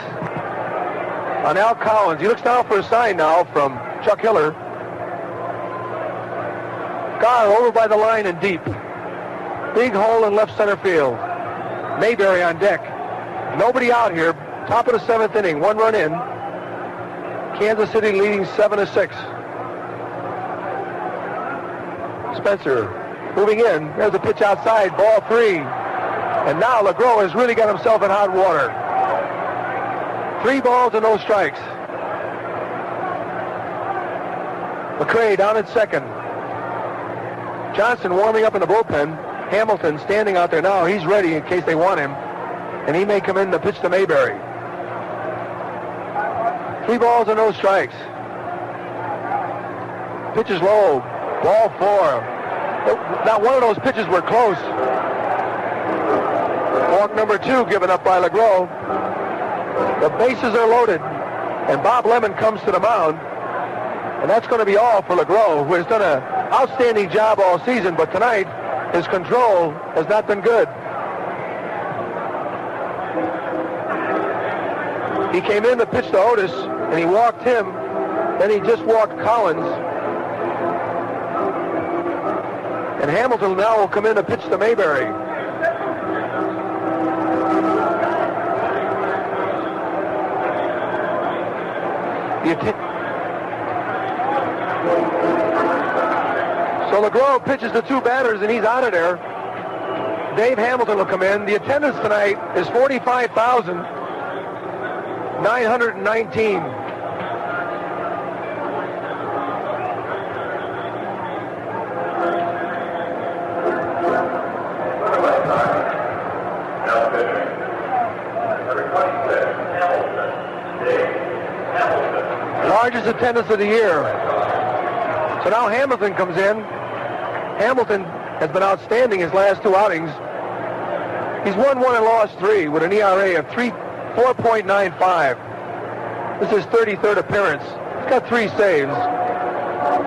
on Al Collins. He looks down for a sign now from Chuck Hiller. Gar over by the line and deep. Big hole in left center field. Mayberry on deck. Nobody out here. Top of the 7th inning. 1 run in. Kansas City leading 7-6. Spencer moving in. There's a pitch outside. Ball 3. And now LeGros has really got himself in hot water. 3 balls and no strikes. McRae down at second. Johnson warming up in the bullpen. Hamilton standing out there now. He's ready in case they want him. And he may come in to pitch to Mayberry. 3 balls and no strikes. Pitches low. Ball 4. Not one of those pitches were close. Walk number 2 given up by LeGros. The bases are loaded. And Bob Lemon comes to the mound. And that's going to be all for LeGros, who has done an outstanding job all season. But tonight, his control has not been good. He came in to pitch to Otis, and he walked him. Then he just walked Collins. And Hamilton now will come in to pitch to Mayberry. So LeGros pitches to 2 batters, and he's out of there. Dave Hamilton will come in. The attendance tonight is 45,919. Largest attendance of the year. So now Hamilton comes in. Hamilton has been outstanding his last 2 outings. He's won 1 and lost 3 with an ERA of 4.95. This is his 33rd appearance. He's got 3 saves.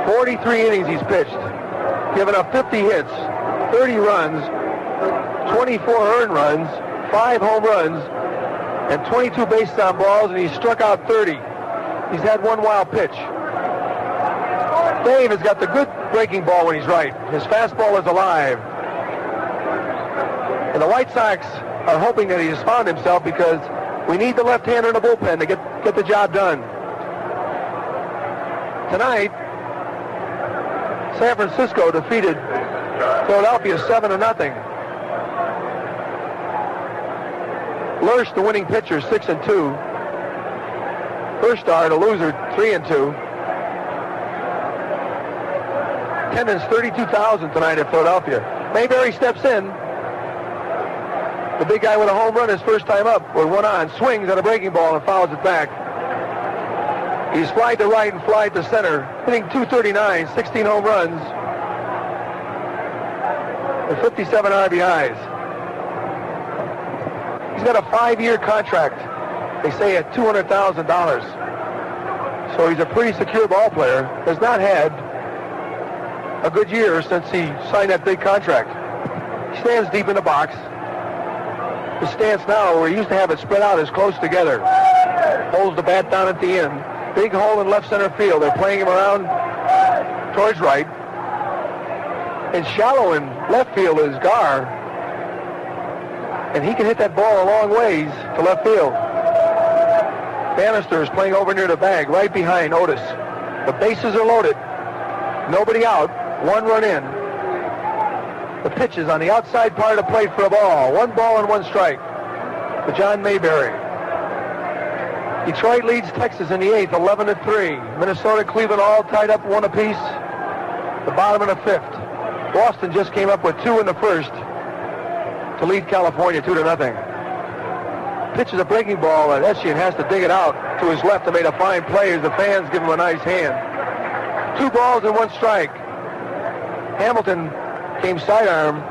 43 innings he's pitched. Given up 50 hits, 30 runs, 24 earned runs, 5 home runs, and 22 bases on balls, and he's struck out 30. He's had 1 wild pitch. Dave has got the good breaking ball when he's right. His fastball is alive. And the White Sox are hoping that he has found himself, because we need the left-hander in the bullpen to get the job done. Tonight, San Francisco defeated Philadelphia 7-0. Lurch, the winning pitcher, 6-2. Firstar, the loser, 3-2. Attendance 32,000 tonight at Philadelphia. Mayberry steps in. The big guy with a home run his first time up with 1 on. Swings at a breaking ball and fouls it back. He's flied to right and flied to center. Hitting .239, 16 home runs. and 57 RBIs. He's got a 5-year contract, they say at $200,000. So he's a pretty secure ball player. Has not had a good year since he signed that big contract. He stands deep in the box. His stance now, where he used to have it spread out, is close together. Holds the bat down at the end. Big hole in left center field. They're playing him around towards right. And shallow in left field is Gar. And he can hit that ball a long ways to left field. Bannister is playing over near the bag, right behind Otis. The bases are loaded. Nobody out. 1 run in. The pitch is on the outside part of the plate for a ball. 1 ball and 1 strike to John Mayberry. Detroit leads Texas in the 8th, 11-3. Minnesota, Cleveland all tied up 1 apiece. The bottom of the 5th. Boston just came up with 2 in the 1st to lead California 2-0. Pitch is a breaking ball, and Etienne has to dig it out to his left and made a fine play as the fans give him a nice hand. 2 balls and 1 strike. Hamilton came sidearm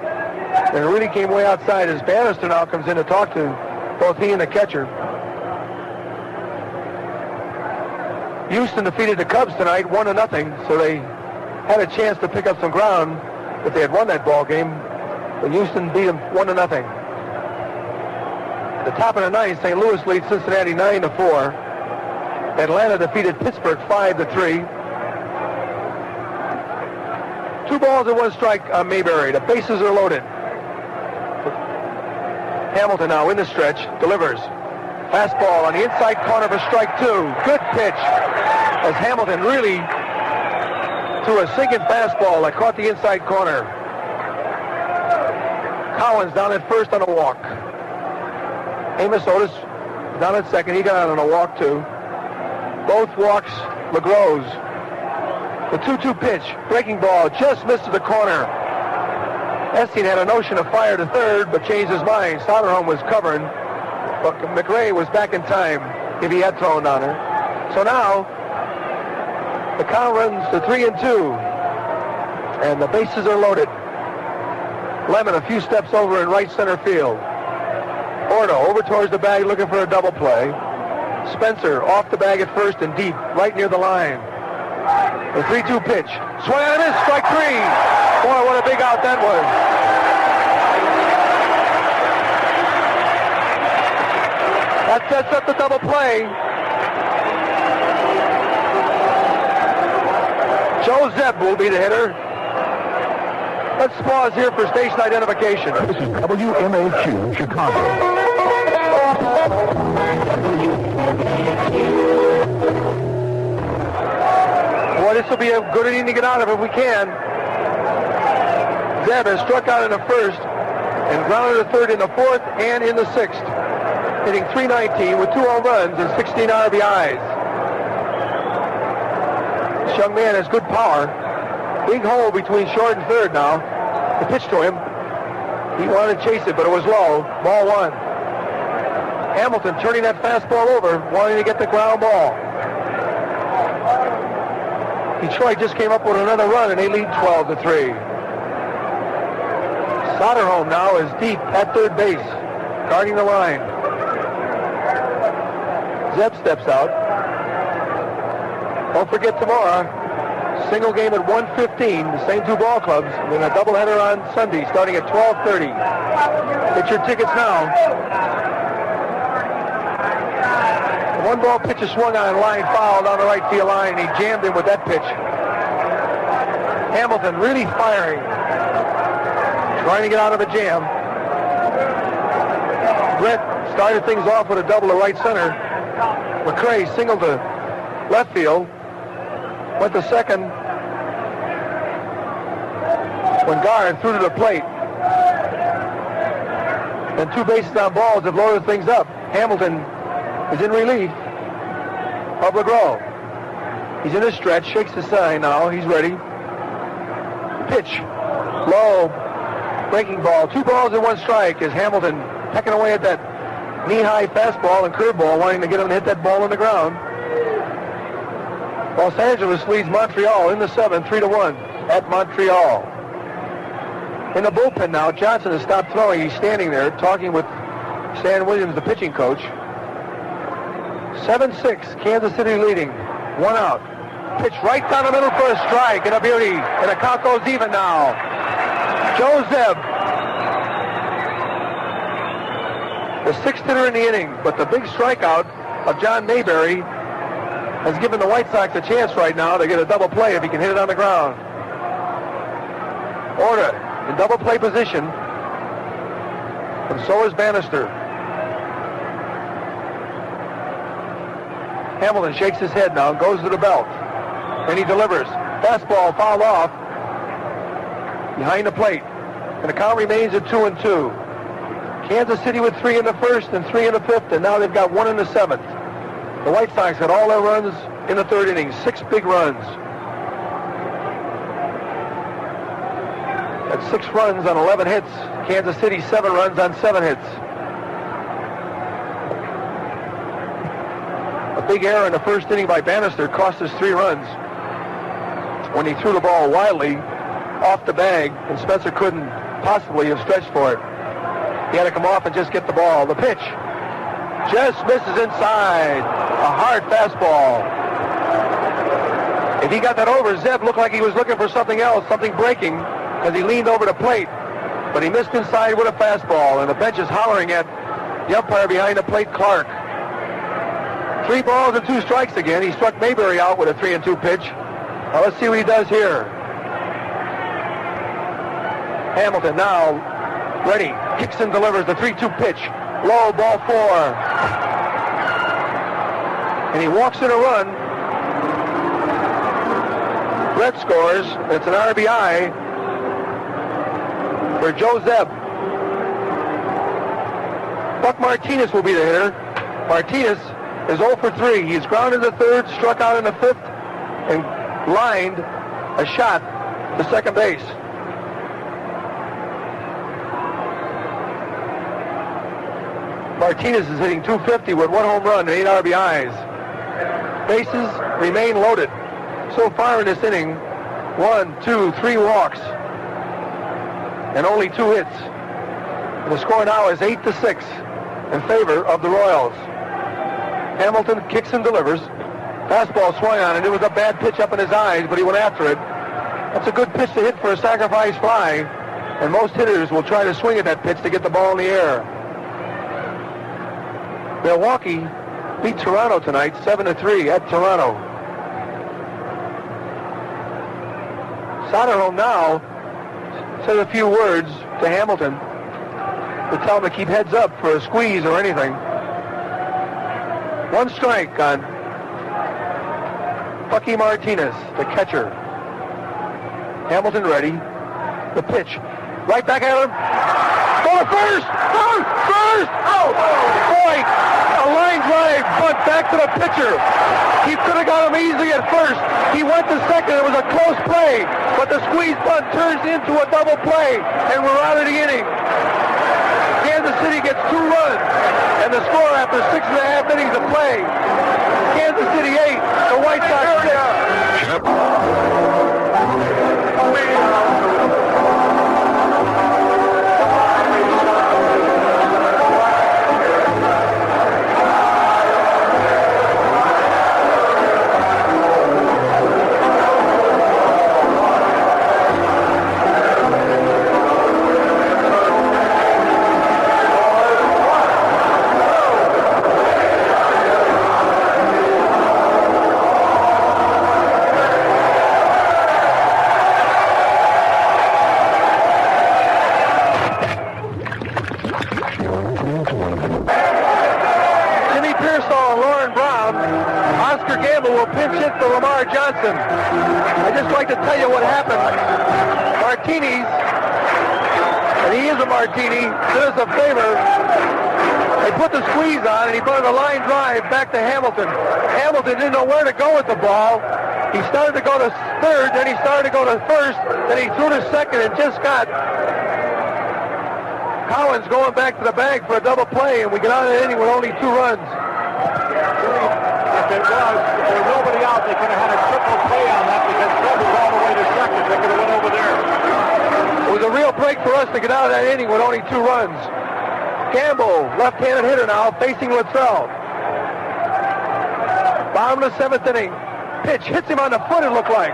and really came way outside as Bannister now comes in to talk to both he and the catcher. Houston defeated the Cubs tonight 1-0, so they had a chance to pick up some ground if they had won that ball game. But Houston beat them 1-0. At the top of the 9th, St. Louis leads Cincinnati 9-4. Atlanta defeated Pittsburgh 5-3. 2 balls and 1 strike on Mayberry. The bases are loaded. Hamilton now in the stretch, delivers. Fastball on the inside corner for strike 2. Good pitch as Hamilton really threw a sinking fastball that caught the inside corner. Collins down at first on a walk. Amos Otis down at second. He got out on a walk too. Both walks LeGros. The 2-2 pitch, breaking ball, just misses the corner. Estienne had a notion of fire to third, but changed his mind. Soderholm was covering, but McRae was back in time if he had thrown on her. So now, the count runs to 3-2, and the bases are loaded. Lemon a few steps over in right center field. Ordo over towards the bag looking for a double play. Spencer off the bag at first and deep, right near the line. The 3-2 pitch. Swing and a miss, strike 3. Boy, what a big out that was. That sets up the double play. Joe Zeb will be the hitter. Let's pause here for station identification. This is WMAQ, Chicago. Boy, this will be a good inning to get out of if we can. Zeb has struck out in the 1st and grounded to 3rd in the 4th and in the 6th. Hitting .319 with 2 home runs and 16 RBIs. This young man has good power. Big hole between short and 3rd now. The pitch to him. He wanted to chase it, but it was low. Ball 1. Hamilton turning that fastball over, wanting to get the ground ball. Detroit just came up with another run, and they lead 12-3. Soderholm now is deep at 3rd base, guarding the line. Zeb steps out. Don't forget tomorrow, single game at 1:15, the same 2 ball clubs, and then a doubleheader on Sunday starting at 12:30. Get your tickets now. The 1-ball pitch is swung on, line foul down the right field line, and he jammed him with that pitch. Hamilton really firing, trying to get out of a jam. Brett started things off with a double to right center. McRae singled to left field, went to second when Guard threw to the plate. And 2 bases on balls have loaded things up. Hamilton is in relief of LeGros. He's in his stretch, shakes his sign now. He's ready. Pitch, low, breaking ball. 2 balls and 1 strike as Hamilton pecking away at that knee-high fastball and curveball, wanting to get him to hit that ball on the ground. Los Angeles leads Montreal in the 7th, 3-1 at Montreal. In the bullpen now, Johnson has stopped throwing. He's standing there talking with Stan Williams, the pitching coach. 7-6, Kansas City leading. 1 out. Pitch right down the middle for a strike and a beauty. And the count goes even now. Joe Zeb, the 6th hitter in the inning, but the big strikeout of John Mayberry has given the White Sox a chance right now to get a double play if he can hit it on the ground. Orta in double play position, and so is Bannister. Hamilton shakes his head now, goes to the belt, and he delivers. Fastball fouled off behind the plate, and the count remains at 2-2. Kansas City with 3 in the first and 3 in the fifth, and now they've got 1 in the seventh. The White Sox had all their runs in the third inning, 6 big runs. That's 6 runs on 11 hits. Kansas City 7 runs on 7 hits. A big error in the first inning by Bannister cost us 3 runs when he threw the ball wildly off the bag, and Spencer couldn't possibly have stretched for it. He had to come off and just get the ball. The pitch just misses inside. A hard fastball. If he got that over, Zeb looked like he was looking for something else, something breaking, because he leaned over the plate. But he missed inside with a fastball, and the bench is hollering at the umpire behind the plate, Clark. 3 balls and 2 strikes again. He struck Mayberry out with a 3-2 pitch. Now let's see what he does here. Hamilton now ready. Kicks and delivers the 3-2 pitch. Low, ball 4. And he walks in a run. Brett scores. It's an RBI for Joe Zeb. Buck Martinez will be the hitter. Martinez is 0 for 3. He's grounded in the third, struck out in the fifth, and lined a shot to second base. Martinez is hitting .250 with 1 home run and 8 RBIs. Bases remain loaded. So far in this inning, 1, 2, 3 walks and only 2 hits. And the score now is 8-6 in favor of the Royals. Hamilton kicks and delivers. Fastball swung on, and it was a bad pitch up in his eyes, but he went after it. That's a good pitch to hit for a sacrifice fly, and most hitters will try to swing at that pitch to get the ball in the air. Milwaukee beat Toronto tonight, 7-3 at Toronto. Soderholm now says a few words to Hamilton to tell him to keep heads up for a squeeze or anything. 1 strike on Bucky Martinez, the catcher. Hamilton ready. The pitch. Right back at him. Go to first! First! Oh! Boy! A line drive bunt back to the pitcher. He could have got him easily at first. He went to second. It was a close play. But the squeeze bunt turns into a double play. And we're out of the inning. Kansas City gets 2 runs. And the score after 6.5 innings of play. Kansas City 8. The White Sox 6. I'd just like to tell you what happened. Martinis, and he is a martini, did us a favor. They put the squeeze on, and he put a line drive back to Hamilton. Hamilton didn't know where to go with the ball. He started to go to third, then he started to go to first, then he threw to second and just got Collins going back to the bag for a double play, and we get out of the inning with only 2 runs. If there was nobody out, they could have had a triple play on that because Fred was all the way to second. They could have went over there. We was a real break for us to get out of that inning with only 2 runs. Gamble, left-handed hitter now, facing Luttrell. Bottom of the 7th inning. Pitch hits him on the foot, it looked like.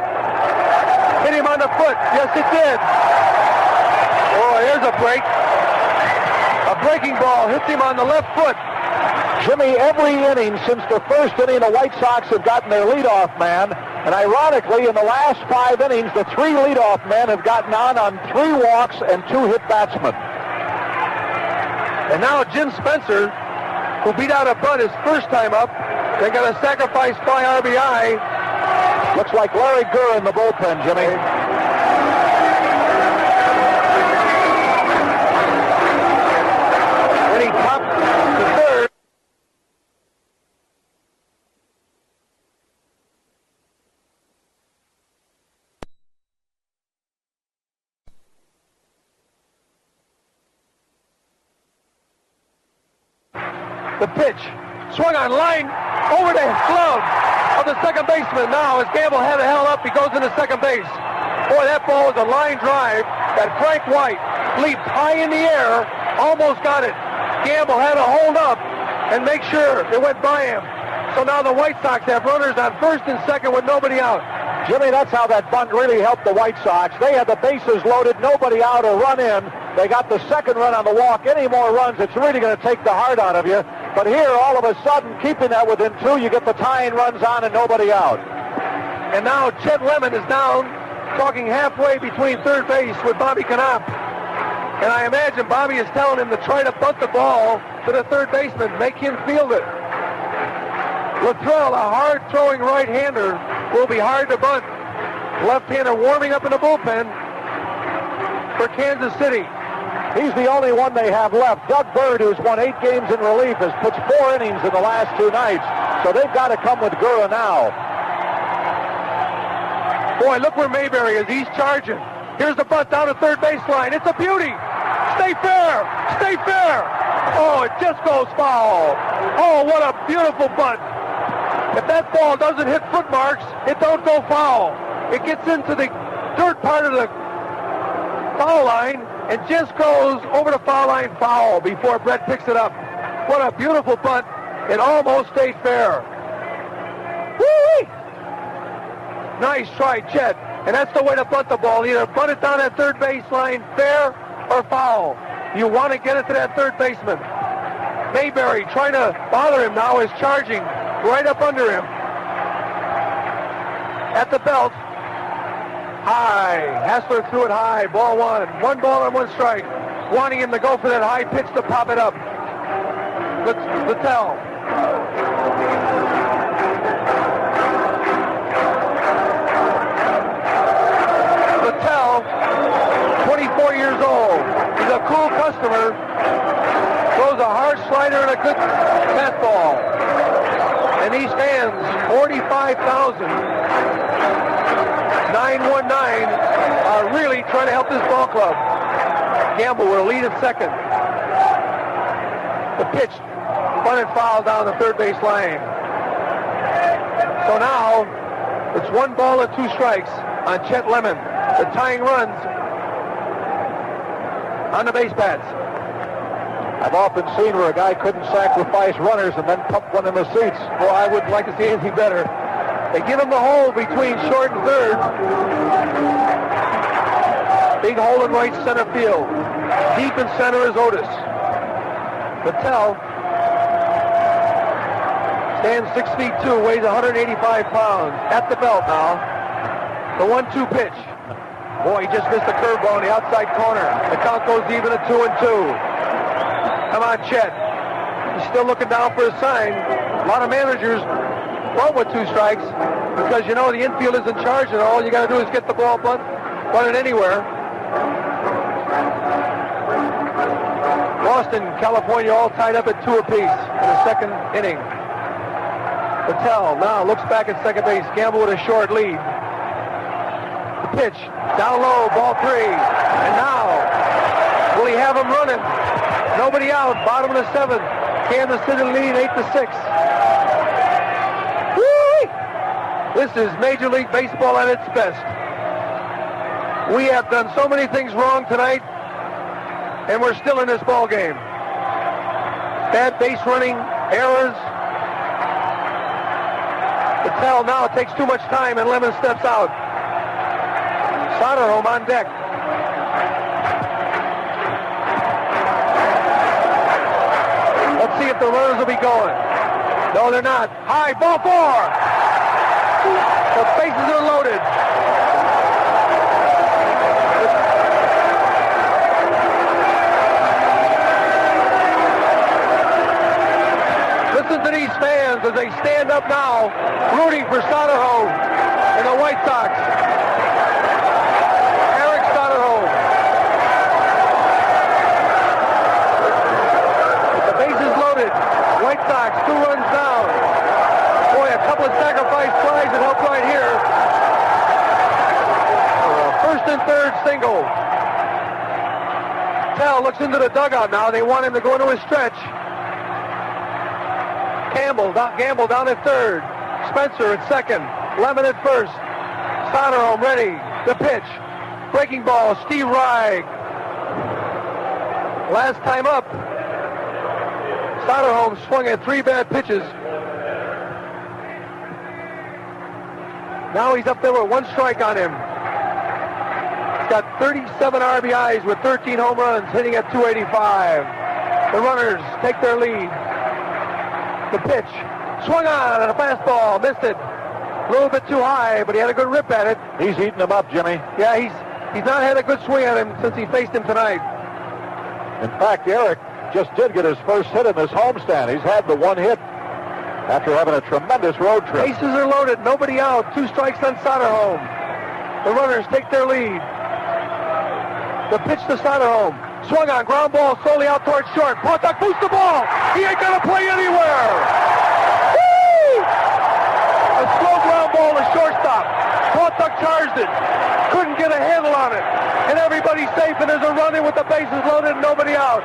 Hit him on the foot. Yes, it did. Oh, here's a break. A breaking ball hits him on the left foot. Jimmy, every inning since the first inning, the White Sox have gotten their leadoff man. And ironically, in the last 5 innings, the 3 leadoff men have gotten on 3 walks and 2 hit batsmen. And now Jim Spencer, who beat out a bunt his first time up, they got a sacrifice fly RBI. Looks like Larry Gurr in the bullpen, Jimmy. When he popped to third. The pitch, swung on line, over the glove of the second baseman. Now, as Gamble had it held up, he goes into second base. Boy, that ball was a line drive that Frank White leaped high in the air, almost got it. Gamble had to hold up and make sure it went by him. So now the White Sox have runners on first and second with nobody out. Jimmy, that's how that bunt really helped the White Sox. They had the bases loaded, nobody out or run in. They got the second run on the walk. Any more runs, it's really going to take the heart out of you. But here, all of a sudden, keeping that within 2, you get the tying runs on and nobody out. And now Chet Lemon is down, talking halfway between third base with Bobby Knopp. And I imagine Bobby is telling him to try to bunt the ball to the third baseman, make him field it. Luttrell, a hard-throwing right-hander, will be hard to bunt. Left-hander warming up in the bullpen for Kansas City. He's the only one they have left. Doug Bird, who's won 8 games in relief, has pitched 4 innings in the last 2 nights. So they've got to come with Gurra now. Boy, look where Mayberry is. He's charging. Here's the bunt down the third baseline. It's a beauty. Stay fair. Stay fair. Oh, it just goes foul. Oh, what a beautiful bunt. If that ball doesn't hit foot marks, it don't go foul. It gets into the dirt part of the foul line and just goes over the foul line foul before Brett picks it up. What a beautiful bunt. It almost stayed fair. Woo-wee! Nice try, Chet. And that's the way to bunt the ball. Either bunt it down that third baseline fair or foul. You want to get it to that third baseman. Mayberry trying to bother him now is charging right up under him. At the belt. High. Hassler threw it high. Ball 1. 1 ball and 1 strike. Wanting him to go for that high pitch to pop it up. Littell. Littell, 24 years old. He's a cool customer. Throws a hard slider and a good fastball. And he stands 45,919 are really trying to help this ball club. Gamble will lead at second. The pitch, bunted foul down the third base line. So now it's 1 ball and 2 strikes on Chet Lemon. The tying runs on the base paths. I've often seen where a guy couldn't sacrifice runners and then pump one in the seats. Well, I would like to see anything better. They give him the hole between short and third. Big hole in right center field. Deep in center is Otis. Patel stands 6 feet 2, weighs 185 pounds. At the belt now. The 1-2 pitch. Boy, he just missed the curveball in the outside corner. The count goes even at 2-2. Come on, Chet. He's still looking down for a sign. A lot of managers bunt with 2 strikes because, you know, the infield is in charge and all you got to do is get the ball bunted anywhere. Boston, California all tied up at 2 apiece in the second inning. Patel now looks back at second base. Gamble with a short lead. The pitch, down low, ball 3. And now, will he have him running? Nobody out, bottom of the 7th. Kansas City lead 8-6. Woo! This is Major League Baseball at its best. We have done so many things wrong tonight, and we're still in this ball game. Bad base running, errors. The tell now, it takes too much time, and Lemon steps out. Soderholm on deck. Let's see if the runners will be going. No, they're not. High, ball 4. The bases are loaded. Listen to these fans as they stand up now, rooting for Soderholm and the White Sox. Eric Soderholm. With the bases loaded, White Sox 2 runs down. Boy, a couple of sacrifice flies that help right here. First and third single. Tell looks into the dugout now. They want him to go into a stretch. Gamble down at third. Spencer at second. Lemon at first. Soderholm ready. The pitch. Breaking ball. Steve Reich. Last time up, Soderholm swung at 3 bad pitches. Now he's up there with 1 strike on him. He's got 37 RBIs with 13 home runs, hitting at 285. The runners take their lead. The pitch, swung on and a fastball, missed it. A little bit too high, but he had a good rip at it. He's eating him up, Jimmy. Yeah, he's not had a good swing at him since he faced him tonight. In fact, Eric just did get his first hit in this homestand. He's had the 1 hit after having a tremendous road trip. Bases are loaded, nobody out. 2 strikes on Soderholm. The runners take their lead. The pitch to Soderholm. Swung on, ground ball slowly out towards short. Pontuck boosts the ball. He ain't gonna play anywhere. Woo! A slow ground ball to shortstop. Pontuck charged it. Couldn't get a handle on it. And everybody's safe, and there's a run in with the bases loaded and nobody out.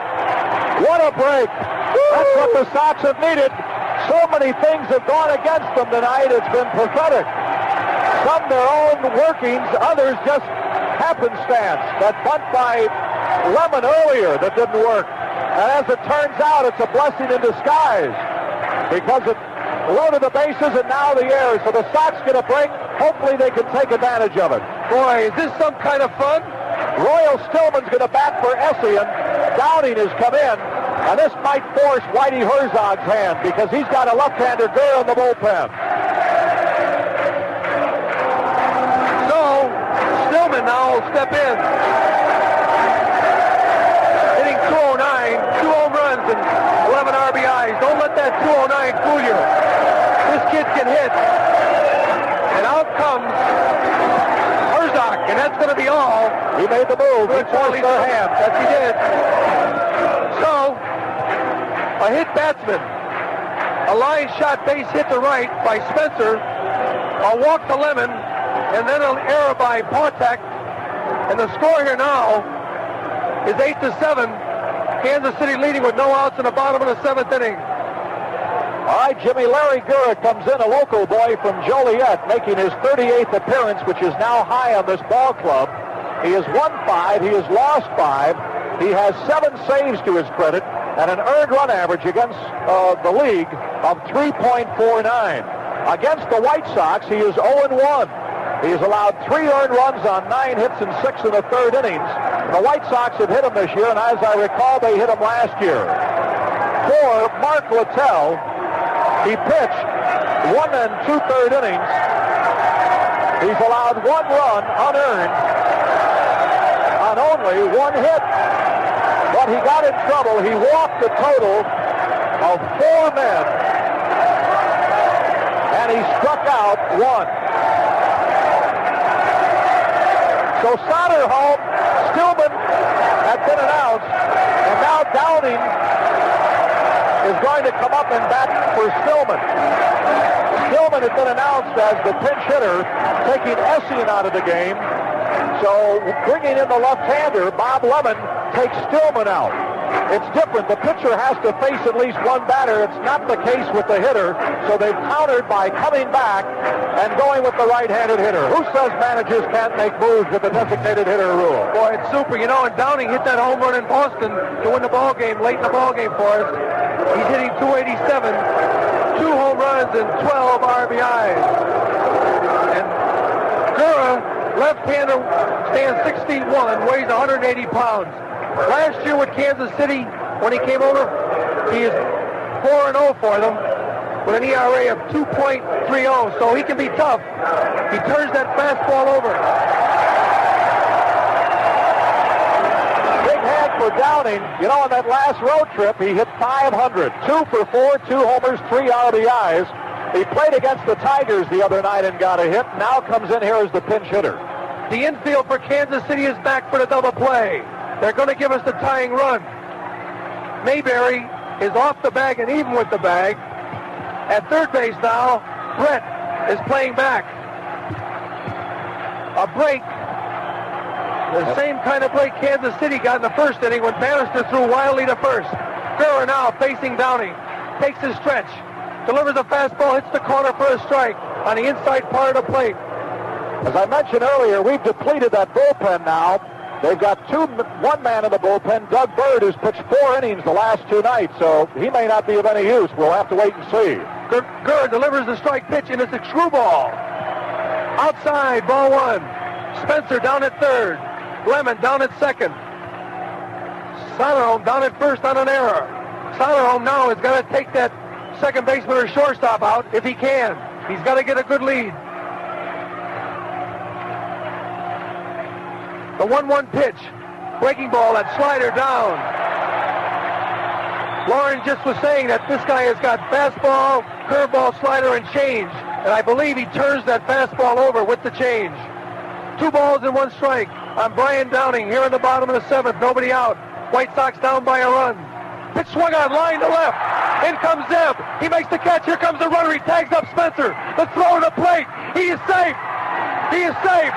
What a break. Woo! That's what the Sox have needed. So many things have gone against them tonight. It's been pathetic. Some their own workings, others just happenstance. That bunt by Lemon earlier that didn't work. And as it turns out, it's a blessing in disguise because it loaded the bases and now the air. So the Sox get a break. Hopefully they can take advantage of it. Boy, is this some kind of fun? Royal Stillman's going to bat for Essien. Downing has come in. And this might force Whitey Herzog's hand because he's got a left-hander girl in the bullpen. So, Stillman now will step in. Hitting 209, 2 home runs and 11 RBIs. Don't let that 209 fool you. This kid can hit. And out comes Herzog, and that's going to be all. He made the move. He forced their hand. Yes, he did. So, a hit batsman. A line shot base hit to right by Spencer. A walk to Lemon. And then an error by Pontuck. And the score here now is 8-7. Kansas City leading with no outs in the bottom of the 7th inning. All right, Jimmy, Larry Gurrick comes in, a local boy from Joliet, making his 38th appearance, which is now high on this ball club. He has won 5. He has lost 5. He has 7 saves to his credit and an earned run average against the league of 3.49. Against the White Sox, he is 0-1. He has allowed 3 earned runs on 9 hits and 6 in the 3rd innings. The White Sox have hit him this year, and as I recall, they hit him last year. For Mark Littell, he pitched 1 2/3 innings. He's allowed 1 run unearned on only 1 hit. But he got in trouble. He walked a total of 4 men, and he struck out 1. So Soderholm, Stillman had been announced, and now Downing is going to come up and bat for Stillman. Stillman had been announced as the pinch hitter, taking Essien out of the game. So bringing in the left-hander, Bob Lemon takes Stillman out. it's different. The pitcher has to face at least one batter. It's not the case with the hitter. So they've countered by coming back and going with the right-handed hitter. Who says managers can't make moves with the designated hitter rule? Boy, it's super. You know, and Downing hit that home run in Boston to win the ball game, late in the ball game for us. He's hitting 287, 2 home runs and 12 RBIs. And Gura, left-hander, stands 6 feet 1, weighs 180 pounds. Last year with Kansas City, when he came over, he is 4-0 for them with an ERA of 2.30, so he can be tough. He turns that fastball over. Big hand for Downing. You know, on that last road trip, he hit 500. 2 for 4, 2 homers, 3 RBIs. He played against the Tigers the other night and got a hit. Now comes in here as the pinch hitter. The infield for Kansas City is back for the double play. They're going to give us the tying run. Mayberry is off the bag and even with the bag. At third base now, Brett is playing back. A break. The same kind of break Kansas City got in the first inning when Bannister threw wildly to first. Gura now facing Downing. Takes his stretch. Delivers a fastball, hits the corner for a strike on the inside part of the plate. As I mentioned earlier, we've depleted that bullpen now. They've got one man in the bullpen, Doug Bird, who's pitched 4 innings the last 2 nights, so he may not be of any use. We'll have to wait and see. Gura delivers the strike pitch, and it's a screwball. Outside, ball 1. Spencer down at third. Lemon down at second. Soderholm down at first on an error. Soderholm now is going to take that second baseman or shortstop out if he can. He's got to get a good lead. The 1-1 pitch. Breaking ball, that slider down. Lauren just was saying that this guy has got fastball, curveball, slider, and change. And I believe he turns that fastball over with the change. 2 balls and 1 strike on Brian Downing here in the bottom of the 7th. Nobody out. White Sox down by a run. Pitch swung on, line to left. In comes Zeb. He makes the catch. Here comes the runner. He tags up Spencer. The throw to the plate. He is safe. He is safe.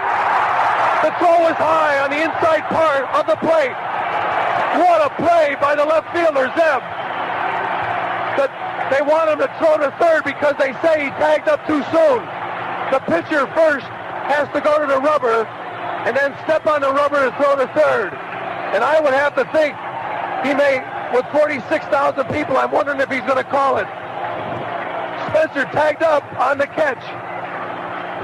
The throw is high on the inside part of the plate. What a play by the left fielder, Zeb. They want him to throw to third because they say he tagged up too soon. The pitcher first has to go to the rubber and then step on the rubber to throw to third. And I would have to think he may, with 46,000 people, I'm wondering if he's going to call it. Spencer tagged up on the catch.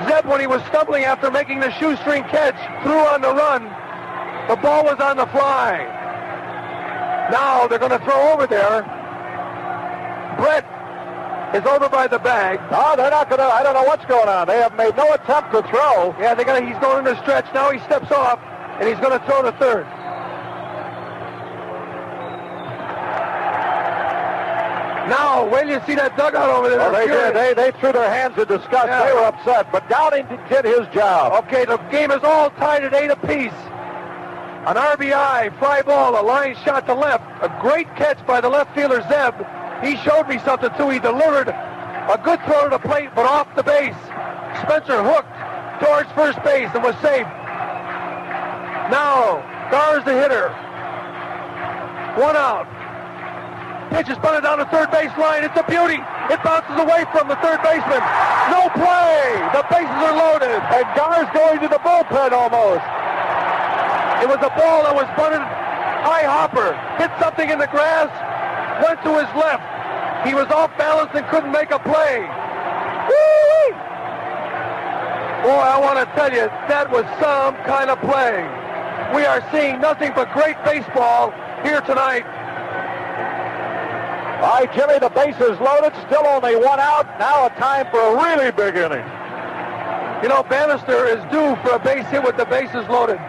Zeb, when he was stumbling after making the shoestring catch, threw on the run. The ball was on the fly. Now they're going to throw over there. Brett is over by the bag. No, they're not going to. I don't know what's going on. They have made no attempt to throw. Yeah, he's going in the stretch. Now he steps off, and he's going to throw to third. Now, when you see that dugout over there. Well, they did. They threw their hands in disgust. Yeah. They were upset, but Downing did his job. Okay, the game is all tied at 8 apiece. An RBI, fly ball, a line shot to left. A great catch by the left fielder, Zeb. He showed me something, too. He delivered a good throw to the plate, but off the base. Spencer hooked towards first base and was safe. Now, Gar's the hitter. 1 out. Pitch is bunted down the third base line. It's a beauty. It bounces away from the third baseman. No play. The bases are loaded. And Gar's going to the bullpen almost. It was a ball that was bunted high hopper. Hit something in the grass. Went to his left. He was off balance and couldn't make a play. Woo! Boy, I want to tell you, that was some kind of play. We are seeing nothing but great baseball here tonight. All right, Jimmy, the bases loaded. Still only 1 out. Now a time for a really big inning. You know, Bannister is due for a base hit with the bases loaded.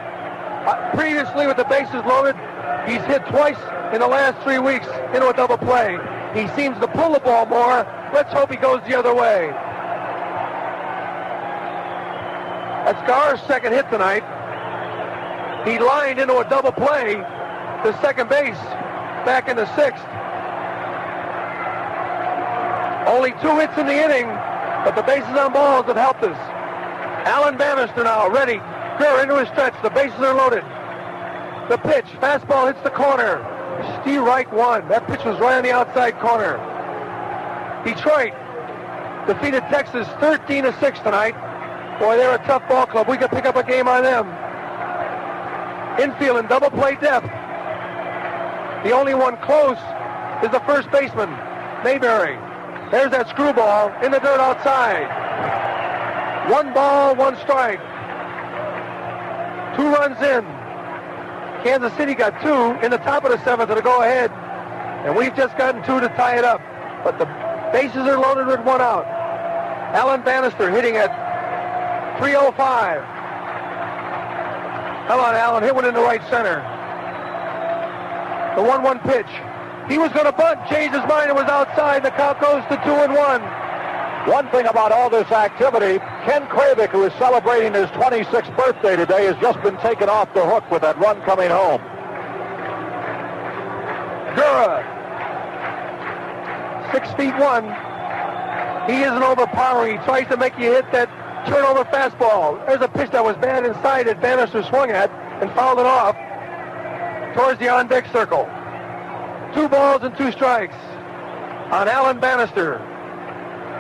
Previously, with the bases loaded, he's hit twice in the last 3 weeks into a double play. He seems to pull the ball more. Let's hope he goes the other way. That's Gar's second hit tonight. He lined into a double play to second base back in the 6th. Only 2 hits in the inning, but the bases on balls have helped us. Alan Bannister now ready. Gura into his stretch. The bases are loaded. The pitch. Fastball hits the corner. Steve Reich won. That pitch was right on the outside corner. Detroit defeated Texas 13-6 tonight. Boy, they're a tough ball club. We could pick up a game on them. Infield and double play depth. The only one close is the first baseman, Mayberry. There's that screwball in the dirt outside. 1 ball, 1 strike. 2 runs in. Kansas City got 2 in the top of the 7th to go ahead. And we've just gotten 2 to tie it up. But the bases are loaded with 1 out. Alan Bannister hitting at .305. Come on, Alan. Hit one in the right center. The 1-1 pitch. He was going to bunt, changed his mind, and was outside. The count goes to 2-1. One thing about all this activity, Ken Kravick, who is celebrating his 26th birthday today, has just been taken off the hook with that run coming home. Gura, 6'1". He isn't overpowering. He tries to make you hit that turnover fastball. There's a pitch that was bad inside that Bannister swung at and fouled it off towards the on-deck circle. 2 balls and 2 strikes on Alan Bannister.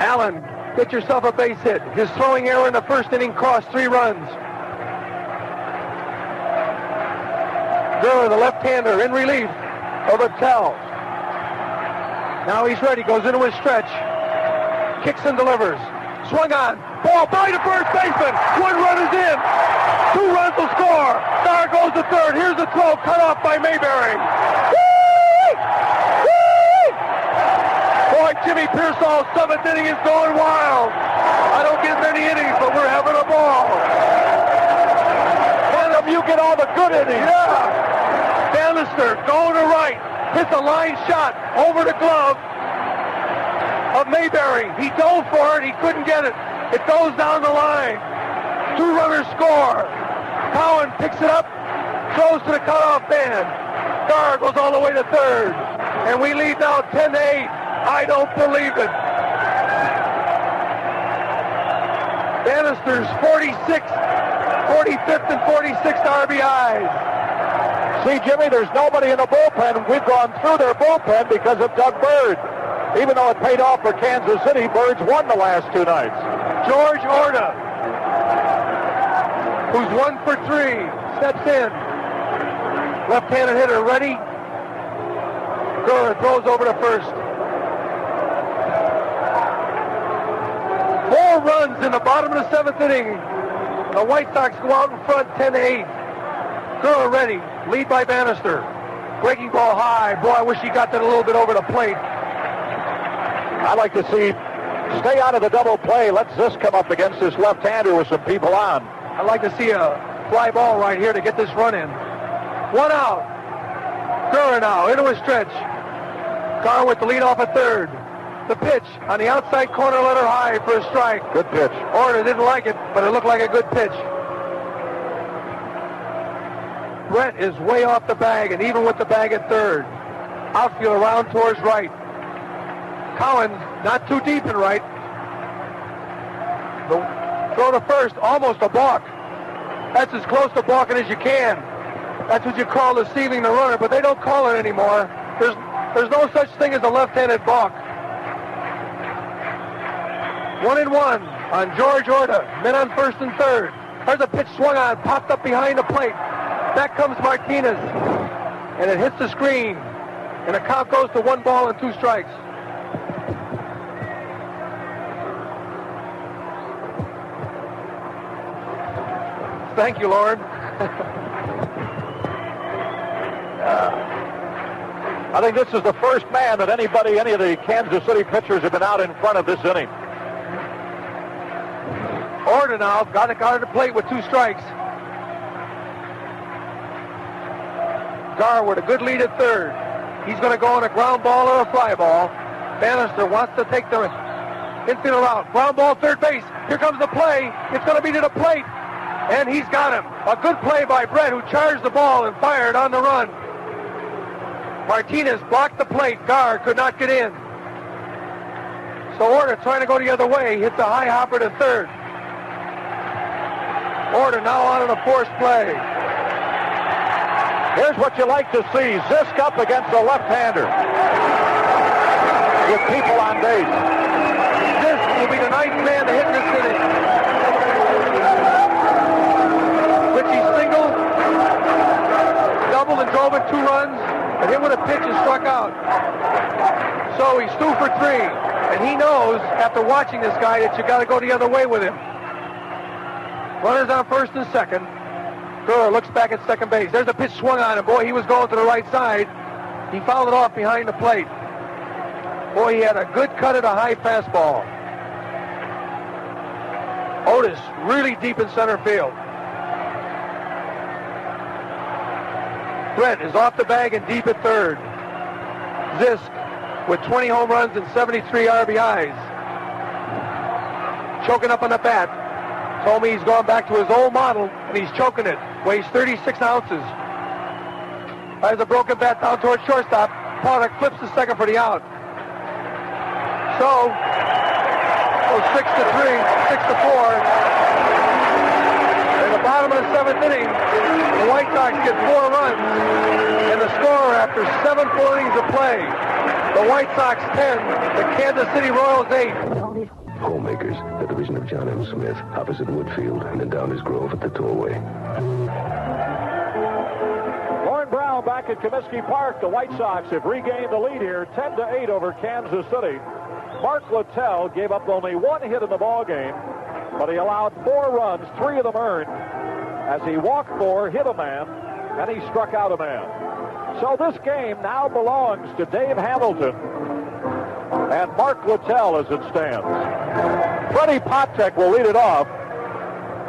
Allen, get yourself a base hit. His throwing error in the first inning cost 3 runs. Gura, the left-hander, in relief of Attell. Now he's ready, goes into his stretch. Kicks and delivers. Swung on. Ball by the first baseman. 1 run is in. 2 runs will score. Star goes to third. Here's the throw cut off by Mayberry. Boy, Jimmy Pearsall's 7th inning is going wild. I don't get many innings, but we're having a ball. And if you get all the good innings. Yeah. Bannister going to right. Hits a line shot over the glove of Mayberry. He dove for it. He couldn't get it. It goes down the line. 2 runners score. Cowan picks it up, throws to the cutoff man. Starr goes all the way to third. And we lead now 10-8. I don't believe it. Bannister's 45th and 46th RBIs. See, Jimmy, there's nobody in the bullpen. We've gone through their bullpen because of Doug Bird. Even though it paid off for Kansas City, Bird's won the last 2 nights. George Orta, who's 1 for 3, steps in. Left-handed hitter ready. Gura throws over to first. 4 runs in the bottom of the 7th inning. The White Sox go out in front 10-8. Gura ready. Lead by Bannister. Breaking ball high. Boy, I wish he got that a little bit over the plate. I like to see, stay out of the double play. Let this come up against this left-hander with some people on. I'd like to see a fly ball right here to get this run in. 1 out. Gura now into a stretch. Carr with the lead off at third. The pitch on the outside corner, letter high for a strike. Good pitch. Orta didn't like it, but it looked like a good pitch. Brett is way off the bag, and even with the bag at third. Outfield around towards right. Cowan not too deep in right. The throw to first, almost a balk. That's as close to balking as you can. That's what you call deceiving the runner, but they don't call it anymore. There's no such thing as a left-handed balk. 1-1 on George Orta. Men on first and third. There's a pitch swung on, popped up behind the plate. Back comes Martinez, and it hits the screen. And the count goes to 1 ball and 2 strikes. Thank you, Lauren. I think this is the first man that any of the Kansas City pitchers have been out in front of this inning. Orta now got it at the plate with 2 strikes. Gar with a good lead at third. He's going to go on a ground ball or a fly ball. Bannister wants to take the infield out. Ground ball, third base. Here comes the play. It's going to be to the plate. And he's got him. A good play by Brett, who charged the ball and fired on the run. Martinez blocked the plate. Gar could not get in. So Orta trying to go the other way. Hits a high hopper to third. Orta now on a forced play. Here's what you like to see. Zisk up against a left-hander with people on base. Zisk will be the ninth man to hit in this inning. Richie singled, doubled and drove in 2 runs, and hit with a pitch and struck out. So he's 2 for 3, and he knows after watching this guy that you got to go the other way with him. Runners on first and second. Kerr looks back at second base. There's a pitch swung on him. Boy, he was going to the right side. He fouled it off behind the plate. Boy, he had a good cut at a high fastball. Otis really deep in center field. Brett is off the bag and deep at third. Zisk with 20 home runs and 73 RBIs. Choking up on the bat. Told me he's gone back to his old model, and he's choking it. Weighs 36 ounces. Has a broken bat down towards shortstop. Pollock flips the second for the out. So, 6-3, 6-4. In the bottom of the 7th inning, the White Sox get 4 runs. And the score after 7 full innings of play, the White Sox 10, the Kansas City Royals 8. Homemakers, the division of John M. Smith, opposite Woodfield and in Downers Grove at the tollway. Lauren Brown back at Comiskey Park. The White Sox have regained the lead here, 10-8 over Kansas City. Mark Littell gave up only 1 hit in the ballgame, but he allowed 4 runs, 3 of them earned, as he walked 4, hit a man, and he struck out a man. So this game now belongs to Dave Hamilton and Mark Littell as it stands. Freddie Potek will lead it off.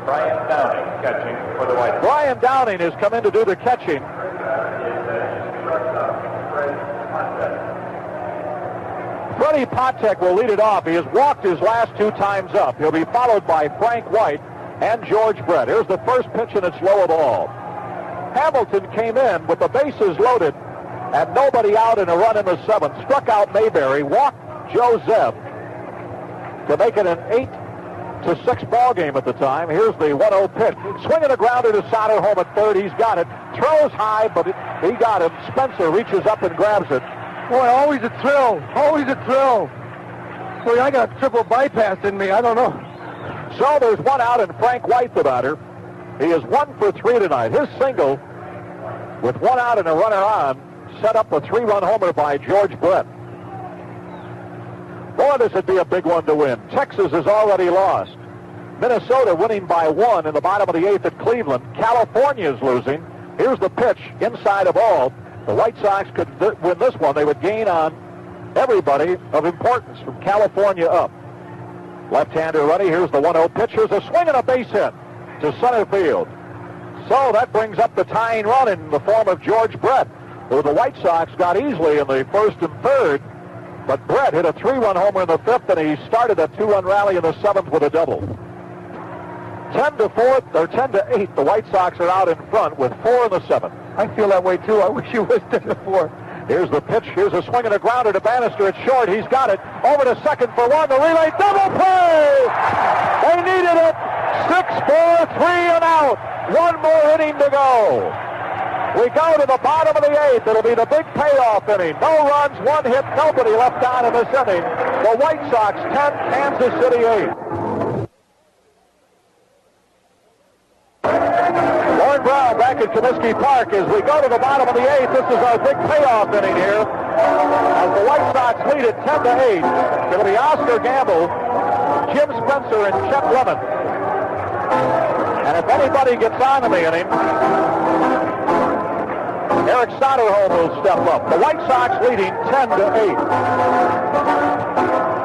Brian Downing catching for the White Sox. Brian Downing has come in to do the catching. Freddie Potek will lead it off. He has walked his last 2 times up. He'll be followed by Frank White and George Brett. Here's the first pitch, and it's low ball. Hamilton came in with the bases loaded and nobody out in a run in the 7th. Struck out Mayberry, walked Joe Zeb to make it an 8-6 ball game at the time. Here's the 1-0 pitch. Swinging a grounder to Sauter, home at third. He's got it. Throws high, but he got him. Spencer reaches up and grabs it. Boy, always a thrill. Always a thrill. Boy, I got a triple bypass in me. I don't know. So there's 1 out, and Frank White, the batter. He is 1 for 3 tonight. His single, with 1 out and a runner on, set up a 3-run homer by George Brett. Boy, this would be a big one to win. Texas has already lost. Minnesota winning by 1 in the bottom of the 8th at Cleveland. California is losing. Here's the pitch, inside a ball. The White Sox could win this one. They would gain on everybody of importance from California up. Left-hander ready. Here's the 1-0 pitch. Here's a swing and a base hit to center field. So that brings up the tying run in the form of George Brett, who the White Sox got easily in the 1st and 3rd. But Brett hit a 3-run homer in the 5th, and he started a 2-run rally in the 7th with a double. 10-8, the White Sox are out in front with 4 in the 7th. I feel that way, too. I wish you was 10-4. Here's the pitch. Here's a swing and a grounder to Bannister. It's short. He's got it. Over to second for 1. The relay double play! They needed it. 6-4, 3 and out. 1 more inning to go. We go to the bottom of the 8th. It'll be the big payoff inning. No runs, 1 hit, nobody left on in this inning. The White Sox 10, Kansas City 8. Lauren Brown back at Comiskey Park as we go to the bottom of the 8th. This is our big payoff inning here. As the White Sox lead it 10-8. It'll be Oscar Gamble, Jim Spencer, and Chet Lemon. And if anybody gets on in the inning, Eric Soderholm will step up. The White Sox leading 10-8.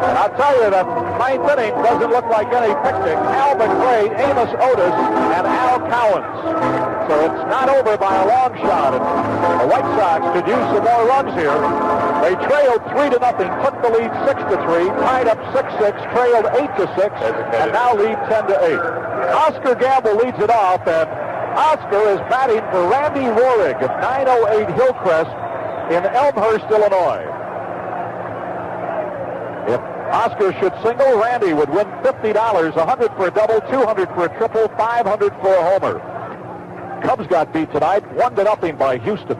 And I'll tell you, the 9th inning doesn't look like any picnic. Al McRae, Amos Otis, and Al Cowens. So it's not over by a long shot. And the White Sox could use some more runs here. They trailed 3-0, took the lead 6-3, tied up 6-6, trailed 8-6, and now lead 10-8. Oscar Gamble leads it off, and Oscar is batting for Randy Rohrig of 908 Hillcrest in Elmhurst, Illinois. If Oscar should single, Randy would win $50, $100 for a double, $200 for a triple, $500 for a homer. Cubs got beat tonight, 1-0 by Houston.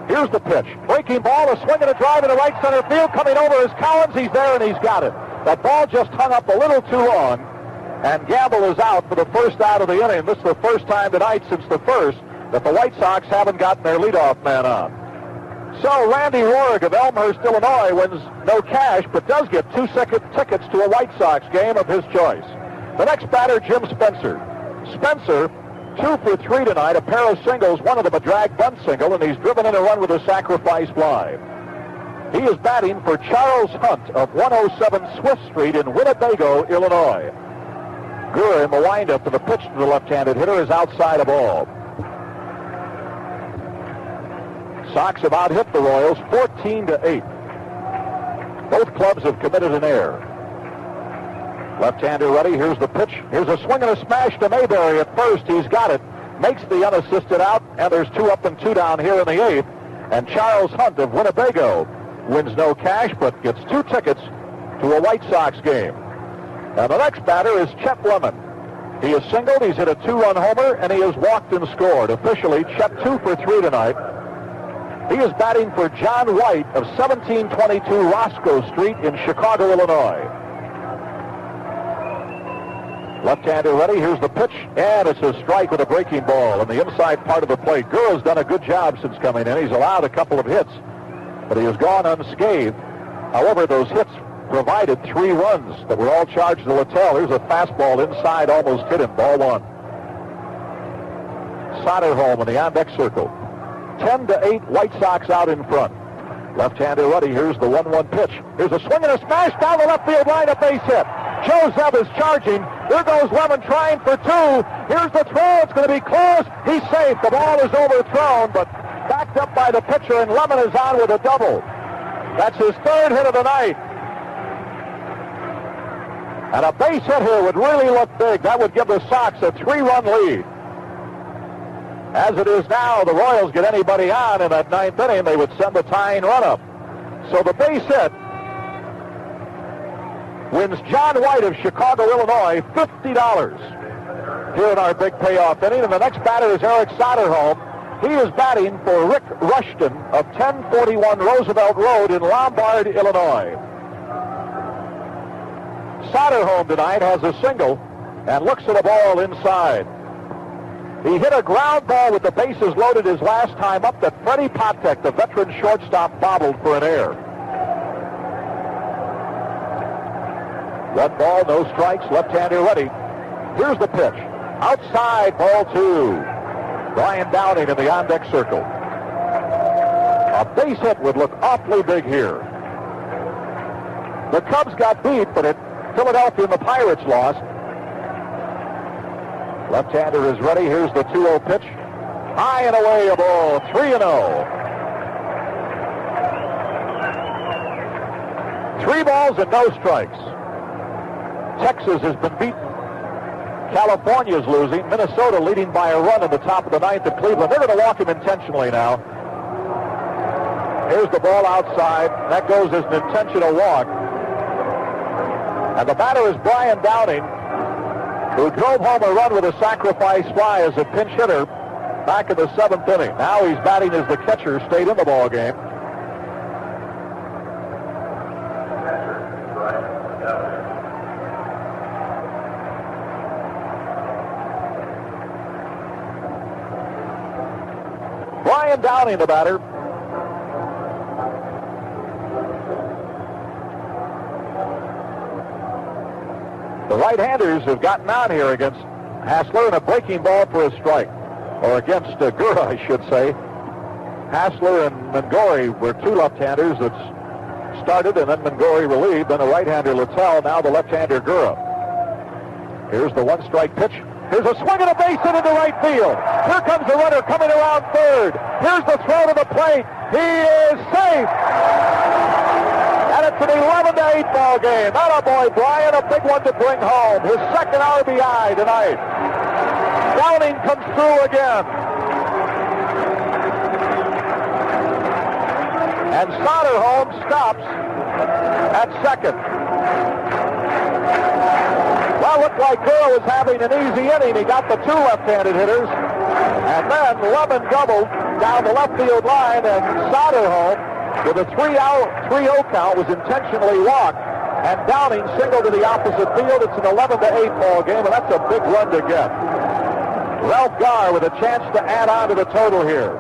Here's the pitch. Breaking ball, a swing and a drive into right center field. Coming over is Collins. He's there, and he's got it. That ball just hung up a little too long, and Gamble is out for the first out of the inning. This is the first time tonight since the first that the White Sox haven't gotten their leadoff man on. So Randy Rohrig of Elmhurst, Illinois, wins no cash, but does get 2 tickets to a White Sox game of his choice. The next batter, Jim Spencer. Spencer, 2 for 3 tonight, a pair of singles, one of them a drag bunt single, and he's driven in a run with a sacrifice fly. He is batting for Charles Hunt of 107 Swift Street in Winnebago, Illinois. Gura in the windup, and the pitch to the left-handed hitter is outside a ball. Sox have out-hit the Royals 14-8. Both clubs have committed an error. Left-hander ready. Here's the pitch. Here's a swing and a smash to Mayberry at first. He's got it. Makes the unassisted out, and there's 2 up and 2 down here in the 8th. And Charles Hunt of Winnebago wins no cash, but gets 2 tickets to a White Sox game. And the next batter is Chet Lemon. He has singled, he's hit a 2-run homer, and he has walked and scored. Officially, Chet 2 for 3 tonight. He is batting for John White of 1722 Roscoe Street in Chicago, Illinois. Left-hander ready. Here's the pitch, and it's a strike with a breaking ball in the inside part of the plate. Gura's done a good job since coming in. He's allowed a couple of hits, but he has gone unscathed. However, those hits provided 3 runs that were all charged to Littell. Here's a fastball inside, almost hit him. Ball 1. Soderholm in the on-deck circle. 10-8, White Sox out in front. Left-hander ready. Here's the 1-1 pitch. Here's a swing and a smash down the left field line, a base hit. Joe Zeb is charging. There goes Lemon trying for 2. Here's the throw. It's going to be close. He's safe. The ball is overthrown, but backed up by the pitcher, and Lemon is on with a double. That's his 3rd hit of the night. And a base hit here would really look big. That would give the Sox a 3-run lead. As it is now, the Royals get anybody on in that 9th inning, they would send the tying run up. So the base hit wins John White of Chicago, Illinois, $50 here in our big payoff inning. And the next batter is Eric Soderholm. He is batting for Rick Rushton of 1041 Roosevelt Road in Lombard, Illinois. Soderholm tonight has a single and looks at the ball inside. He hit a ground ball with the bases loaded his last time up that Freddie Patek, the veteran shortstop, bobbled for an error. 1 ball, no strikes, left-hander ready. Here's the pitch. Outside, ball 2. Brian Downing in the on-deck circle. A base hit would look awfully big here. The Cubs got beat, but Philadelphia and the Pirates lost. Left-hander is ready. Here's the 2-0 pitch. High and away, a ball, 3-0. 3 balls and no strikes. Texas has been beaten. California's losing. Minnesota leading by a run in the top of the 9th at Cleveland. They're going to walk him intentionally now. Here's the ball outside. That goes as an intentional walk. And the batter is Brian Downing, who drove home a run with a sacrifice fly as a pinch hitter back in the 7th inning. Now he's batting as the catcher, stayed in the ball game. Brian Downing, the batter. The right-handers have gotten on here against Hassler, and a breaking ball for a strike. Or against Gura, I should say. Hassler and Mangori were 2 left-handers that started, and then Mangori relieved, then a right-hander Littell, now the left-hander Gura. Here's the 1-strike pitch. Here's a swing and a base hit into right field. Here comes the runner coming around 3rd. Here's the throw to the plate. He is safe. And it's an 11-8 ball game. Attaboy, Brian, a big one to bring home. His 2nd RBI tonight. Downing comes through again. And Soderholm stops at 2nd. Well, looked like Gura was having an easy inning. He got the 2 left-handed hitters. And then Lemon doubled down the left field line, and Soderholm, with a 3-0 count, was intentionally walked. And Downing singled to the opposite field. It's an 11-8 ball game, and that's a big run to get. Ralph Garr with a chance to add on to the total here.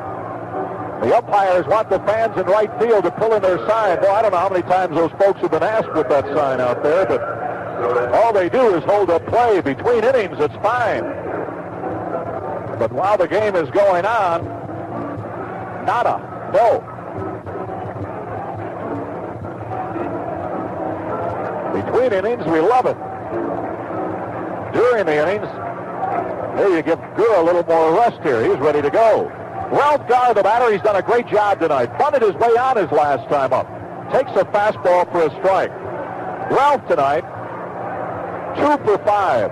The umpires want the fans in right field to pull in their sign. Well, I don't know how many times those folks have been asked with that sign out there, but all they do is hold up play. Between innings, it's fine. But while the game is going on, nada, no. Between innings, we love it. During the innings, here you give Gura a little more rest here. He's ready to go. Ralph Garr, the batter, he's done a great job tonight. Bunted his way on his last time up. Takes a fastball for a strike. Ralph tonight, 2 for 5.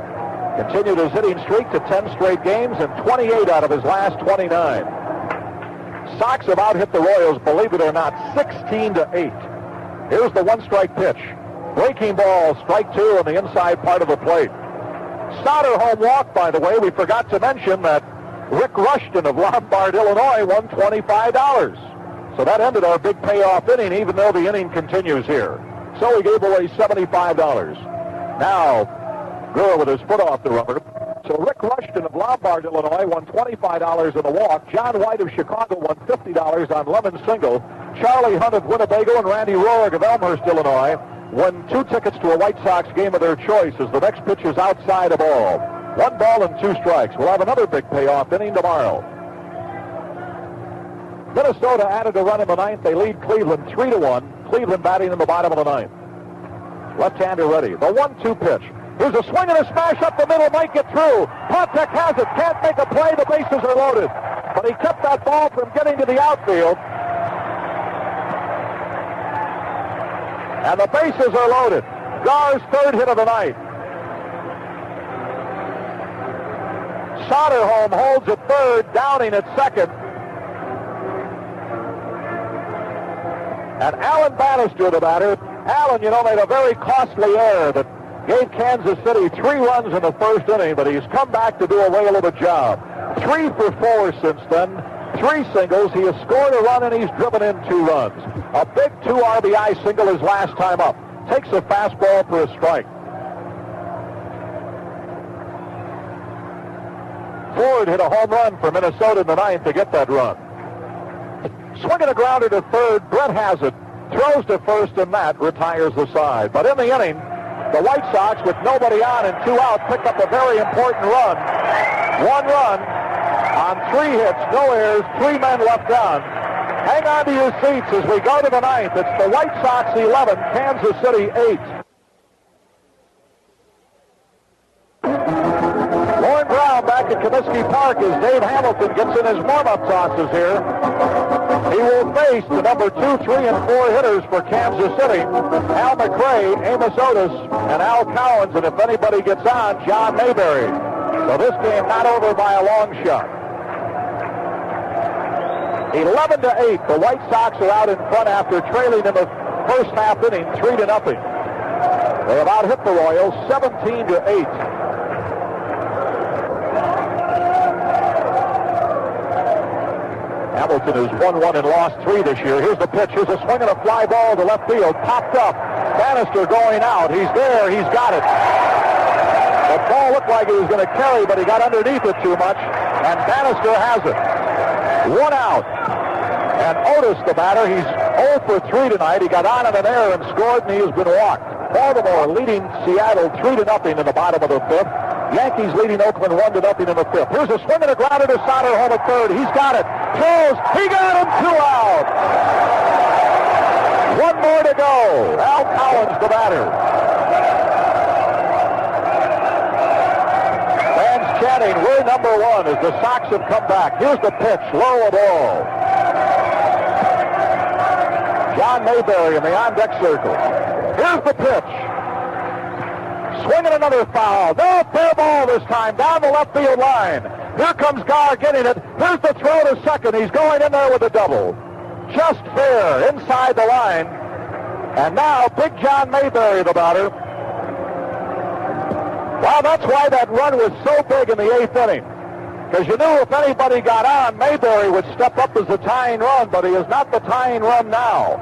Continued his hitting streak to 10 straight games and 28 out of his last 29. Sox have out-hit the Royals, believe it or not, 16-8. Here's the one-strike pitch. Breaking ball, strike 2 on the inside part of the plate. Soderholm walked, by the way. We forgot to mention that Rick Rushton of Lombard, Illinois, won $25. So that ended our big payoff inning, even though the inning continues here. So we gave away $75. Now, Gura with his foot off the rubber. So Rick Rushton of Lombard, Illinois, won $25 in the walk. John White of Chicago won $50 on lemon single. Charlie Hunt of Winnebago and Randy Rohrig of Elmhurst, Illinois, won 2 tickets to a White Sox game of their choice as the next pitch is outside of ball. 1 ball and 2 strikes. We'll have another big payoff inning tomorrow. Minnesota added a run in the 9th. They lead Cleveland 3-1. Cleveland batting in the bottom of the 9th. Left-hander ready. The 1-2 pitch. Here's a swing and a smash up the middle. Might get through. Pontek has it. Can't make a play. The bases are loaded. But he kept that ball from getting to the outfield. And the bases are loaded. Garr's 3rd hit of the night. Soderholm holds at 3rd, Downing at 2nd. And Alan Bannister, the batter. Alan, made a very costly error that gave Kansas City 3 runs in the 1st inning, but he's come back to do a whale of a job. 3 for 4 since then. 3 singles. He has scored a run and he's driven in 2 runs. A big 2 RBI single his last time up. Takes a fastball for a strike. Ford hit a home run for Minnesota in the 9th to get that run. Swinging a grounder to 3rd, Brett has it. Throws to 1st, and that retires the side. But in the inning, the White Sox, with nobody on and 2 out, pick up a very important run. 1 run on 3 hits, no errors, 3 men left on. Hang on to your seats as we go to the 9th. It's the White Sox 11, Kansas City 8. Lauren Brown back at Comiskey Park as Dave Hamilton gets in his warm-up tosses here. He will face the number 2, 3, and 4 hitters for Kansas City. Al McRae, Amos Otis, and Al Cowens, and if anybody gets on, John Mayberry. So this game not over by a long shot. 11-8. The White Sox are out in front after trailing in the first half inning, 3-0. They have out hit the Royals 17-8. Hamilton has won 1 and lost 3 this year. Here's the pitch. Here's a swing and a fly ball to left field. Popped up. Bannister going out. He's there. He's got it. The ball looked like he was going to carry, but he got underneath it too much, and Bannister has it. 1 out. And Otis, the batter, he's 0 for 3 tonight. He got on an error and scored, and he has been walked. Baltimore leading Seattle 3-0 in the bottom of the 5th. Yankees leading Oakland 1-0 in the 5th. Here's a swing and a grounder to Soderholm at 3rd. He's got it. Throws. He got him. 2 out. 1 more to go. Al Cowens, the batter. Fans chanting, we're number 1 as the Sox have come back. Here's the pitch. Low ball. John Mayberry in the on-deck circle. Here's the pitch. Swinging another foul. No, fair ball this time. Down the left field line. Here comes Garr getting it. Here's the throw to 2nd. He's going in there with a double. Just fair inside the line. And now Big John Mayberry, the batter. Wow, that's why that run was so big in the 8th inning. Because you knew if anybody got on, Mayberry would step up as the tying run, but he is not the tying run now.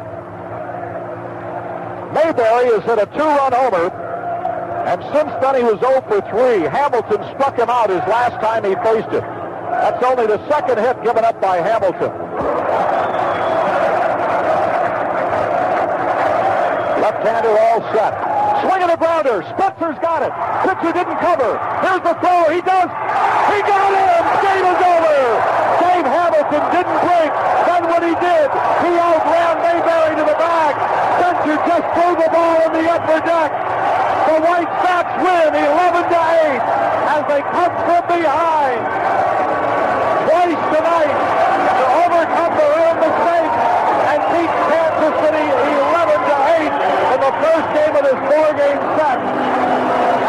Mayberry has hit a 2-run homer, and since then he was 0 for 3. Hamilton struck him out his last time he faced him. That's only the second hit given up by Hamilton. Left-hander all set. Swing and a grounder. Spencer's got it. Pitcher didn't cover. Here's the throw. He does. He got him. Game is over. Dave Hamilton didn't blink. Then when he did, he outran Mayberry to the bag. Spencer just threw the ball in the upper deck. The White Sox win 11-8 as they come from behind. Twice tonight to overcome their own mistakes and beat Kansas City 11-8 in the first game of this 4-game set.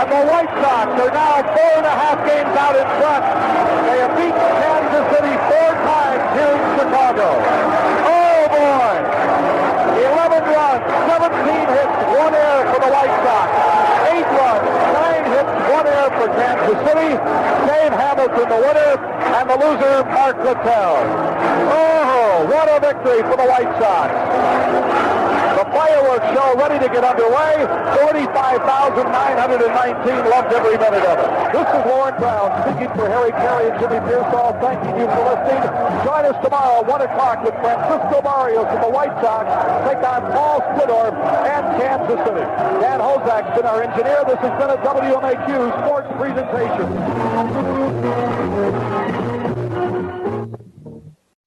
And the White Sox are now 4.5 games out in front. They have beaten Kansas City 4 times here in Chicago. Oh boy! 11 runs, 17 hits, 1 error for the White Sox. 8 runs, 9 hits, 1 error for Kansas City. Dave Hamilton the winner, and the loser, Mark Littell. Oh, what a victory for the White Sox. The fireworks show ready to get underway. 45,919 loved every minute of it. This is Lauren Brown speaking for Harry Caray and Jimmy Pearsall. Thanking you for listening. Join us tomorrow at 1 o'clock with Francisco Barrios of the White Sox take on Paul Splittorff and Kansas City. Dan Hozak's been our engineer. This has been a WMAQ sports presentation.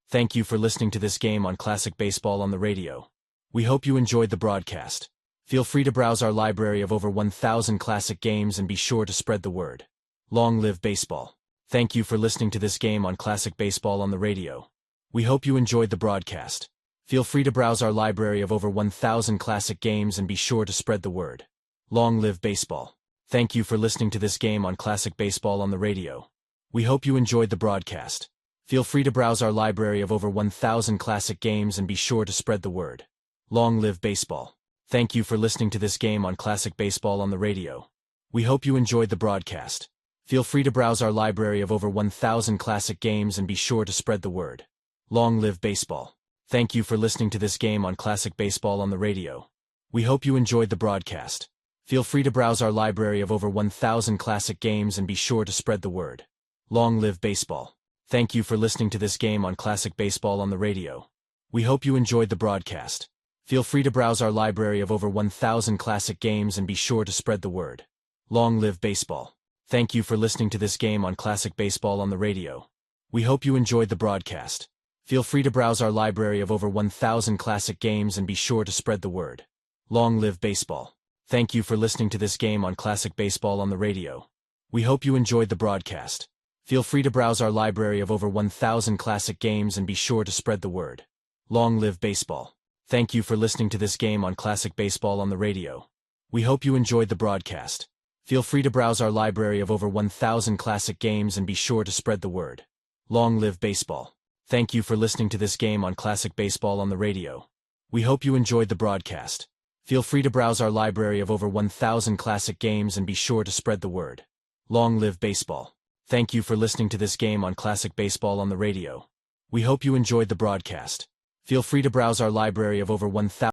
Thank you for listening to this game on Classic Baseball on the radio. We hope you enjoyed the broadcast. Feel free to browse our library of over 1,000 classic games and be sure to spread the word. Long live baseball. Thank you for listening to this game on Classic Baseball on the radio. We hope you enjoyed the broadcast. Feel free to browse our library of over 1,000 classic games and be sure to spread the word. Long live baseball. Thank you for listening to this game on Classic Baseball on the radio. We hope you enjoyed the broadcast. Feel free to browse our library of over 1,000 classic games and be sure to spread the word. Long live baseball. Thank you for listening to this game on Classic Baseball on the radio. We hope you enjoyed the broadcast. Feel free to browse our library of over 1,000 classic games and be sure to spread the word. Long live baseball. Thank you for listening to this game on Classic Baseball on the radio. We hope you enjoyed the broadcast. Feel free to browse our library of over 1,000 classic games and be sure to spread the word. Long live baseball. Thank you for listening to this game on Classic Baseball on the radio. We hope you enjoyed the broadcast. Feel free to browse our library of over 1,000 classic games and be sure to spread the word. Long live baseball. Thank you for listening to this game on Classic Baseball on the radio. We hope you enjoyed the broadcast. Feel free to browse our library of over 1,000 classic games and be sure to spread the word. Long live baseball. Thank you for listening to this game on Classic Baseball on the radio. We hope you enjoyed the broadcast. Feel free to browse our library of over 1,000 classic games and be sure to spread the word. Long live baseball. Thank you for listening to this game on Classic Baseball on the radio. We hope you enjoyed the broadcast. Feel free to browse our library of over 1,000 classic games and be sure to spread the word. Long live baseball. Thank you for listening to this game on Classic Baseball on the radio. We hope you enjoyed the broadcast. Feel free to browse our library of over 1,000 classic games and be sure to spread the word. Long live baseball. Thank you for listening to this game on Classic Baseball on the radio. We hope you enjoyed the broadcast. Feel free to browse our library of over 1,000